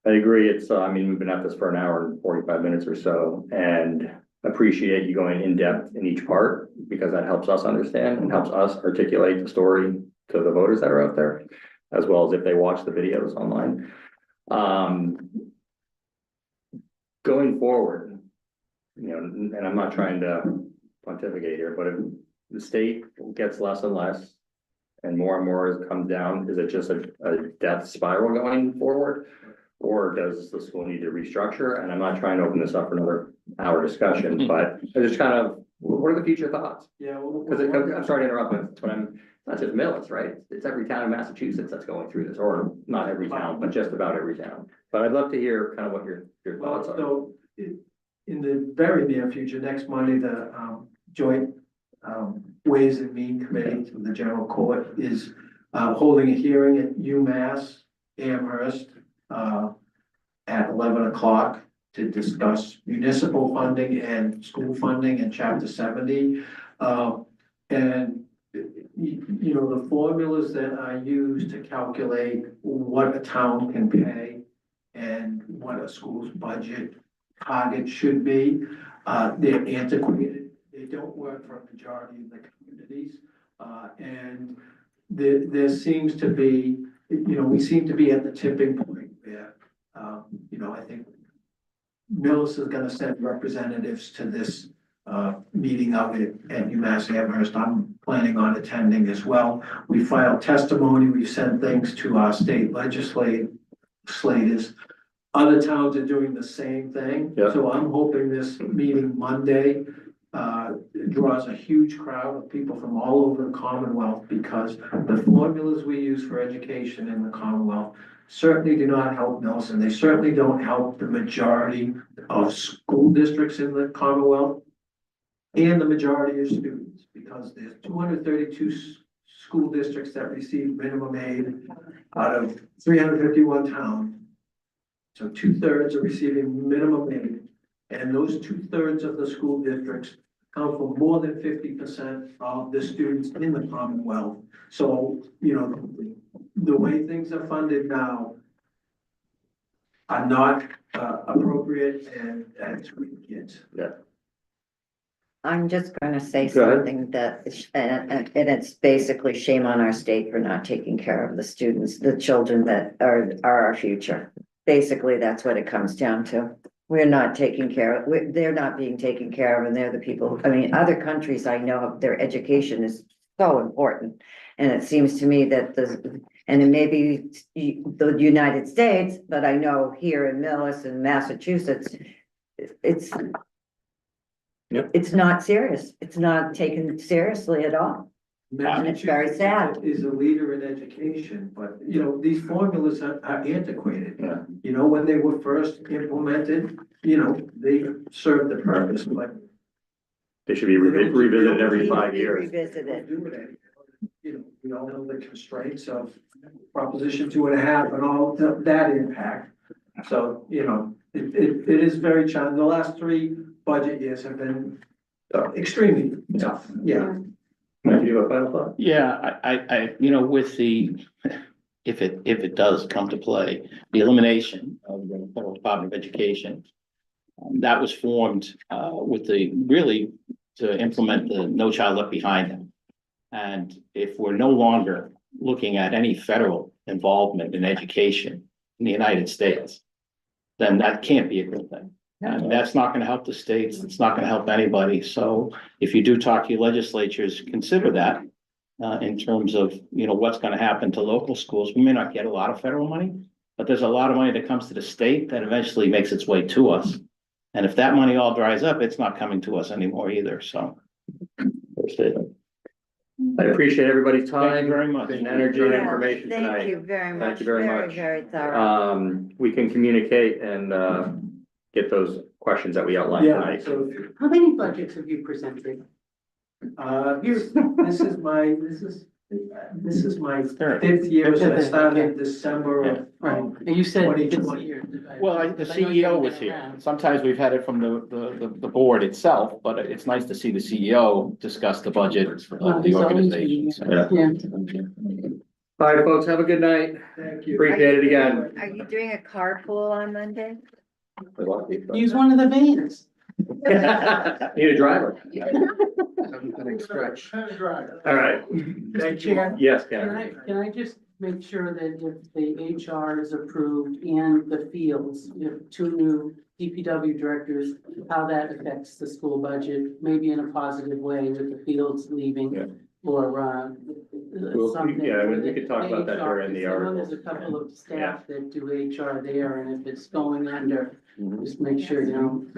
I agree. It's we've been at this for an hour and 45 minutes or so, and appreciate you going in depth in each part, because that helps us understand and helps us articulate the story to the voters that are out there, as well as if they watch the videos online. Going forward, and I'm not trying to pontificate here, but if the state gets less and less and more as it comes down, is it just a death spiral going forward? Or does the school need to restructure? And I'm not trying to open this up for another hour discussion, but I just kind of, what are the future thoughts? Yeah. Because I'm sorry to interrupt, but it's not just Millis, right? It's every town in Massachusetts that's going through this, or not every town, but just about every town. But I'd love to hear kind of what your thoughts are. So in the very near future, next Monday, the joint Ways and Means Committee to the General Court is holding a hearing at UMass Amherst at 11 o'clock to discuss municipal funding and school funding in Chapter 70. And the formulas that I use to calculate what a town can pay and what a school's budget target should be, they're antiquated. They don't work for a majority of the communities. And there seems to be, we seem to be at the tipping point where, I think Millis is going to send representatives to this meeting out at UMass Amherst. I'm planning on attending as well. We filed testimony, we've sent things to our state legislators. Other towns are doing the same thing. Yeah. So I'm hoping this meeting Monday draws a huge crowd of people from all over the Commonwealth, because the formulas we use for education in the Commonwealth certainly do not help Millis, and they certainly don't help the majority of school districts in the Commonwealth and the majority of students, because there's 232 school districts that receive minimum aid out of 351 towns. So 2/3 are receiving minimum aid, and those 2/3 of the school districts account for more than 50% of the students in the Commonwealth. So, you know, the way things are funded now are not appropriate, and that's weak kids. I'm just gonna say Go ahead. something that, and it's basically shame on our state for not taking care of the students, the children that are our future. Basically, that's what it comes down to. We're not taking care of, they're not being taken care of, and they're the people, I mean, other countries I know, their education is so important. And it seems to me that and it may be the United States, but I know here in Millis and Massachusetts, it's Yep. it's not serious. It's not taken seriously at all. And it's very sad. Is a leader in education, but you know, these formulas are antiquated. Yeah. You know, when they were first implemented, you know, they served the purpose, but. They should be revisited every 5 years. Revisited. Do it anymore. You know, we all know the constraints of Proposition 2.5 and all that impact. So, you know, it is very challenging. The last 3 budget years have been extremely tough, yeah. Mike, do you have a final thought? Yeah, I, you know, with the, if it does come to play, the elimination of the Federal Department of Education. That was formed, with really to implement the No Child Left Behind Act. And if we're no longer looking at any federal involvement in education in the United States, then that can't be a good thing. And that's not gonna help the states, it's not gonna help anybody, so if you do talk to your legislatures, consider that. In terms of, you know, what's gonna happen to local schools, we may not get a lot of federal money, but there's a lot of money that comes to the state that eventually makes its way to us. And if that money all dries up, it's not coming to us anymore either, so. I appreciate everybody's time. Thank you very much. And energy and information Thank tonight. you very much. Thank you very much. Very thorough. We can communicate and get those questions that we outlined Yeah, tonight. so, How many budgets have you presented? here's, this is my 5th year, so I started December of. Right, and you said this 2020. year. Well, the CEO was here. Sometimes we've had it from the board itself, but it's nice to see the CEO discuss the budget of the organization. So. Yeah. Yeah. All right, folks, have a good night. Thank you. Appreciate it again. Are you doing a carpool on Monday? Use one of the vans. Need a driver. Stretch. All right. Thank you. Chair, Yes, can Ken. I just make sure that if the HR is approved and the fields, you have 2 new DPW directors, how that affects the school budget, maybe in a positive way with the fields leaving. Yeah. Or, something. yeah, for we the could talk about that HR, during the because I know article. There's a couple of staff that do HR there, and if it's going under, Mhm. just make sure you don't,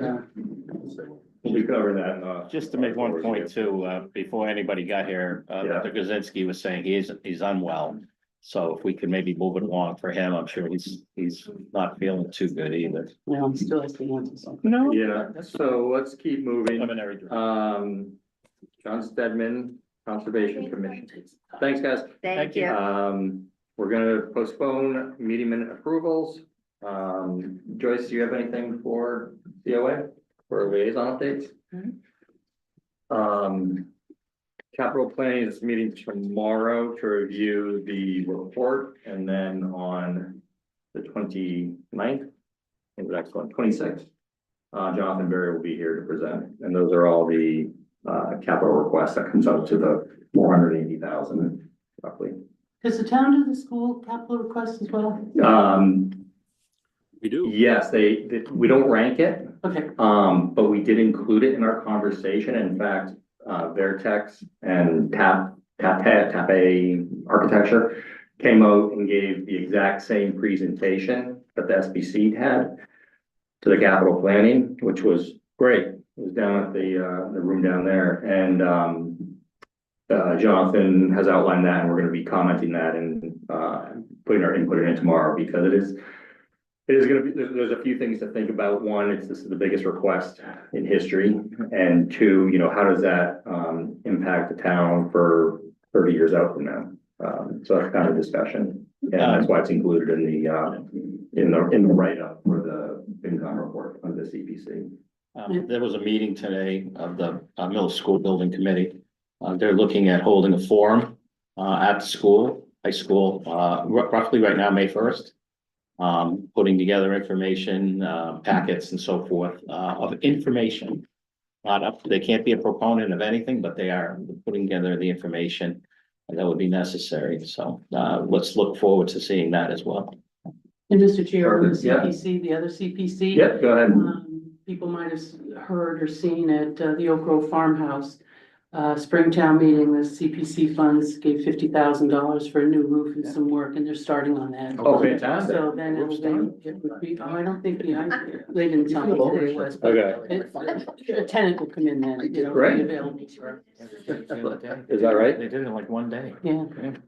We cover that. in, Just to make one point too, before anybody got here, Yeah. Dr. Kaczynski was saying he's unwell. So if we could maybe move it along for him, I'm sure he's not feeling too good either. well, I'm still asking on something. No. Yeah, so let's keep moving. Preliminary. John Stedman, Conservation Commission. Thanks, guys. Thank you. We're gonna postpone meeting minute approvals. Joyce, do you have anything for COA for liaison updates? Capital planning is meeting tomorrow to review the report, and then on the 29th, and the next one, 26th, Jonathan Berry will be here to present, and those are all the capital requests that comes up to the 480,000 roughly. Does the town do the school capital request as well? Um, We do. yes, we don't rank it, Okay, But we did include it in our conversation. In fact, Vertex and Tape Architecture came out and gave the exact same presentation that the SBC had to the capital planning, which was great. It was down at the room down there, and Jonathan has outlined that, and we're going to be commenting that and putting our input in it tomorrow, because it is going to be, there's a few things to think about. One, this is the biggest request in history, and two, how does that impact the town for 30 years out from now? So that's kind of discussion, and that's why it's included in the write-up for the FinCom report of the CPC. There was a meeting today of the middle school building committee. They're looking at holding a forum at the school, high school, roughly right now, May 1st. Putting together information, packets and so forth, of information. Not up, they can't be a proponent of anything, but they are putting together the information that would be necessary. So let's look forward to seeing that as well. and Mr. Chair, on the Yeah. CPC, the other CPC. Yeah, go ahead. People might have heard or seen at the Oak Grove Farmhouse. Springtown meeting, the CPC funds gave $50,000 for a new roof and some work, and they're starting on that. Oh, fantastic. So then it would be, I don't think, they didn't tell me today it was, but Okay. a tenant will come in then, be Great. available for, Is that right? They did it in like one day. yeah.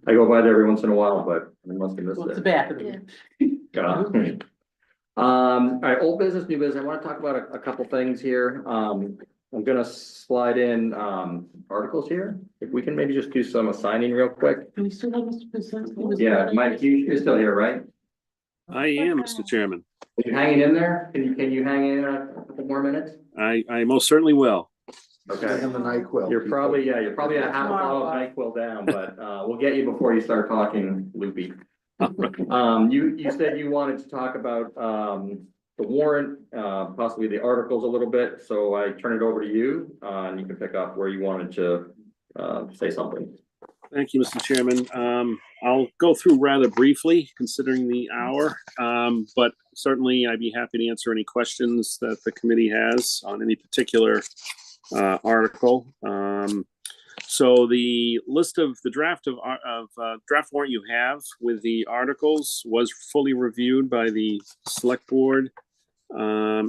I go by there every once in a while, but I must have missed Well, it's the it. back of it. All right, old business, new business. I want to talk about a couple things here. I'm gonna slide in articles here. If we can maybe just do some assigning real quick. Do we still have Mr. Kuzinski? Yeah, Mike, you're still here, right? I am, Mr. Chairman. Are you hanging in there? Can you hang in a couple more minutes? I most certainly will. Okay. And the NyQuil. You're probably a half a bottle of NyQuil down, but we'll get you before you start talking loopy. You said you wanted to talk about the warrant, possibly the articles a little bit, so I turn it over to you, and you can pick up where you wanted to say something. Thank you, Mr. Chairman. I'll go through rather briefly considering the hour, but certainly I'd be happy to answer any questions that the committee has on any particular article. So the list of the draft of draft warrant you have with the articles was fully reviewed by the select board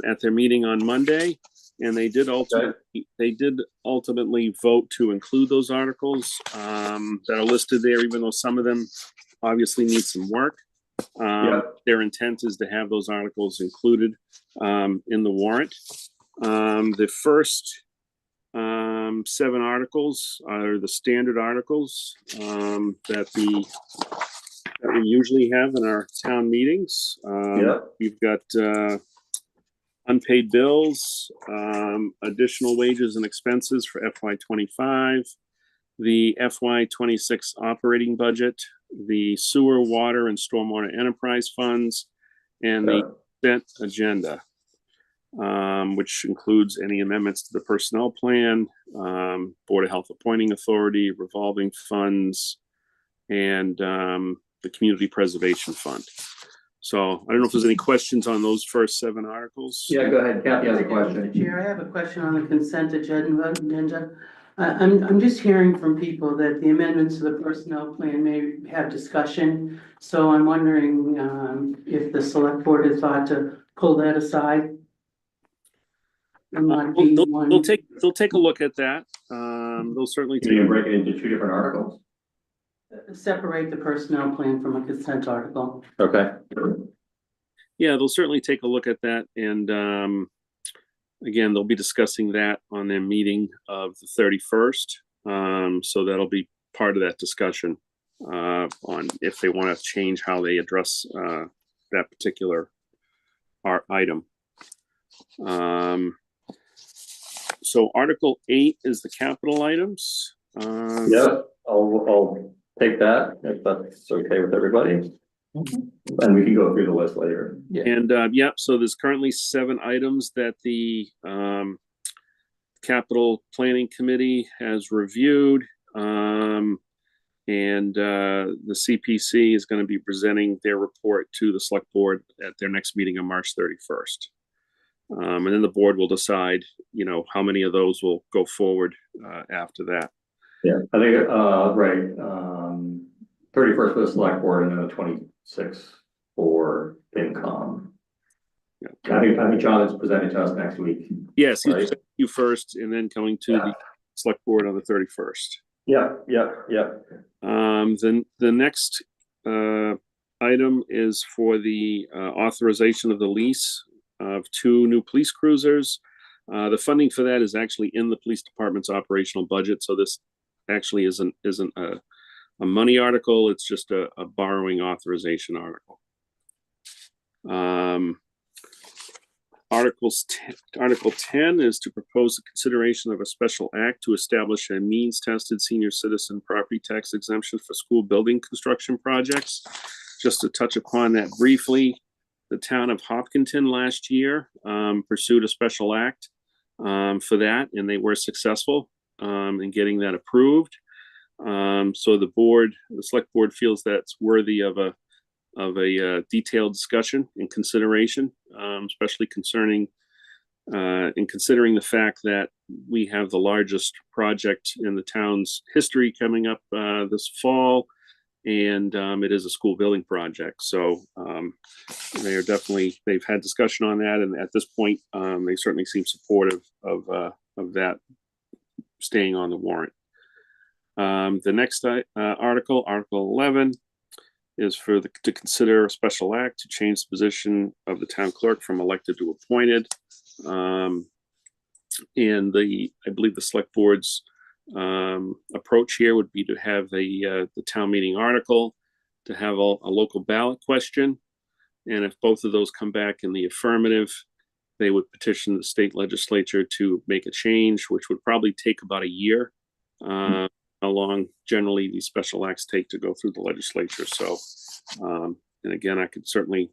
at their meeting on Monday, and they did ultimately vote to include those articles that are listed there, even though some of them obviously need some work. Their intent is to have those articles included in the warrant. The first 7 articles are the standard articles that we usually have in our town meetings. We've got unpaid bills, additional wages and expenses for FY25, the FY26 operating budget, the sewer, water, and stormwater enterprise funds, and the consent agenda, which includes any amendments to the personnel plan, Board of Health appointing authority, revolving funds, and the community preservation fund. So I don't know if there's any questions on those first 7 articles. Yeah, go ahead. Kathy has a Mr. question. Chair, I have a question on the consent agenda. I'm just hearing from people that the amendments to the personnel plan may have discussion. So I'm wondering if the select board has thought to pull that aside. They'll take a look at that. They'll certainly You can break it into 2 different articles. Separate the personnel plan from a consent article. Okay. Yeah, they'll certainly take a look at that, and again, they'll be discussing that on their meeting of the 31st. So that'll be part of that discussion on if they want to change how they address that particular item. So Article 8 is the capital items. Yep, I'll take that if that's okay with everybody. And we can go through the list later. And so there's currently 7 items that the capital planning committee has reviewed. And the CPC is going to be presenting their report to the select board at their next meeting on March 31st. And then the board will decide, how many of those will go forward, after that. Yeah, I think, right, 31st for the select board and then the 26th for FinCom. Yeah. I think John is presenting to us next week. Yes, he's Right. presenting you first and then coming to the select board on the 31st. Yeah. Then the next item is for the authorization of the lease of 2 new police cruisers. The funding for that is actually in the police department's operational budget, so this actually isn't a money article, it's just a borrowing authorization article. Article 10 is to propose the consideration of a special act to establish a means-tested senior citizen property tax exemption for school building construction projects. Just to touch upon that briefly, the town of Hopkinton last year pursued a special act for that, and they were successful in getting that approved. So the select board feels that's worthy of a detailed discussion and consideration, especially considering the fact that we have the largest project in the town's history coming up this fall, and it is a school building project. So they've had discussion on that, and at this point, they certainly seem supportive of that staying on the warrant. The next article, Article 11, is to consider a special act to change the position of the town clerk from elected to appointed. And I believe the select board's approach here would be to have the town meeting article, to have a local ballot question. And if both of those come back in the affirmative, they would petition the state legislature to make a change, which would probably take about a year. How long generally these special acts take to go through the legislature. So, and again, I could certainly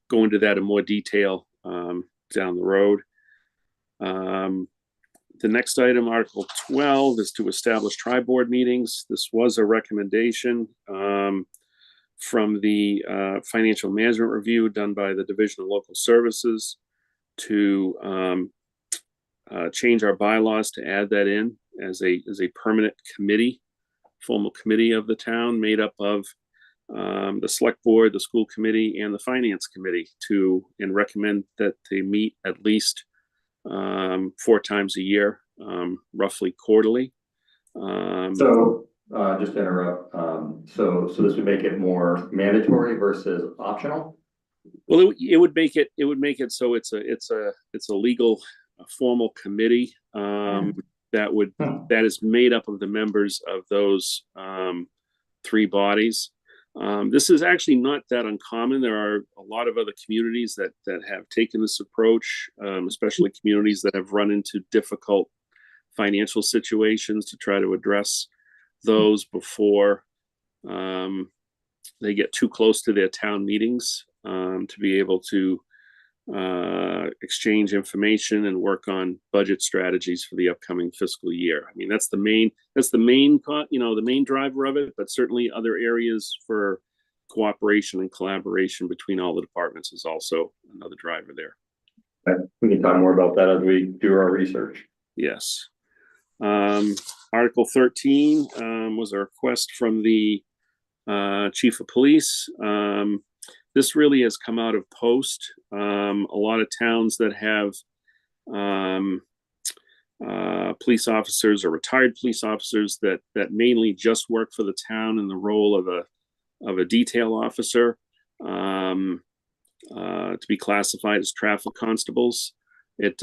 go into that in more detail down the road. The next item, Article 12, is to establish tri-board meetings. This was a recommendation from the financial management review done by the Division of Local Services to change our bylaws to add that in as a permanent committee, formal committee of the town made up of the select board, the school committee, and the finance committee and recommend that they meet at least 4 times a year, roughly quarterly. So just to interrupt, so this would make it more mandatory versus optional? Well, it would make it so it's a legal, formal committee that is made up of the members of those 3 bodies. This is actually not that uncommon. There are a lot of other communities that have taken this approach, especially communities that have run into difficult financial situations to try to address those before they get too close to their town meetings, to be able to exchange information and work on budget strategies for the upcoming fiscal year. I mean, that's the main driver of it, but certainly other areas for cooperation and collaboration between all the departments is also another driver there. We can talk more about that as we do our research. Yes. Article 13 was a request from the chief of police. This really has come out of post. A lot of towns that have police officers or retired police officers that mainly just work for the town in the role of a detail officer, to be classified as traffic constables. It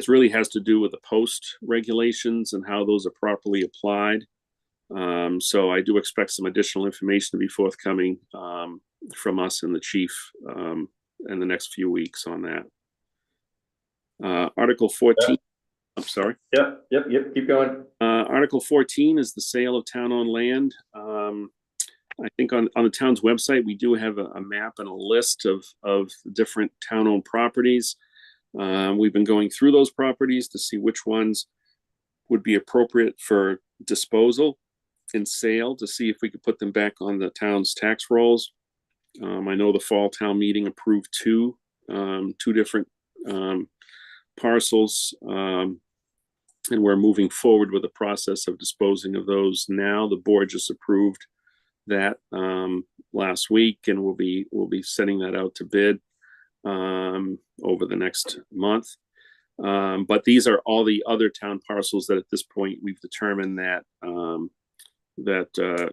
really has to do with the post regulations and how those are properly applied. So I do expect some additional information to be forthcoming from us and the chief in the next few weeks on that. Article 14. I'm sorry. Yep. Keep going. Article 14 is the sale of town-owned land. I think on the town's website, we do have a map and a list of different town-owned properties. We've been going through those properties to see which ones would be appropriate for disposal and sale, to see if we could put them back on the town's tax rolls. I know the fall town meeting approved 2 two different parcels. And we're moving forward with the process of disposing of those now. The board just approved that last week, and we'll be sending that out to bid over the next month. But these are all the other town parcels that at this point we've determined that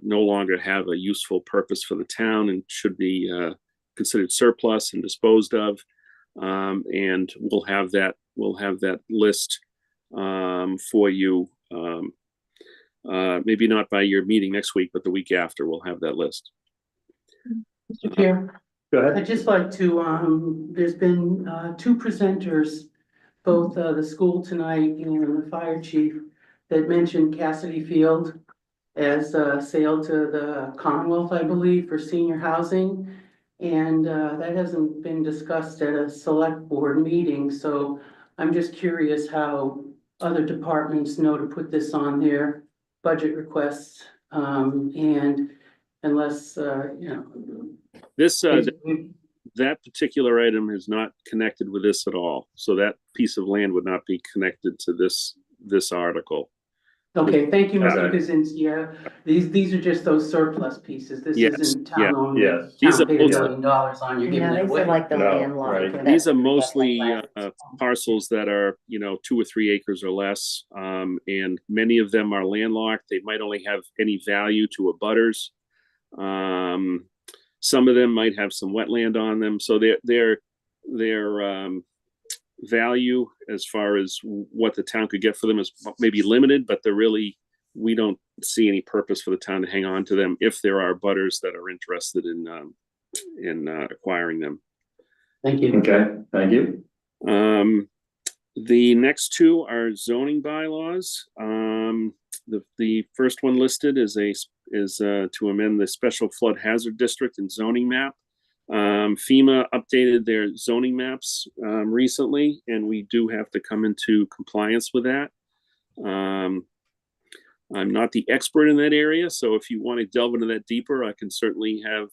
no longer have a useful purpose for the town and should be considered surplus and disposed of. And we'll have that list for you. Maybe not by your meeting next week, but the week after we'll have that list. Mr. Chair, Go ahead. I'd just like to, there's been two presenters, both the school tonight and the fire chief, that mentioned Cassidy Field as a sale to the Commonwealth, I believe, for senior housing. And that hasn't been discussed at a select board meeting, so I'm just curious how other departments know to put this on their budget requests. And unless, This that particular item is not connected with this at all. So that piece of land would not be connected to this article. Okay, thank you, Mr. Okay. Kaczynski. Yeah, these are just those surplus pieces. This Yes, isn't yeah, town owned. yes. These Town are paid $1 mostly- million on, you're giving No, it these away. are like the No, landlocked. right. These are mostly parcels that are, 2 or 3 acres or less. And many of them are landlocked. They might only have any value to abutters. Some of them might have some wetland on them. So their value as far as what the town could get for them is maybe limited, but we don't see any purpose for the town to hang on to them if there are abutters that are interested in acquiring them. Thank you. Okay, thank you. The next two are zoning bylaws. The first one listed is to amend the special flood hazard district and zoning map. FEMA updated their zoning maps recently, and we do have to come into compliance with that. I'm not the expert in that area, so if you want to delve into that deeper, I can certainly have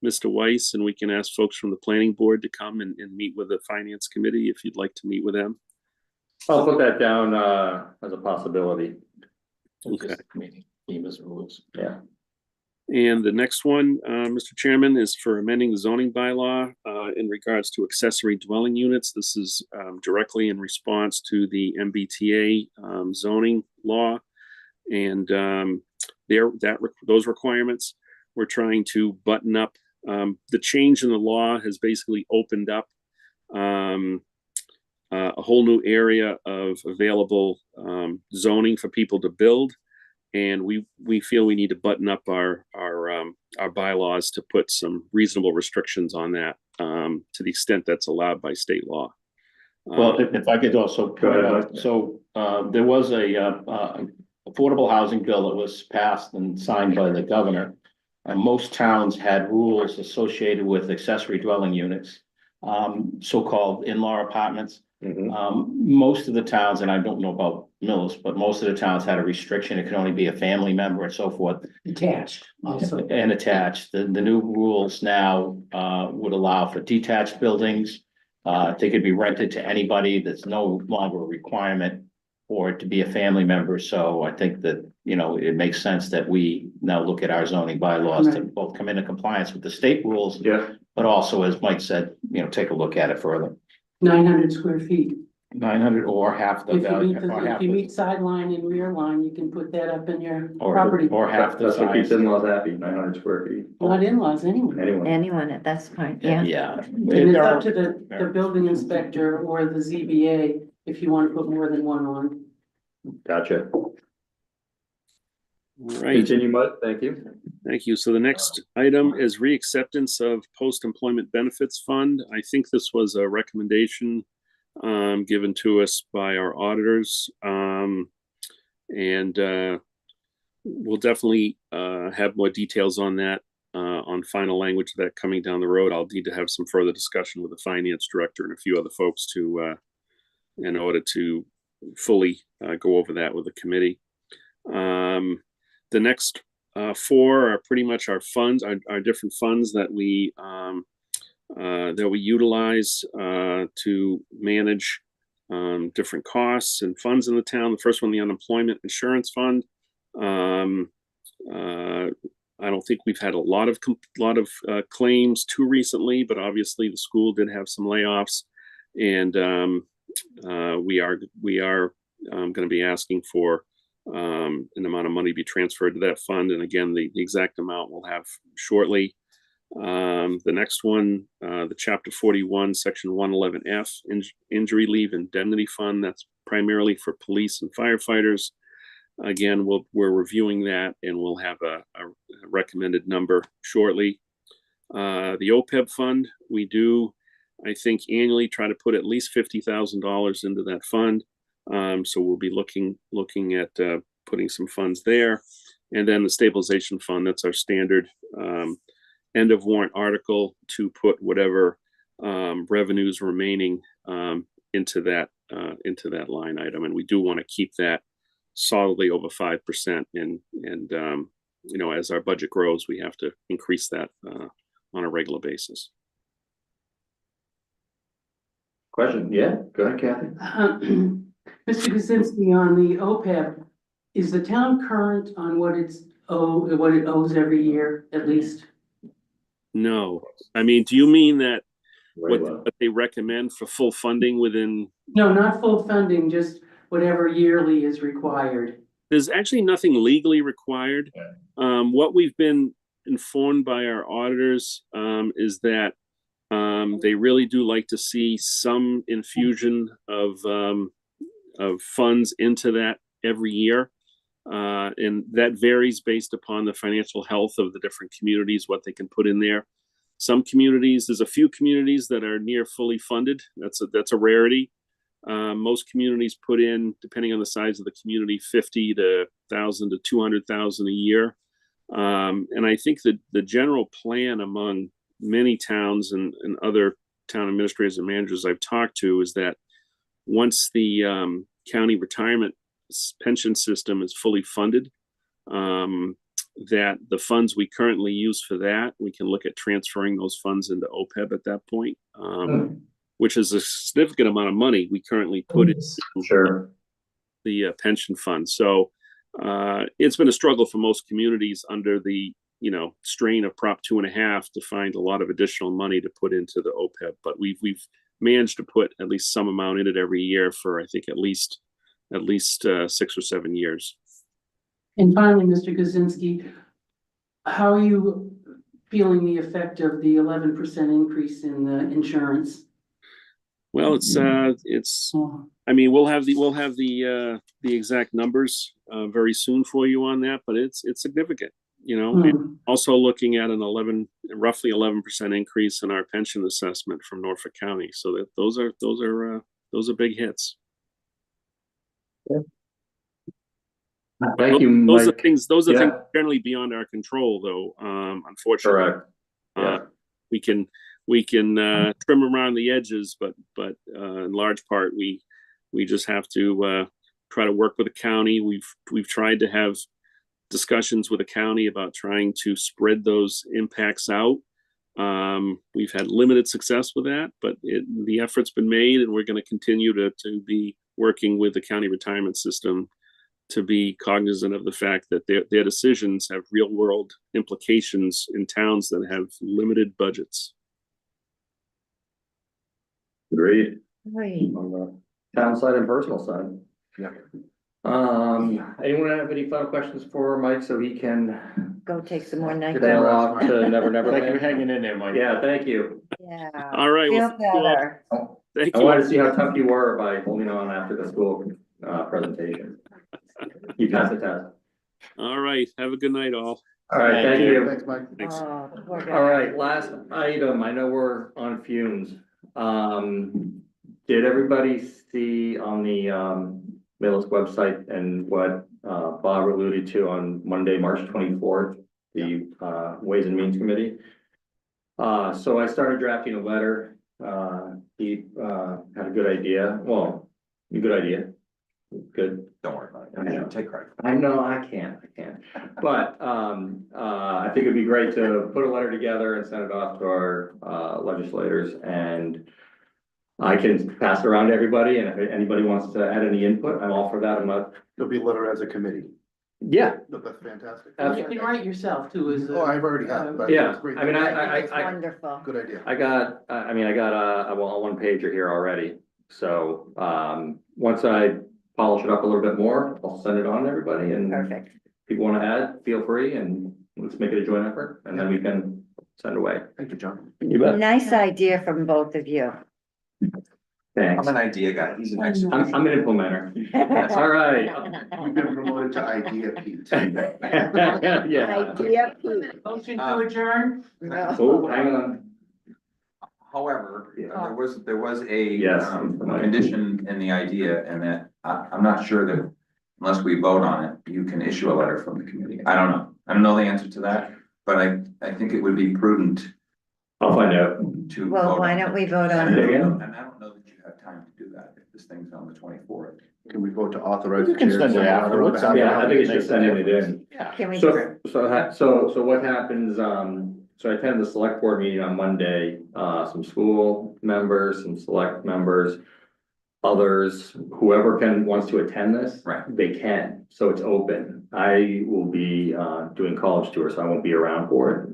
Mr. Weiss, and we can ask folks from the planning board to come and meet with the finance committee if you'd like to meet with them. I'll put that down as a possibility. Okay. FEMA's rules. Yeah. And the next one, Mr. Chairman, is for amending the zoning bylaw in regards to accessory dwelling units. This is directly in response to the MBTA zoning law. And those requirements, we're trying to button up. The change in the law has basically opened up a whole new area of available zoning for people to build. And we feel we need to button up our bylaws to put some reasonable restrictions on that to the extent that's allowed by state law. Well, if I could also point out, so there was a affordable housing bill that was passed and signed by the governor. And most towns had rules associated with accessory dwelling units, so-called in-law apartments. Most of the towns, and I don't know about Millis, but most of the towns had a restriction. It could only be a family member and so forth. Attached also. And attached. The new rules now would allow for detached buildings. They could be rented to anybody. That's no longer a requirement for it to be a family member. So I think that, it makes sense that we now look at our zoning bylaws to both come into compliance with the state rules. Yeah. But also, as Mike said, take a look at it further. 900 square feet. 900 or half the If value. you meet sideline and rear line, you can put that up in your Or property. or half the That's what keeps size. in-laws happy, 900 square feet. Not in-laws, anyway. Anyway, Anyone at that point, yeah. Yeah. And it's up to the building inspector or the ZBA if you want to put more than one on. gotcha. Right. Continue, Mud, thank you. Thank you. So the next item is reacceptance of post-employment benefits fund. I think this was a recommendation given to us by our auditors. And we'll definitely have more details on that, on final language of that coming down the road. I'll need to have some further discussion with the finance director and a few other folks to, in order to fully go over that with the committee. The next 4 are pretty much our funds, our different funds that we that we utilize to manage different costs and funds in the town. The first one, the unemployment insurance fund. I don't think we've had a lot of claims too recently, but obviously the school did have some layoffs, and we are going to be asking for an amount of money be transferred to that fund. And again, the exact amount we'll have shortly. The next one, the Chapter 41, Section 111F, Injury Leave Indemnity Fund. That's primarily for police and firefighters. Again, we're reviewing that, and we'll have a recommended number shortly. The OPEB fund, we do, I think, annually try to put at least $50,000 into that fund. So we'll be looking at putting some funds there. And then the stabilization fund, that's our standard end of warrant article to put whatever revenues remaining into that line item. And we do want to keep that solidly over 5%. And you know, as our budget grows, we have to increase that on a regular basis. Question? Yeah, go ahead, Kathy. Mr. Kaczynski, on the OPEB, is the town current on what it owes every year, at least? No, I mean, do you mean that what they recommend for full funding within? No, not full funding, just whatever yearly is required. There's actually nothing legally required. What we've been informed by our auditors is that they really do like to see some infusion of funds into that every year. And that varies based upon the financial health of the different communities, what they can put in there. Some communities, there's a few communities that are near fully funded. That's a rarity. Most communities put in, depending on the size of the community, 50 to 1,000 to 200,000 a year. And I think that the general plan among many towns and other town administrators and managers I've talked to is that once the county retirement pension system is fully funded, that the funds we currently use for that, we can look at transferring those funds into OPEB at that point, which is a significant amount of money we currently put in the pension fund. So it's been a struggle for most communities under the strain of Prop 2.5 to find a lot of additional money to put into the OPEB, but we've managed to put at least some amount in it every year for, I think, at least 6 or 7 years. And finally, Mr. Kaczynski, how are you feeling the effect of the 11% increase in the insurance? Well, it's I mean, we'll have the exact numbers very soon for you on that, but it's significant, And also looking at roughly 11% increase in our pension assessment from Norfolk County. So that those are big hits. Yeah. Thank you, those Mike. are things generally beyond our control, though. Unfortunately, correct. Yeah. We can trim around the edges, but in large part we just have to try to work with the county. We've tried to have discussions with the county about trying to spread those impacts out. We've had limited success with that, but the effort's been made, and we're going to continue to be working with the county retirement system to be cognizant of the fact that their decisions have real world implications in towns that have limited budgets. Great. Right. On the town side and personal side. Yeah. Anyone have any final questions for Mike so he can Go take some more night. sail off to Never Thank you for hanging in there, Mike. Yeah, thank you. Yeah. All right. Feel Well, thank you all. better. Thank I you. wanted to see how tough you were by holding on after the school presentation. You passed the test. All right. Have a good night, all. All right, thank you. Thanks, Mike. Thanks. Oh, poor guy. All right, last item. I know we're on fumes. Did everybody see on the Millis website and what Bob alluded to on Monday, March 24th, the Ways and Means Committee? So I started drafting a letter. He had a good idea. Well, a good idea. Good. Don't worry about it. I mean, take credit. I know I can't. But, I think it'd be great to put a letter together and send it off to our, legislators, and I can pass it around to everybody, and if anybody wants to add any input, I'm all for that. I'm not, It'll be a letter as a committee. yeah, That's fantastic. You can write yourself too, as Oh, a. I've already had, but Yeah, it's great. I mean, It's wonderful. Good idea. I got a one pager here already, so, once I polish it up a little bit more, I'll send it on to everybody, and Perfect. if people wanna add, feel free, and let's make it a joint effort, and then we can send away. Thank you, John. You bet. Nice idea from both of you. Thanks. I'm an idea guy, he's an expert. I'm an implementer. All right. We've been promoted to Idea Pete. Yeah. Idea, Pete. Motion to adjourn? Oh, hang on. However, Yeah. there was a Yes. condition in the idea, and that I'm not sure that unless we vote on it, you can issue a letter from the committee. I don't know. I don't know the answer to that, but I think it would be prudent I'll find out. to. Well, vote why on don't it. we vote And on I Say it? again? don't know- and I don't know that you have time to do that if this thing's on the 24th. Can we vote to authorize? You the can chair to send it sign afterwards. on behalf Yeah, I think it's just sending it in. Yeah. Can we? So what happens, so I attended the select board meeting on Monday, some school members, some select members. Others, whoever wants to attend this. Right. They can, so it's open. I will be, doing college tours, so I won't be around for it.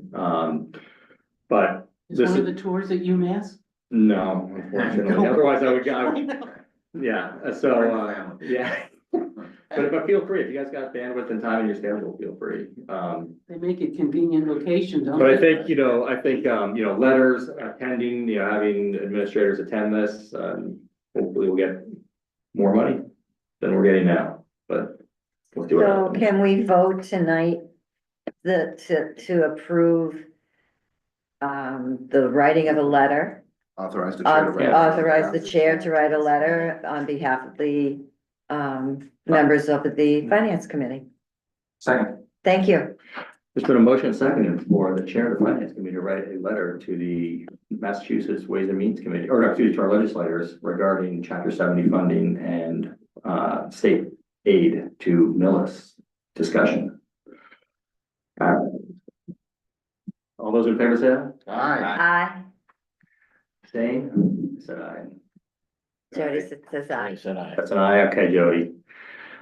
But Is this one of is, the tours at UMass? no, unfortunately, otherwise I would, yeah, so, Bring the family. yeah. But feel free, if you guys got bandwidth and time in your schedule, feel free. They make it convenient location, don't they? But I think, letters, attending, having administrators attend this, hopefully we'll get more money than we're getting now, but we'll do So it. can we vote tonight to approve the writing of a letter? Authorize the chair to write. Authorize the chair to write a letter on behalf of the members of the finance committee. Second. Thank you. There's been a motion seconded for the chair of the finance committee to write a letter to the Massachusetts Ways and Means Committee, or excuse me, to our legislators regarding chapter 70 funding and state aid to Millis discussion. All those in favor say aye. Aye. Aye. Same, said aye. Jody says I aye. said I. That's an aye, okay, Jody.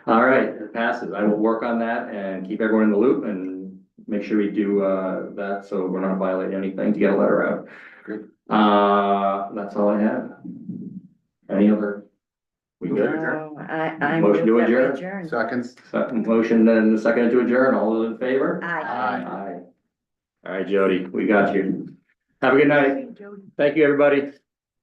All right, it passes. I will work on that and keep everyone in the loop and make sure we do that, so we're not violating anything to get a letter out. Great. That's all I have. Any other? We good? No, I Motion to move that we adjourn. adjourn. Seconds. Second motion and the second to adjourn, all those in favor? Aye. Aye. All right, Jody, we got you. Have a good night. Thank you, everybody.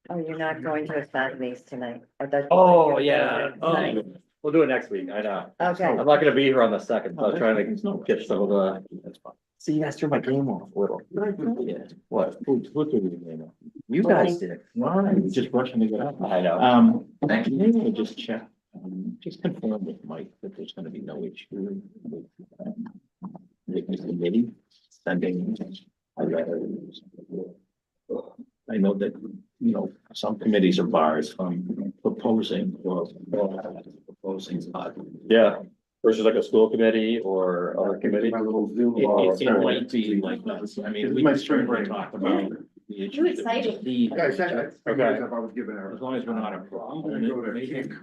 Oh, you're not going to assign these tonight? I thought you were Oh, going to yeah. tonight. We'll do it next week, I know. Okay. I'm not gonna be here on the second, so I was trying to get some of the. That's fine. See, you guys threw my game off a little. Yeah. What? Who threw your name up? You guys did. Why? We're just rushing to get up. I know. Thank you. Maybe we'll just check, just confirm with Mike that there's gonna be no issue with the committee sending a letter. I know that, some committees are barred from proposing or proposing. Yeah, versus like a school committee or other committee. My little Zoom. It might be like that. I mean, we My can spring certainly break. talk about the issues. that we exciting. see. Yeah, I said, Okay. I was given. As long as we're not a problem. I'm gonna go to Maybe- Cancun.